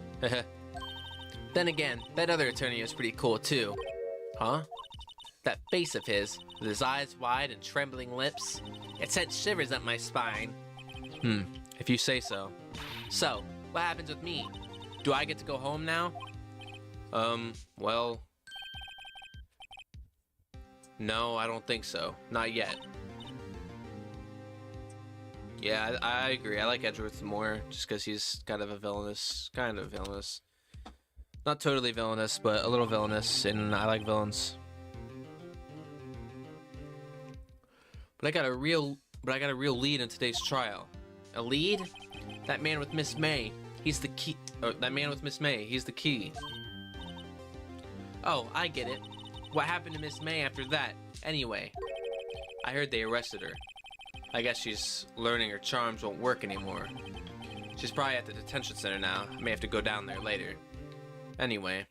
Then again, that other attorney is pretty cool too. Huh? That face of his, with his eyes wide and trembling lips, it sent shivers up my spine. If you say so. So, what happens with me? Do I get to go home now? Well... No, I don't think so. Not yet. Yeah, I agree. I like Edgeworth more, just because he's kind of villainous. Not totally villainous, but a little villainous, and I like villains. But I got a real lead in today's trial. A lead? That man with Miss May. He's the key. That man with Miss May. He's the key. Oh, I get it. What happened to Miss May after that? Anyway. I heard they arrested her. I guess she's learning her charms won't work anymore. She's probably at the detention center now. I may have to go down there later. Anyway,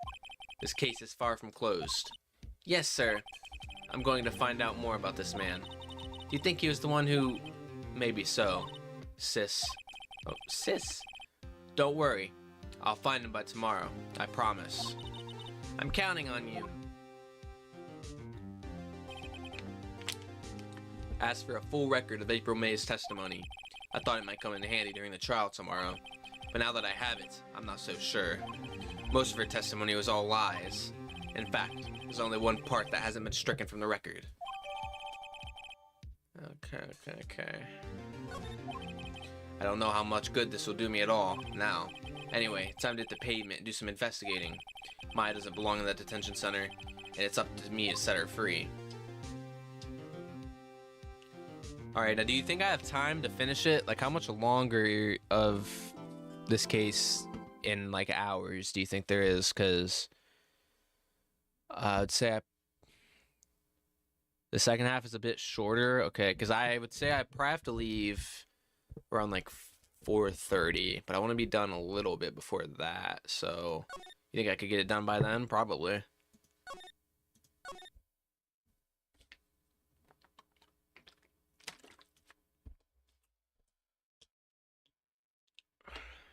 this case is far from closed. Yes, sir. I'm going to find out more about this man. Do you think he was the one who... Maybe so. Sis. Oh, sis? Don't worry. I'll find him by tomorrow. I promise. I'm counting on you. As for a full record of April May's testimony, I thought it might come in handy during the trial tomorrow. But now that I have it, I'm not so sure. Most of her testimony was all lies. In fact, there's only one part that hasn't been stricken from the record. Okay. I don't know how much good this will do me at all, now. Anyway, time to hit the pavement and do some investigating. Maya doesn't belong in that detention center, and it's up to me to set her free. Alright, now do you think I have time to finish it? Like, how much longer of this case in, like, hours do you think there is? Because I'd say the second half is a bit shorter. Okay, because I would say I probably have to leave around, like, 4:30. But I want to be done a little bit before that. So, you think I could get it done by then? Probably.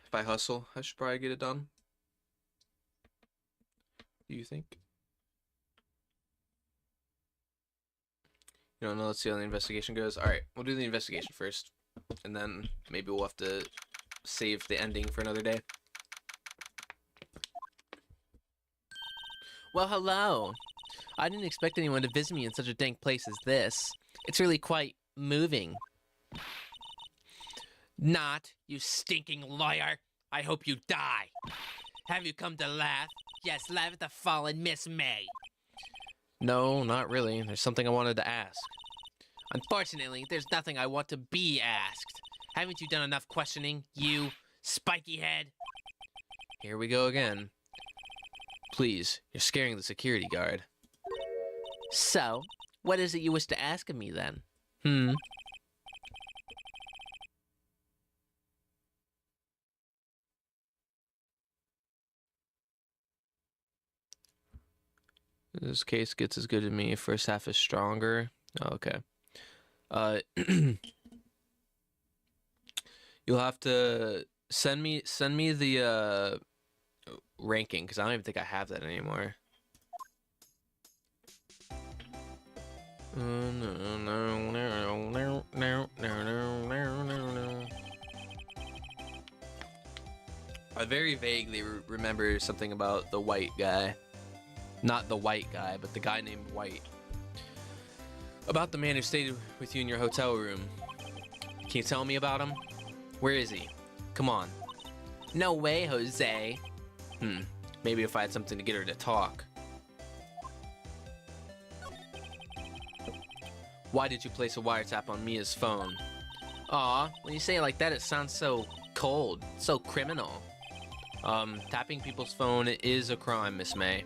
If I hustle, I should probably get it done. Do you think? You don't know, let's see how the investigation goes. Alright, we'll do the investigation first. And then maybe we'll have to save the ending for another day. Well, hello. I didn't expect anyone to visit me in such a dank place as this. It's really quite moving. Not, you stinking lawyer. I hope you die. Have you come to laugh? Yes, laugh at the fallen Miss May. No, not really. There's something I wanted to ask. Unfortunately, there's nothing I want to be asked. Haven't you done enough questioning, you spiky head? Here we go again. Please, you're scaring the security guard. So, what is it you wish to ask of me then? This case gets as good as me. First half is stronger. Oh, okay. You'll have to send me the ranking because I don't even think I have that anymore. I very vaguely remember something about the white guy. Not the white guy, but the guy named White. About the man who stayed with you in your hotel room. Can you tell me about him? Where is he? Come on. No way, Jose. Maybe if I had something to get her to talk. Why did you place a wiretap on Mia's phone? Aw, when you say it like that, it sounds so cold, so criminal. Tapping people's phone is a crime, Miss May.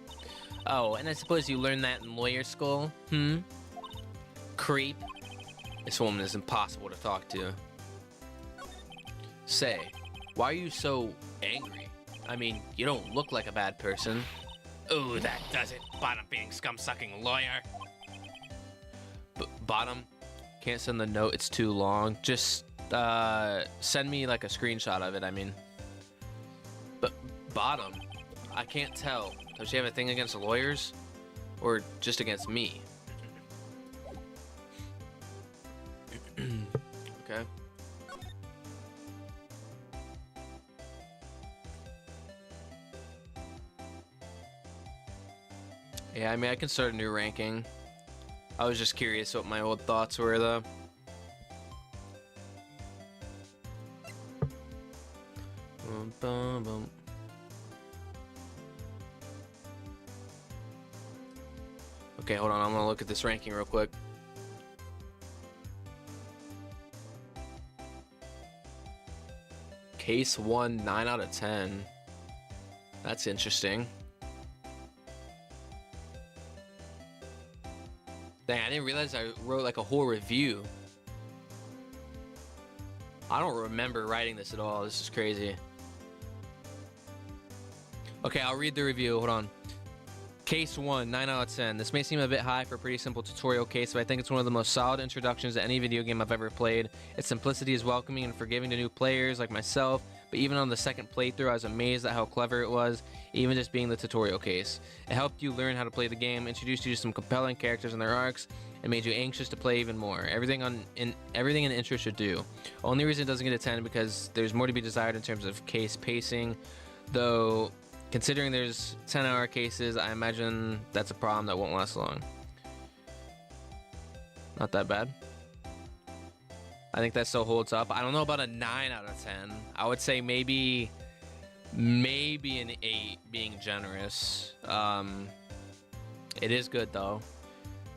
Oh, and I suppose you learned that in lawyer school? Creep. This woman is impossible to talk to. Say, why are you so angry? I mean, you don't look like a bad person. Ooh, that does it. Bottom being scum-sucking lawyer. Bottom, can't send the note, it's too long. Just, send me, like, a screenshot of it, I mean. But, Bottom, I can't tell. Does she have a thing against lawyers? Or just against me? Okay. Yeah, I mean, I can start a new ranking. I was just curious what my old thoughts were, though. Okay, hold on. I'm gonna look at this ranking real quick. Case 1, 9 out of 10. That's interesting. Dang, I didn't realize I wrote like a whole review. I don't remember writing this at all. This is crazy. Okay, I'll read the review. Hold on. Case 1, 9 out of 10. This may seem a bit high for a pretty simple tutorial case, but I think it's one of the most solid introductions to any video game I've ever played. Its simplicity is welcoming and forgiving to new players like myself, but even on the second playthrough, I was amazed at how clever it was, even just being the tutorial case. It helped you learn how to play the game, introduced you to some compelling characters and their arcs, and made you anxious to play even more. Everything an intro should do. Only reason it doesn't get a 10 because there's more to be desired in terms of case pacing, though. Considering there's 10-hour cases, I imagine that's a problem that won't last long. Not that bad. I think that still holds up. I don't know about a 9 out of 10. I would say maybe an 8 being generous. It is good though.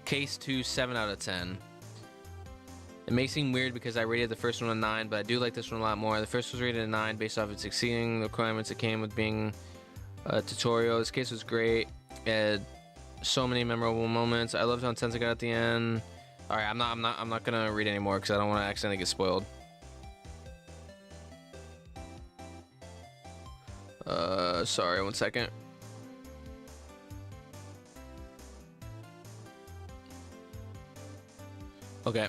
Case 2, 7 out of 10. It may seem weird because I rated the first one a 9, but I do like this one a lot more. The first was rated a 9 based off its exceeding the requirements it came with being tutorial. This case was great. It had so many memorable moments. I loved how intense it got at the end. All right, I'm not gonna read anymore because I don't want to accidentally get spoiled. Sorry, 1 second. Okay.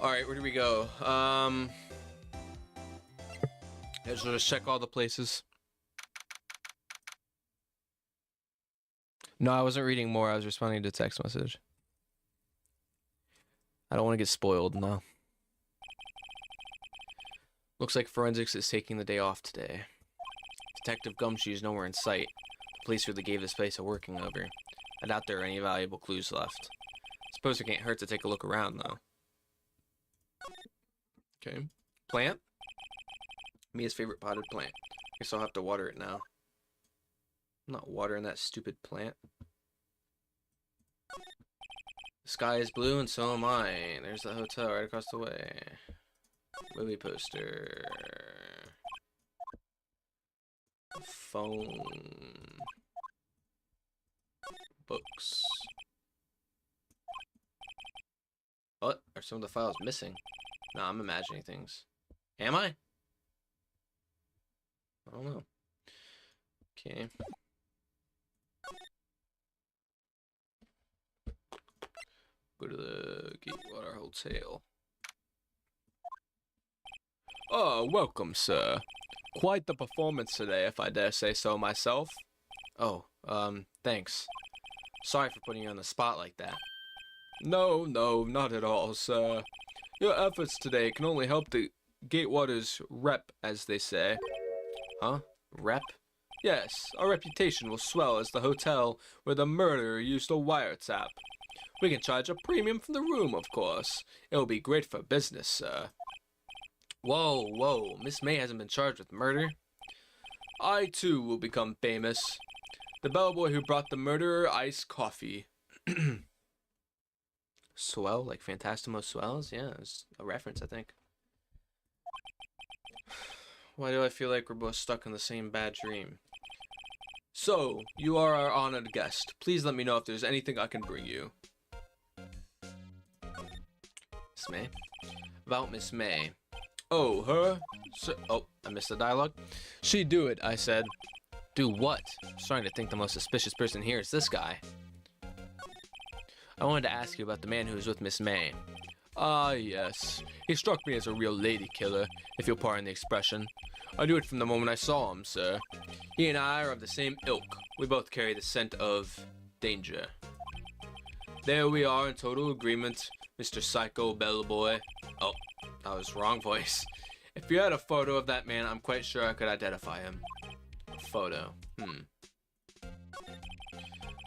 All right, where do we go? Let's just check all the places. No, I wasn't reading more. I was responding to a text message. I don't want to get spoiled, no. Looks like forensics is taking the day off today. Detective Gumshoe is nowhere in sight. The police really gave this place a working over. I doubt there are any valuable clues left. Suppose it can't hurt to take a look around, though. Okay. Plant. Mia's favorite potted plant. Guess I'll have to water it now. I'm not watering that stupid plant. The sky is blue and so am I. There's the hotel right across the way. Movie poster. Phone. Books. What? Are some of the files missing? Nah, I'm imagining things. Am I? I don't know. Okay. Go to the Gatewater Hotel. Oh, welcome, sir. Quite the performance today, if I dare say so myself. Oh, thanks. Sorry for putting you on the spot like that. No, not at all, sir. Your efforts today can only help the Gatewater's rep, as they say. Huh? Rep? Yes, our reputation will swell as the hotel where the murderer used a wiretap. We can charge a premium for the room, of course. It will be great for business, sir. Whoa. Miss May hasn't been charged with murder? I, too, will become famous. The bellboy who brought the murderer iced coffee. Swell? Like Fantastimo Swells? Yeah, it's a reference, I think. Why do I feel like we're both stuck in the same bad dream? So, you are our honored guest. Please let me know if there's anything I can bring you. Miss May? About Miss May. Oh, her? Oh, I missed the dialogue. She do it, I said. Do what? I'm starting to think the most suspicious person here is this guy. I wanted to ask you about the man who was with Miss May. Ah, yes. He struck me as a real lady killer, if you'll pardon the expression. I knew it from the moment I saw him, sir. He and I are of the same ilk. We both carry the scent of danger. There we are in total agreement, Mr. Psycho Bellboy. Oh, that was wrong voice. If you had a photo of that man, I'm quite sure I could identify him. A photo.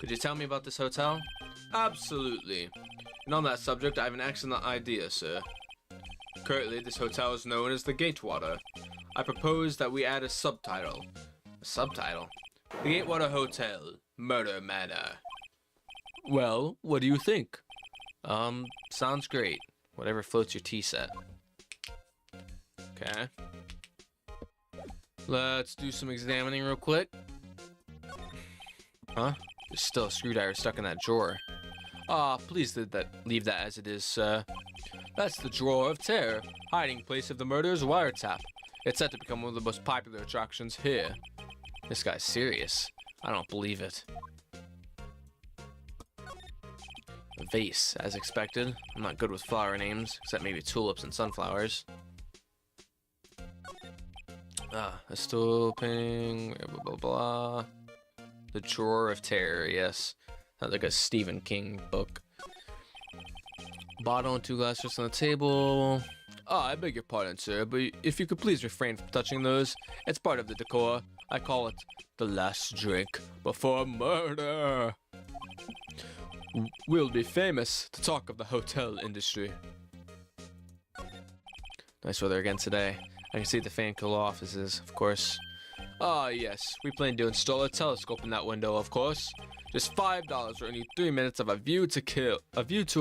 Could you tell me about this hotel? Absolutely. And on that subject, I have an excellent idea, sir. Currently, this hotel is known as the Gatewater. I propose that we add a subtitle. A subtitle? The Gatewater Hotel, Murder Manor. Well, what do you think? Sounds great. Whatever floats your tea set. Okay. Let's do some examining real quick. Huh? There's still a screwdriver stuck in that drawer. Ah, please leave that as it is, sir. That's the Drawer of Terror, hiding place of the murderer's wiretap. It's set to become one of the most popular attractions here. This guy's serious. I don't believe it. A vase, as expected. I'm not good with flower names, except maybe tulips and sunflowers. A stool painting, blah, blah, blah. The Drawer of Terror, yes. Sounds like a Stephen King book. Bottle and 2 glasses on the table. Ah, I beg your pardon, sir, but if you could please refrain from touching those. It's part of the decor. I call it the last drink before murder. We'll be famous to talk of the hotel industry. Nice weather again today. I can see the fan cool offices, of course. Ah, yes. We plan to install a telescope in that window, of course. Just $5 or only 3 minutes of a view to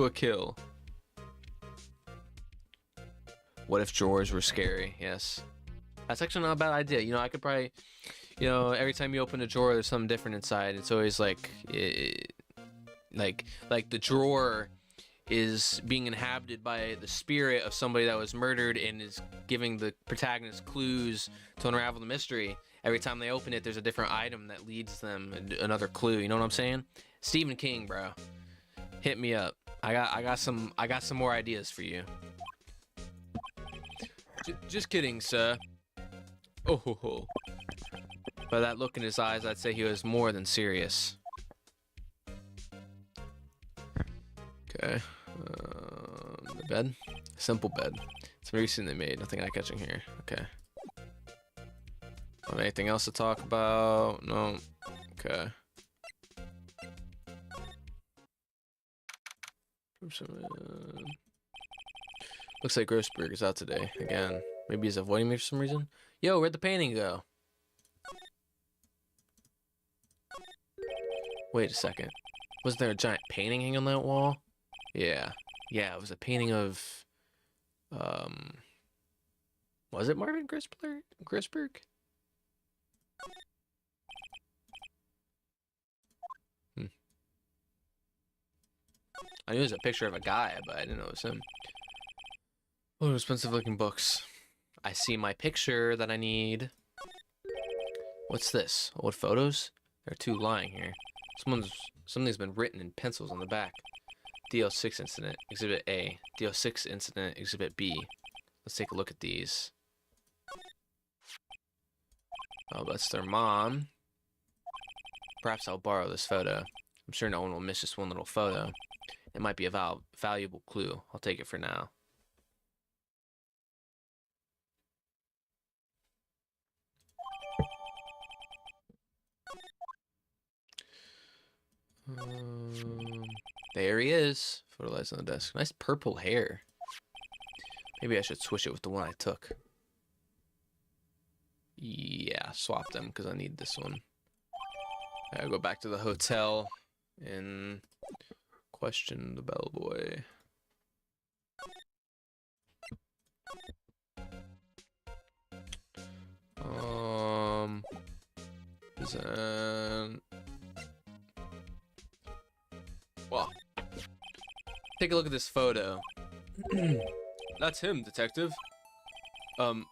a kill. What if drawers were scary? Yes. That's actually not a bad idea. You know, I could probably, every time you open a drawer, there's something different inside. It's always like the drawer is being inhabited by the spirit of somebody that was murdered and is giving the protagonist clues to unravel the mystery. Every time they open it, there's a different item that leads them another clue. You know what I'm saying? Stephen King, bro. Hit me up. I got some more ideas for you. Just kidding, sir. Oh ho ho. By that look in his eyes, I'd say he was more than serious. Okay. The bed. Simple bed. It's recently made. Nothing eye-catching here. Okay. Anything else to talk about? No. Okay. Looks like Grossberg is out today again. Maybe he's avoiding me for some reason. Yo, where'd the painting go? Wait a second. Wasn't there a giant painting hanging on that wall? Yeah. Yeah, it was a painting of... Was it Marvin Grisberg? I knew it was a picture of a guy, but I didn't know it was him. Oh, expensive looking books. I see my picture that I need. What's this? Old photos? There are 2 lying here. Something's been written in pencils on the back. DL6 incident, Exhibit A. DL6 incident, Exhibit B. Let's take a look at these. Oh, that's their mom. Perhaps I'll borrow this photo. I'm sure no one will miss just one little photo. It might be a valuable clue. I'll take it for now. There he is. Photo lies on the desk. Nice purple hair. Maybe I should switch it with the one I took. Yeah, swap them because I need this one. I'll go back to the hotel and question the bellboy. Well, take a look at this photo. That's him, detective. I'm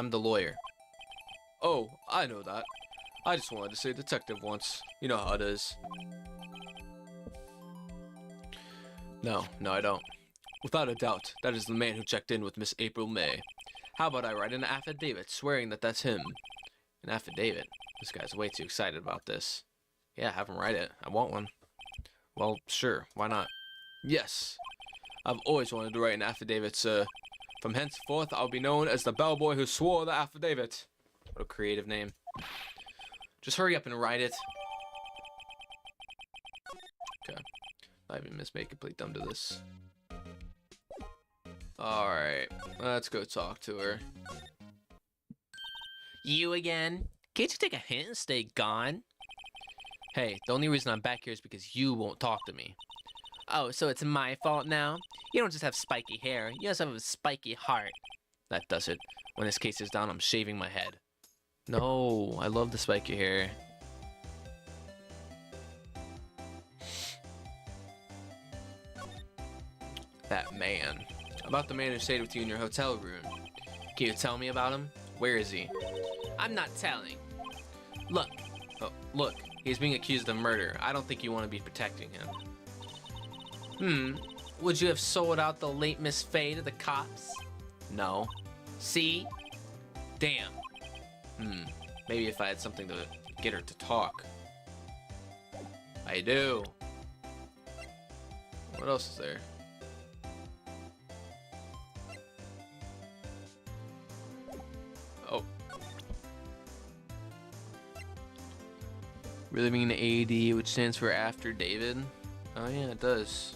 the lawyer. Oh, I know that. I just wanted to say detective once. You know how it is. No, I don't. Without a doubt, that is the man who checked in with Miss April May. How about I write an affidavit swearing that that's him? An affidavit? This guy's way too excited about this. Yeah, have him write it. I want one. Well, sure. Why not? Yes. I've always wanted to write an affidavit, sir. From henceforth, I'll be known as the bellboy who swore the affidavit. What a creative name. Just hurry up and write it. Okay. I even missed make complete dumb to this. Alright, let's go talk to her. You again? Can't you take a hint and stay gone? Hey, the only reason I'm back here is because you won't talk to me. Oh, so it's my fault now? You don't just have spiky hair, you also have a spiky heart. That does it. When this case is done, I'm shaving my head. No, I love the spiky hair. That man. About the man who stayed with you in your hotel room. Can you tell me about him? Where is he? I'm not telling. Look. Oh, look. He's being accused of murder. I don't think you want to be protecting him. Would you have sold out the late Miss Faye to the cops? No. See? Damn. Maybe if I had something to get her to talk. I do. What else is there? Oh. Really mean AD, which stands for after David? Oh yeah, it does.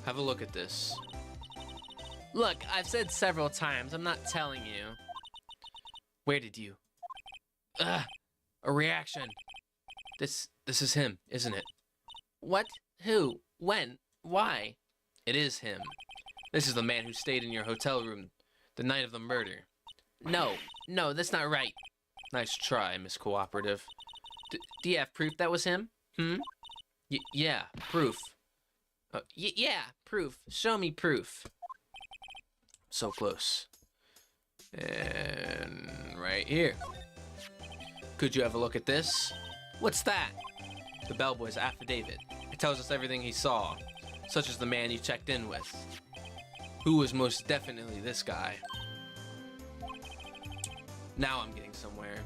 Have a look at this. Look, I've said several times, I'm not telling you. Where did you? A reaction. This is him, isn't it? What? Who? When? Why? It is him. This is the man who stayed in your hotel room the night of the murder. No, that's not right. Nice try, Miss Cooperative. Do you have proof that was him? Yeah, proof. Yeah, proof. Show me proof. So close. And right here. Could you have a look at this? What's that? The bellboy's affidavit. It tells us everything he saw, such as the man you checked in with. Who was most definitely this guy? Now I'm getting somewhere.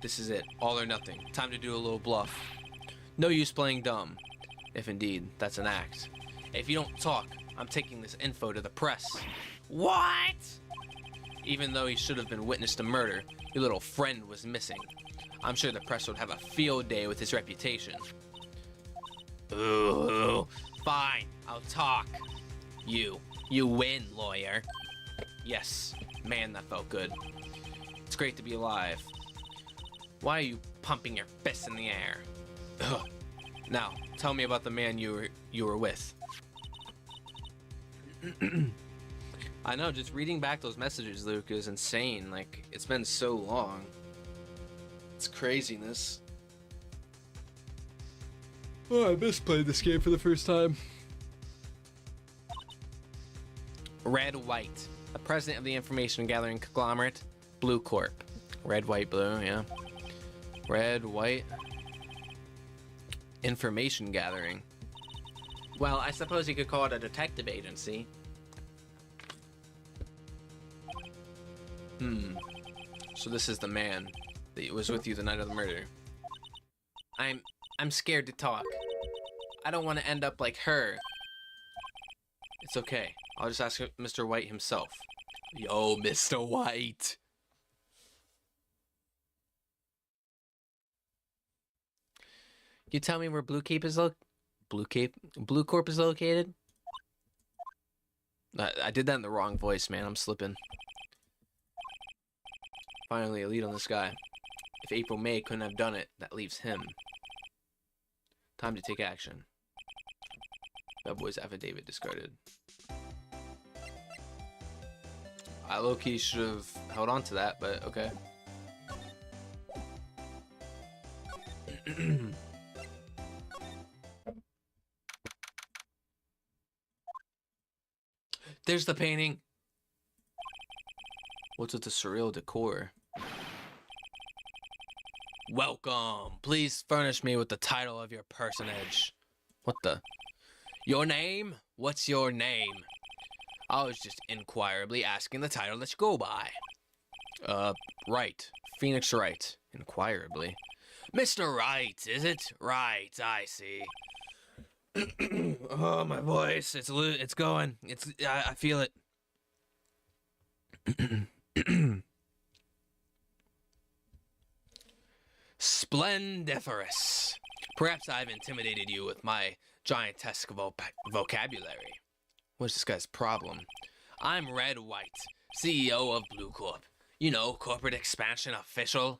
This is it. All or nothing. Time to do a little bluff. No use playing dumb. If indeed, that's an act. If you don't talk, I'm taking this info to the press. What? Even though he should have been witness to murder, your little friend was missing. I'm sure the press would have a field day with his reputation. Ooh, fine, I'll talk. You You win, lawyer. Yes, man, that felt good. It's great to be alive. Why are you pumping your fists in the air? Ugh. Now, tell me about the man you were with. I know, just reading back those messages, Luke, is insane. Like, it's been so long. It's craziness. Oh, I misplayed this game for the first time. Red White, the president of the information gathering conglomerate, Blue Corp. Red, white, blue, yeah. Red, white. Information gathering. Well, I suppose you could call it a detective agency. So this is the man that was with you the night of the murder. I'm scared to talk. I don't want to end up like her. It's okay. I'll just ask Mr. White himself. Yo, Mr. White. Can you tell me where Blue Corp is located? I did that in the wrong voice, man. I'm slipping. Finally, a lead on this guy. If April May couldn't have done it, that leaves him. Time to take action. That boy's affidavit discarded. I low-key should have held on to that, but okay. There's the painting. What's with the surreal decor? Welcome. Please furnish me with the title of your personage. What the? Your name? What's your name? I was just inquirably asking the title that you go by. Wright. Phoenix Wright. Inquirably. Mr. Wright, is it? Right, I see. Oh, my voice. It's going. I feel it. Splendiferous. Perhaps I've intimidated you with my giantesque vocabulary. What's this guy's problem? I'm Red White, CEO of Blue Corp. You know, corporate expansion official.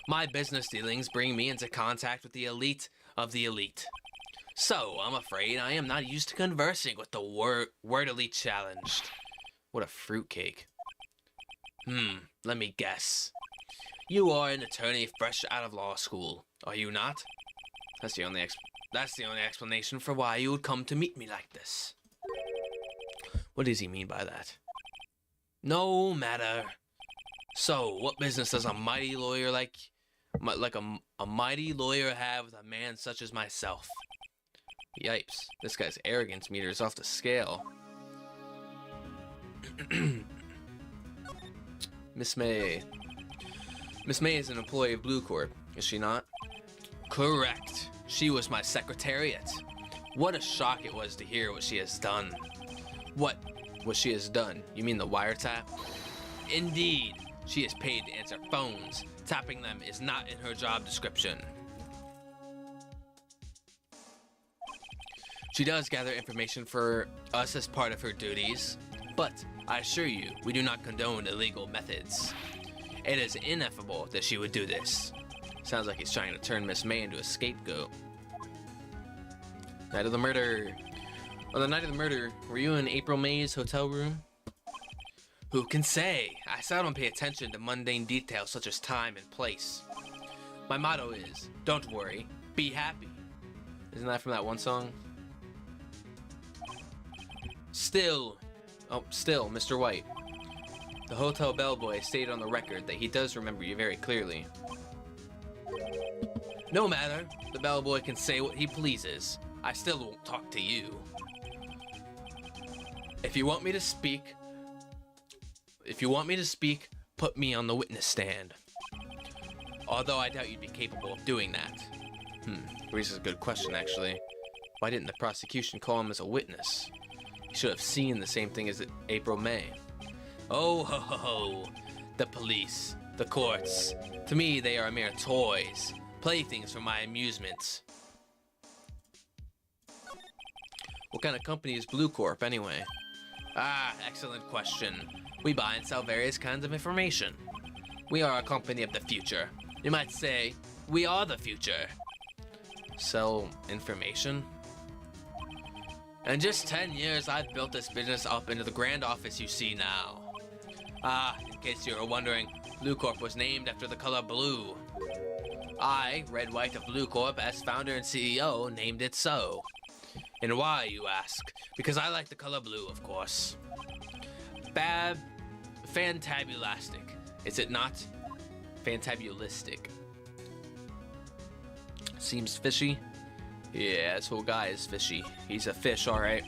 My business dealings bring me into contact with the elite of the elite. So, I'm afraid I am not used to conversing with the wordily challenged. What a fruitcake. Let me guess. You are an attorney fresh out of law school, are you not? That's the only explanation for why you would come to meet me like this. What does he mean by that? No matter. So, what business does a mighty lawyer a mighty lawyer have with a man such as myself? Yipes, this guy's arrogance meter is off the scale. Miss May. Miss May is an employee of Blue Corp, is she not? Correct. She was my secretariat. What a shock it was to hear what she has done. What she has done? You mean the wiretap? Indeed. She is paid to answer phones. Tapping them is not in her job description. She does gather information for us as part of her duties, but I assure you, we do not condone illegal methods. It is ineffable that she would do this. Sounds like he's trying to turn Miss May into a scapegoat. Night of the murder. On the night of the murder, were you in April May's hotel room? Who can say? I seldom pay attention to mundane details such as time and place. My motto is, don't worry, be happy. Isn't that from that one song? Still, Mr. White. The hotel bellboy stated on the record that he does remember you very clearly. No matter, the bellboy can say what he pleases. I still won't talk to you. If you want me to speak, put me on the witness stand. Although I doubt you'd be capable of doing that. Raises a good question, actually. Why didn't the prosecution call him as a witness? He should have seen the same thing as April May. Oh ho ho ho. The police, the courts. To me, they are mere toys. Playthings for my amusement. What kind of company is Blue Corp, anyway? Ah, excellent question. We buy and sell various kinds of information. We are a company of the future. You might say, we are the future. Sell information? In just 10 years, I've built this business up into the grand office you see now. Ah, in case you were wondering, Blue Corp was named after the color blue. I, Red White of Blue Corp, as founder and CEO, named it so. And why, you ask? Because I like the color blue, of course. Fantabulastic. Is it not? Fantabulistic. Seems fishy. Yeah, this whole guy is fishy. He's a fish, alright.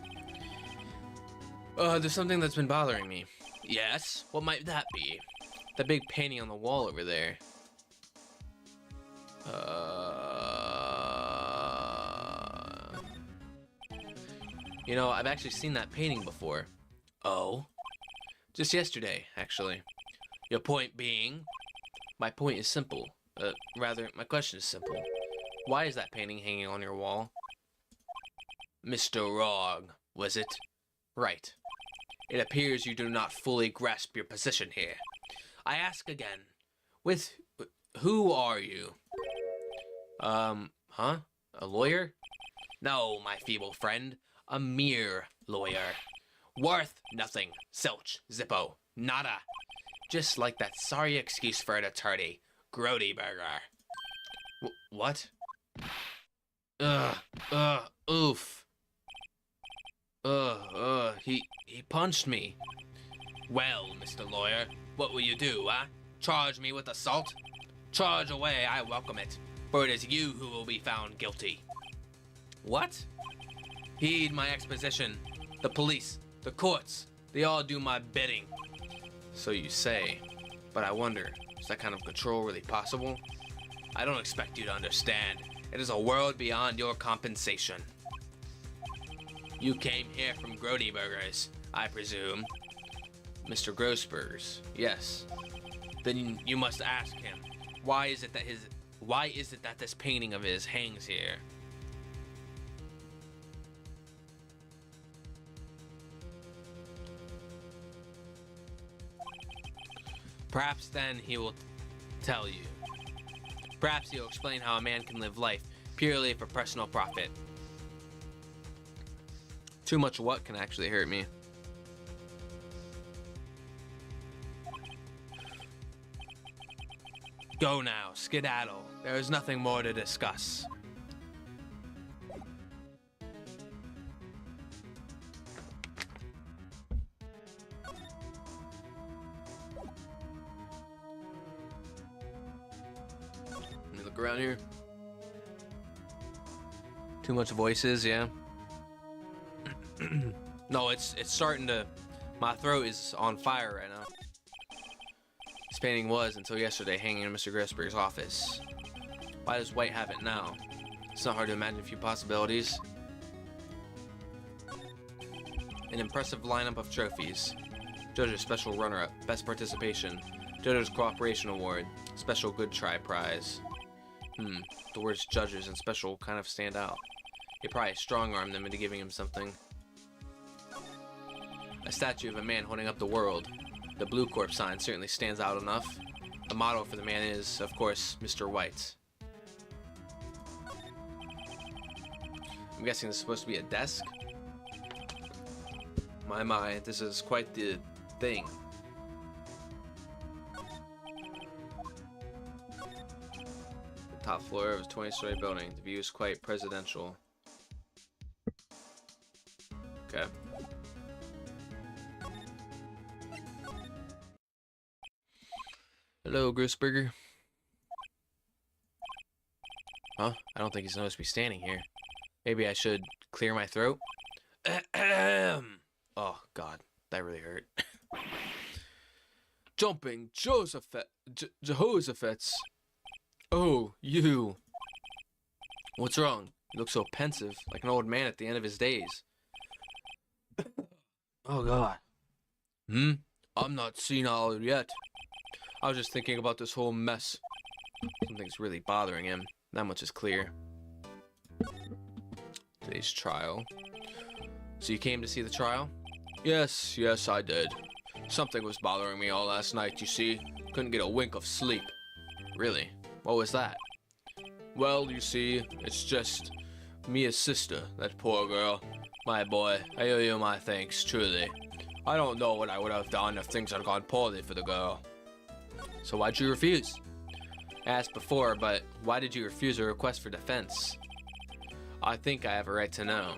There's something that's been bothering me. Yes? What might that be? The big painting on the wall over there. You know, I've actually seen that painting before. Oh? Just yesterday, actually. Your point being? My point is simple. Rather, my question is simple. Why is that painting hanging on your wall? Mr. Wrong, was it? Right. It appears you do not fully grasp your position here. I ask again. Who are you? Huh? A lawyer? No, my feeble friend. A mere lawyer. Worth nothing. Silch. Zippo. Nada. Just like that sorry excuse for an attorney. Grody Burger. What? Oof. He punched me. Well, Mr. Lawyer, what will you do, huh? Charge me with assault? Charge away, I welcome it, for it is you who will be found guilty. What? Heed my exposition. The police, the courts, they all do my bidding. So you say, but I wonder, is that kind of control really possible? I don't expect you to understand. It is a world beyond your compensation. You came here from Grody Burgers, I presume. Mr. Grossburgers, yes. Then you must ask him, why is it that this painting of his hangs here? Perhaps then he will tell you. Perhaps he'll explain how a man can live life purely for personal profit. Too much what can actually hurt me? Go now, skedaddle. There is nothing more to discuss. Let me look around here. Too much voices, yeah. No, it's starting to... My throat is on fire right now. This painting was, until yesterday, hanging in Mr. Grossberg's office. Why does White have it now? It's not hard to imagine a few possibilities. An impressive lineup of trophies. JoJo's Special Runner-Up, Best Participation. JoJo's Cooperation Award, Special Good Try Prize. The words judges and special kind of stand out. He probably strong-armed them into giving him something. A statue of a man holding up the world. The Blue Corp sign certainly stands out enough. The motto for the man is, of course, Mr. White. I'm guessing this is supposed to be a desk? My, this is quite the thing. The top floor of a 20-story building. The view is quite presidential. Okay. Hello, Grossberger. Huh? I don't think he's supposed to be standing here. Maybe I should clear my throat? Oh, God. That really hurt. Jumping Jehoshaphat's. Oh, you. What's wrong? You look so pensive, like an old man at the end of his days. Oh, God. I'm not senile yet. I was just thinking about this whole mess. Something's really bothering him. That much is clear. Today's trial. So you came to see the trial? Yes, I did. Something was bothering me all last night, you see. Couldn't get a wink of sleep. Really? What was that? Well, you see, it's just Mia's sister, that poor girl. My boy, I owe you my thanks, truly. I don't know what I would have done if things had gone poorly for the girl. So why'd you refuse? I asked before, but why did you refuse a request for defense? I think I have a right to know.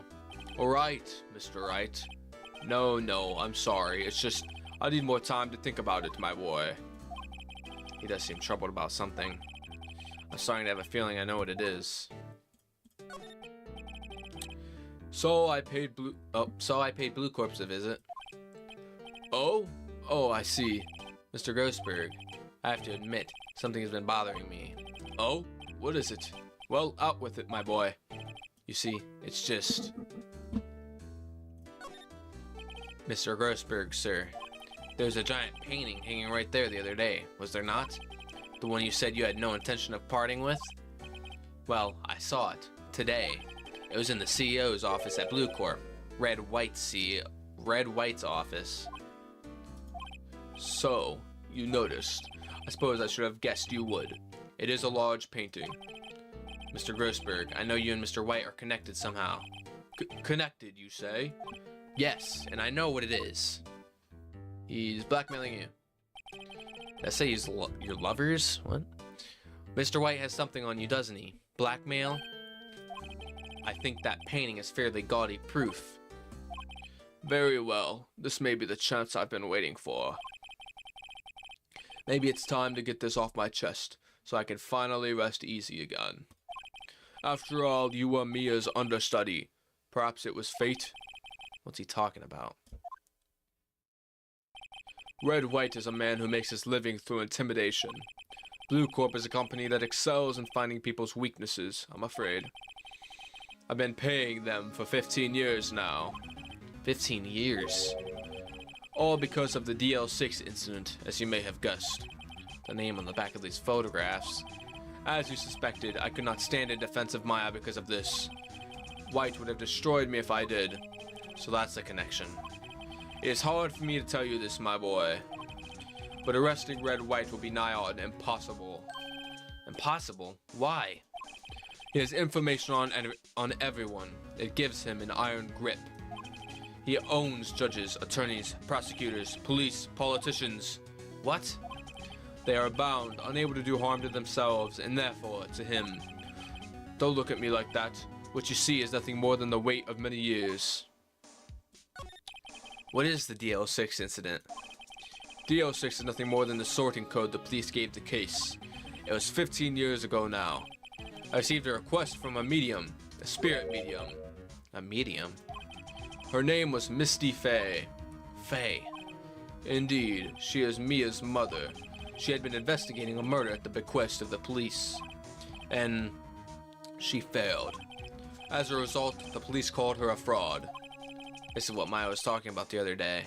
All right, Mr. Wright. No, I'm sorry. It's just, I need more time to think about it, my boy. He does seem troubled about something. I'm starting to have a feeling I know what it is. So I paid Blue Corp's a visit. Oh, I see. Mr. Grossberg, I have to admit, something has been bothering me. Oh, what is it? Well, out with it, my boy. You see, it's just... Mr. Grossberg, sir. There's a giant painting hanging right there the other day, was there not? The one you said you had no intention of parting with? Well, I saw it. Today. It was in the CEO's office at Blue Corp. Red White's office. So, you noticed. I suppose I should have guessed you would. It is a large painting. Mr. Grossberg, I know you and Mr. White are connected somehow. Connected, you say? Yes, and I know what it is. He's blackmailing you. Did I say he's your lovers? What? Mr. White has something on you, doesn't he? Blackmail? I think that painting is fairly gaudy proof. Very well. This may be the chance I've been waiting for. Maybe it's time to get this off my chest, so I can finally rest easy again. After all, you were Mia's understudy. Perhaps it was fate? What's he talking about? Red White is a man who makes his living through intimidation. Blue Corp is a company that excels in finding people's weaknesses, I'm afraid. I've been paying them for 15 years now. 15 years? All because of the DL6 incident, as you may have guessed. The name on the back of these photographs. As you suspected, I could not stand in defense of Maya because of this. White would have destroyed me if I did. So that's the connection. It is hard for me to tell you this, my boy. But arresting Red White will be nigh on impossible. Impossible? Why? He has information on everyone. It gives him an iron grip. He owns judges, attorneys, prosecutors, police, politicians. What? They are bound, unable to do harm to themselves, and therefore to him. Don't look at me like that. What you see is nothing more than the weight of many years. What is the DL6 incident? DL6 is nothing more than the sorting code the police gave the case. It was 15 years ago now. I received a request from a medium, a spirit medium. A medium? Her name was Misty Fay. Fay? Indeed, she is Mia's mother. She had been investigating a murder at the bequest of the police. And she failed. As a result, the police called her a fraud. This is what Maya was talking about the other day.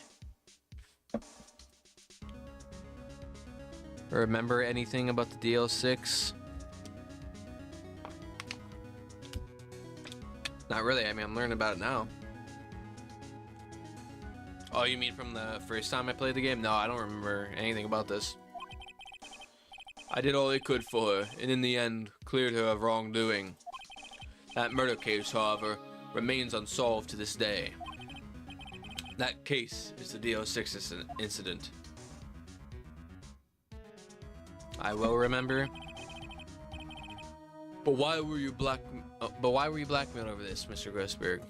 Remember anything about the DL6? Not really. I mean, I'm learning about it now. Oh, you mean from the first time I played the game? No, I don't remember anything about this. I did all I could for her, and in the end, cleared her of wrongdoing. That murder case, however, remains unsolved to this day. That case is the DL6 incident. I will remember. But why were you blackmailed over this, Mr. Grossberg?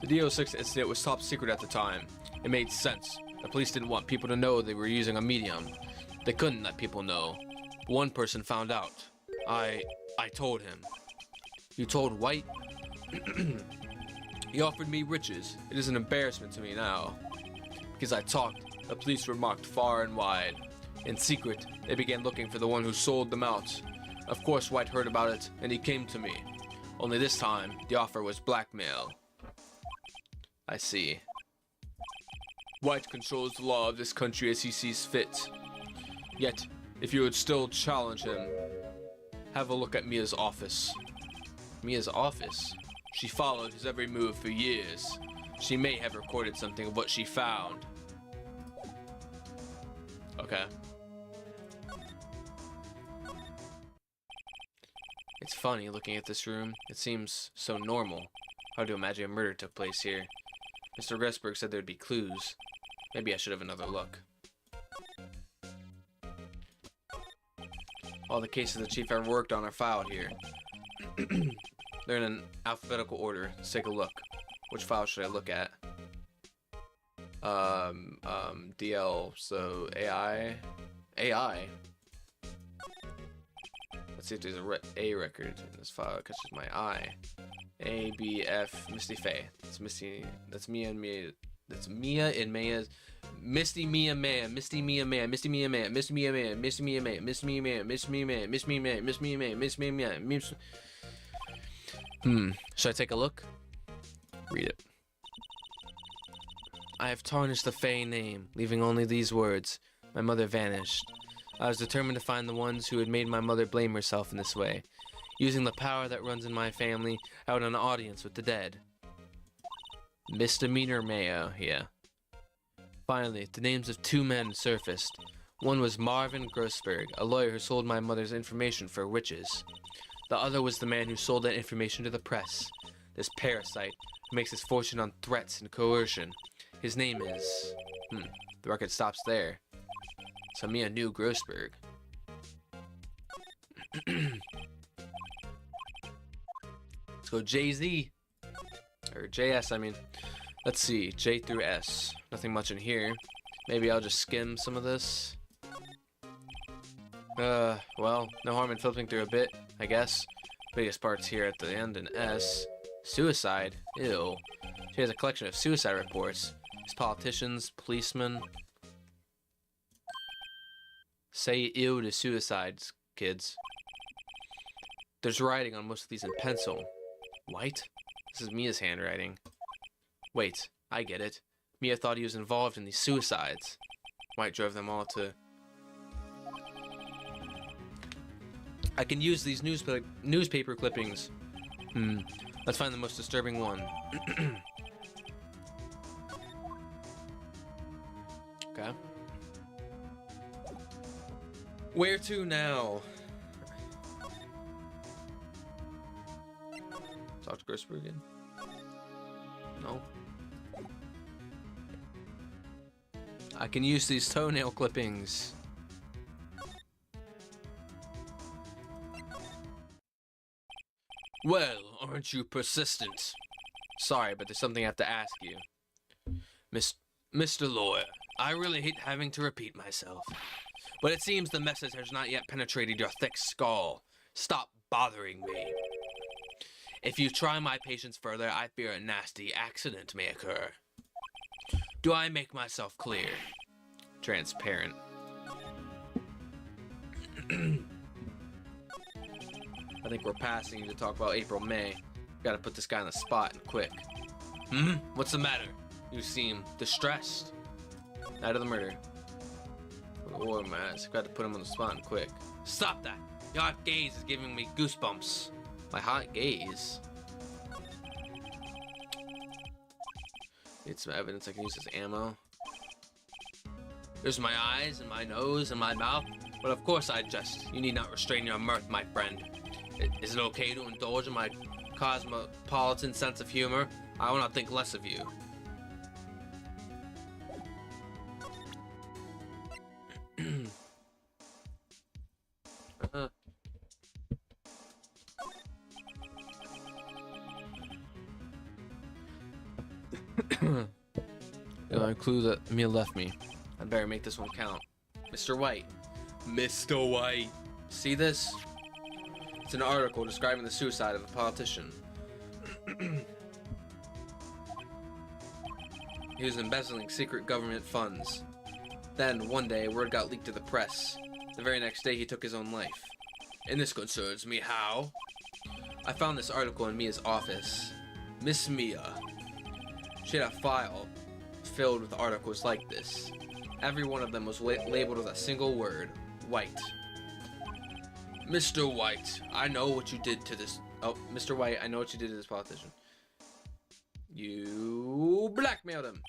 The DL6 incident was top secret at the time. It made sense. The police didn't want people to know they were using a medium. They couldn't let people know. But one person found out. I told him. You told White? He offered me riches. It is an embarrassment to me now. Because I talked, the police remarked far and wide. In secret, they began looking for the one who sold them out. Of course, White heard about it, and he came to me. Only this time, the offer was blackmail. I see. White controls the law of this country as he sees fit. Yet, if you would still challenge him, have a look at Mia's office. Mia's office? She followed his every move for years. She may have recorded something of what she found. Okay. It's funny looking at this room. It seems so normal. Hard to imagine a murder took place here. Mr. Gressberg said there'd be clues. Maybe I should have another look. All the cases the chief ever worked on are filed here. They're in an alphabetical order. Let's take a look. Which file should I look at? DL, so AI? AI? Let's see if there's a record in this file. It catches my eye. A, B, F, Misty Faye. That's Misty, that's Mia and Mia. That's Mia and Maya's. Misty, Mia, Maya. Misty, Mia, Maya. Misty, Mia, Maya. Misty, Mia, Maya. Misty, Mia, Maya. Misty, Mia, Maya. Misty, Mia, Maya. Misty, Mia, Maya. Misty, Mia, Maya. Misty, Mia, Maya. Misty, should I take a look? Read it. I have tarnished the Faye name, leaving only these words. My mother vanished. I was determined to find the ones who had made my mother blame herself in this way. Using the power that runs in my family, I had an audience with the dead. Misdemeanor Mayo, yeah. Finally, the names of two men surfaced. One was Marvin Grossberg, a lawyer who sold my mother's information for witches. The other was the man who sold that information to the press. This parasite who makes his fortune on threats and coercion. His name is... the record stops there. So Mia knew Grossberg. Let's go Jay-Z. Or JS, I mean. Let's see, J through S. Nothing much in here. Maybe I'll just skim some of this. Well, no harm in flipping through a bit, I guess. Biggest part's here at the end in S. Suicide? Ew. She has a collection of suicide reports. These politicians, policemen. Say ew to suicides, kids. There's writing on most of these in pencil. White? This is Mia's handwriting. Wait, I get it. Mia thought he was involved in these suicides. White drove them all to... I can use these newspaper clippings. Let's find the most disturbing one. Okay. Where to now? Talk to Grossberg again? No. I can use these toenail clippings. Well, aren't you persistent? Sorry, but there's something I have to ask you. Mr. Lawyer, I really hate having to repeat myself, but it seems the message has not yet penetrated your thick skull. Stop bothering me. If you try my patience further, I fear a nasty accident may occur. Do I make myself clear? Transparent. I think we're passing you to talk about April, May. Gotta put this guy on the spot and quick. What's the matter? You seem distressed. Night of the murder. War mask. Got to put him on the spot and quick. Stop that! Your hot gaze is giving me goosebumps. My hot gaze? Need some evidence I can use as ammo. There's my eyes and my nose and my mouth, but of course I jest. You need not restrain your mirth, my friend. Is it okay to indulge in my cosmopolitan sense of humor? I will not think less of you. A clue that Mia left me. I'd better make this one count. Mr. White. Mr. White. See this? It's an article describing the suicide of a politician. He was embezzling secret government funds. Then, one day, word got leaked to the press. The very next day, he took his own life. And this concerns me how? I found this article in Mia's office. Miss Mia. She had a file filled with articles like this. Every one of them was labeled with a single word. White. Mr. White, I know what you did to this... Oh, Mr. White, I know what you did to this politician. You blackmailed him.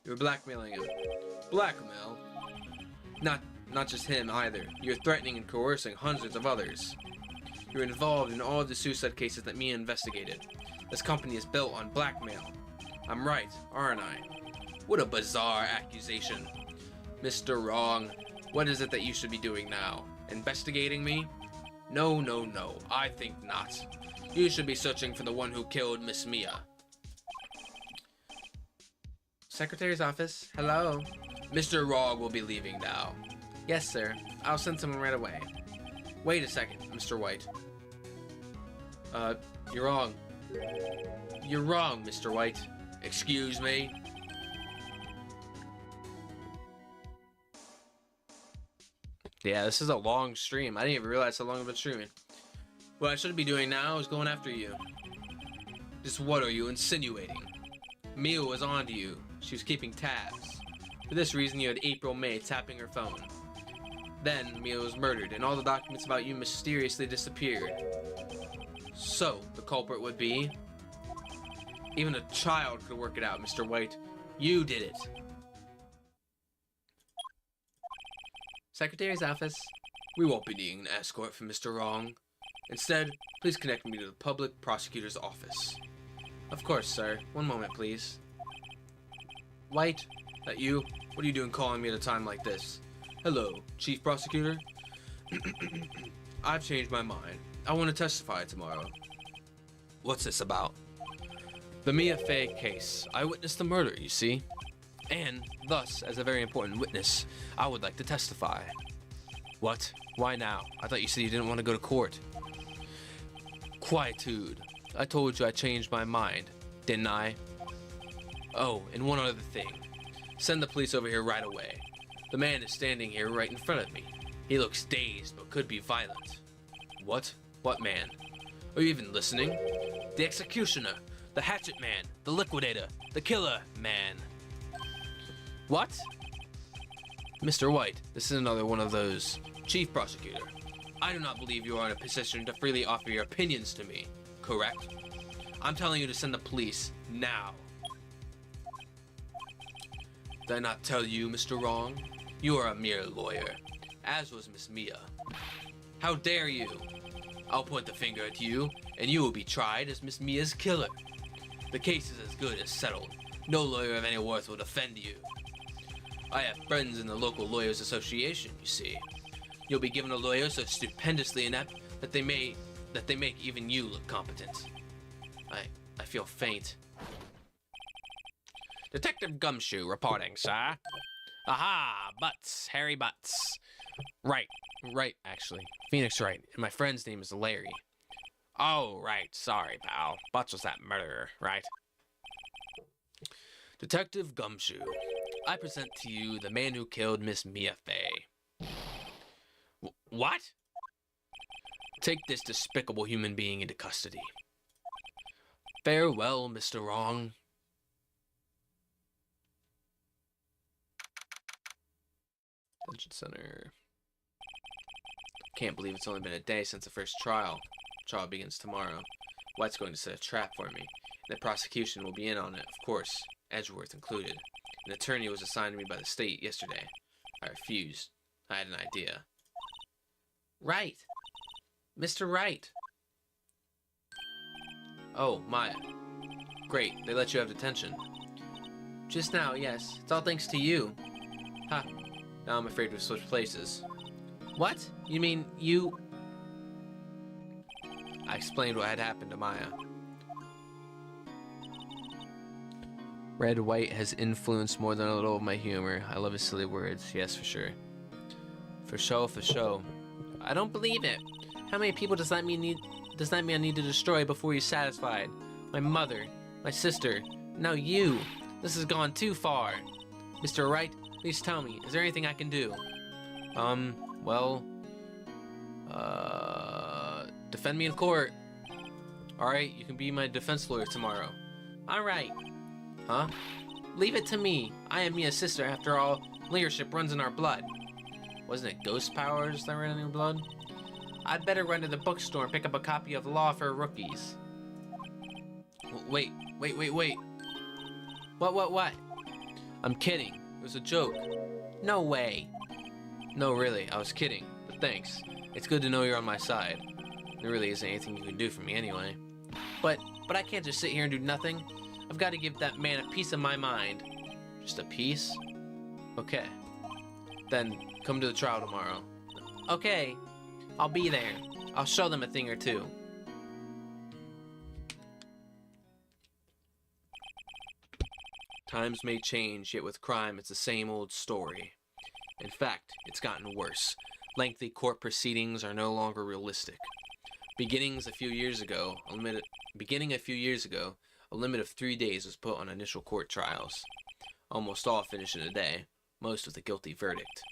You were blackmailing him. Blackmail? Not just him either. You're threatening and coercing hundreds of others. You're involved in all of the suicide cases that Mia investigated. This company is built on blackmail. I'm right, aren't I? What a bizarre accusation. Mr. Wrong, what is it that you should be doing now? Investigating me? No, no, no, I think not. You should be searching for the one who killed Miss Mia. Secretary's office, hello? Mr. Wrong will be leaving now. Yes, sir. I'll send someone right away. Wait a second, Mr. White. You're wrong. You're wrong, Mr. White. Excuse me? Yeah, this is a long stream. I didn't even realize how long I've been streaming. What I should be doing now is going after you. Just what are you insinuating? Mia was on to you. She was keeping tabs. For this reason, you had April May tapping her phone. Then, Mia was murdered, and all the documents about you mysteriously disappeared. So, the culprit would be... Even a child could work it out, Mr. White. You did it. Secretary's office. We won't be needing an escort from Mr. Wrong. Instead, please connect me to the public prosecutor's office. Of course, sir. One moment, please. White, that you? What are you doing calling me at a time like this? Hello, Chief Prosecutor? I've changed my mind. I want to testify tomorrow. What's this about? The Mia Fey case. I witnessed the murder, you see? And, thus, as a very important witness, I would like to testify. What? Why now? I thought you said you didn't want to go to court. Quietude. I told you I changed my mind, didn't I? Oh, and one other thing. Send the police over here right away. The man is standing here right in front of me. He looks dazed, but could be violent. What? What man? Are you even listening? The executioner, the hatchet man, the liquidator, the killer man. What? Mr. White, this is another one of those. Chief Prosecutor, I do not believe you are in a position to freely offer your opinions to me, correct? I'm telling you to send the police now. Did I not tell you, Mr. Wrong? You are a mere lawyer, as was Miss Mia. How dare you? I'll point the finger at you, and you will be tried as Miss Mia's killer. The case is as good as settled. No lawyer of any worth will defend you. I have friends in the local lawyers association, you see. You'll be given a lawyer so stupendously inept that they make even you look competent. I feel faint. Detective Gumshoe reporting, sir. Aha, Butts, Harry Butts. Right, actually. Phoenix Wright, and my friend's name is Larry. Oh, right, sorry, pal. Butts was that murderer, right? Detective Gumshoe, I present to you the man who killed Miss Mia Fey. What? Take this despicable human being into custody. Farewell, Mr. Wrong. Detention Center. Can't believe it's only been a day since the first trial. Trial begins tomorrow. White's going to set a trap for me. The prosecution will be in on it, of course, Edgeworth included. An attorney was assigned to me by the state yesterday. I refused. I had an idea. Right. Mr. Wright. Oh, Maya. Great, they let you have detention. Just now, yes. It's all thanks to you. Ha. Now I'm afraid we've switched places. What? You mean you... I explained what had happened to Maya. Red White has influenced more than a little of my humor. I love his silly words. Yes, for sure. For show, for show. I don't believe it. How many people does that mean I need to destroy before you're satisfied? My mother, my sister, now you. This has gone too far. Mr. Wright, please tell me, is there anything I can do? Well, defend me in court. Alright, you can be my defense lawyer tomorrow. Alright. Huh? Leave it to me. I am Mia's sister, after all. Leadership runs in our blood. Wasn't it ghost powers that ran in your blood? I'd better run to the bookstore and pick up a copy of Law for Rookies. Wait Wait. What? I'm kidding. It was a joke. No way. No, really, I was kidding. But thanks. It's good to know you're on my side. There really isn't anything you can do for me anyway. But I can't just sit here and do nothing. I've got to give that man a piece of my mind. Just a piece? Okay. Then come to the trial tomorrow. Okay. I'll be there. I'll show them a thing or two. Times may change, yet with crime it's the same old story. In fact, it's gotten worse. Lengthy court proceedings are no longer realistic. Beginning a few years ago, a limit of 3 days was put on initial court trials. Almost all finished in a day, most with a guilty verdict.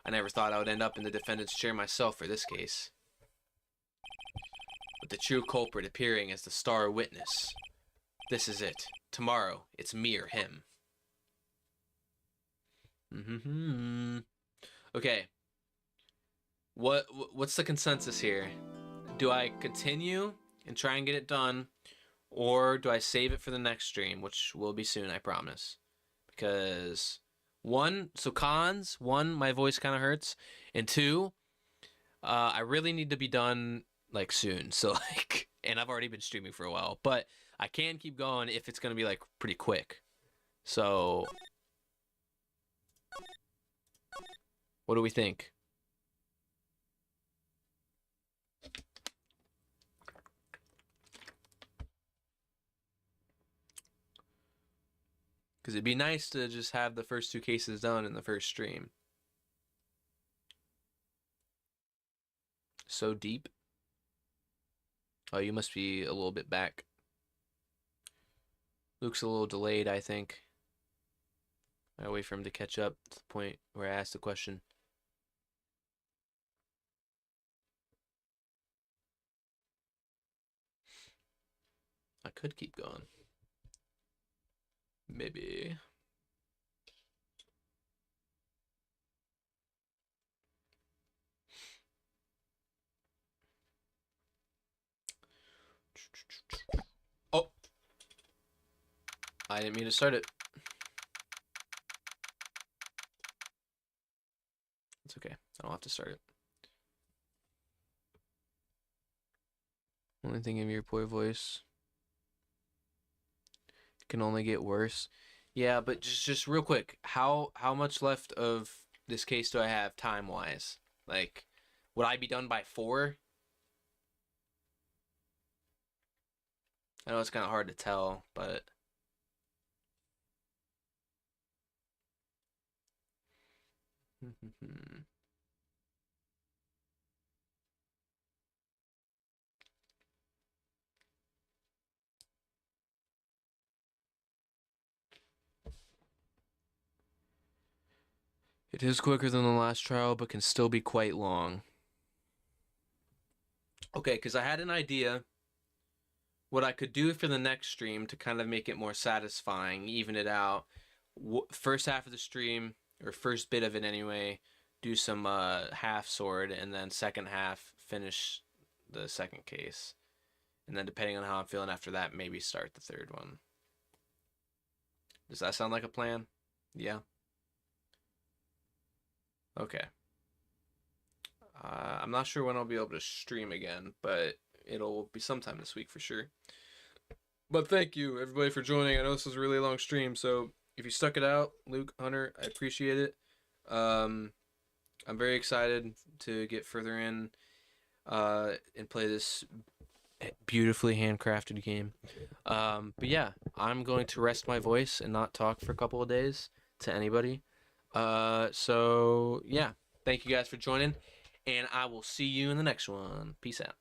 I never thought I would end up in the defendant's chair myself for this case. With the true culprit appearing as the star witness. This is it. Tomorrow, it's me or him. Okay. What's the consensus here? Do I continue and try and get it done, or do I save it for the next stream, which will be soon, I promise? Because cons, my voice kind of hurts, and 2, I really need to be done like soon. So and I've already been streaming for a while, but I can keep going if it's gonna be like pretty quick. So what do we think? Because it'd be nice to just have the first 2 cases done in the first stream. So deep. Oh, you must be a little bit back. Luke's a little delayed, I think. I wait for him to catch up to the point where I asked the question. I could keep going. Maybe. Oh! I didn't mean to start it. It's okay. I don't have to start it. Only thing of your poor voice. It can only get worse. Yeah, but just real quick, how much left of this case do I have time-wise? Like, would I be done by 4? I know it's kind of hard to tell, but... It is quicker than the last trial, but can still be quite long. Okay, because I had an idea what I could do for the next stream to kind of make it more satisfying, even it out. First half of the stream, or first bit of it anyway, do some half sword, and then second half finish the second case. And then depending on how I'm feeling after that, maybe start the third one. Does that sound like a plan? Yeah? Okay. I'm not sure when I'll be able to stream again, but it'll be sometime this week for sure. But thank you, everybody, for joining. I know this was a really long stream, so if you stuck it out, Luke, Hunter, I appreciate it. I'm very excited to get further in and play this beautifully handcrafted game. But yeah, I'm going to rest my voice and not talk for a couple of days to anybody. So yeah, thank you guys for joining, and I will see you in the next one. Peace out.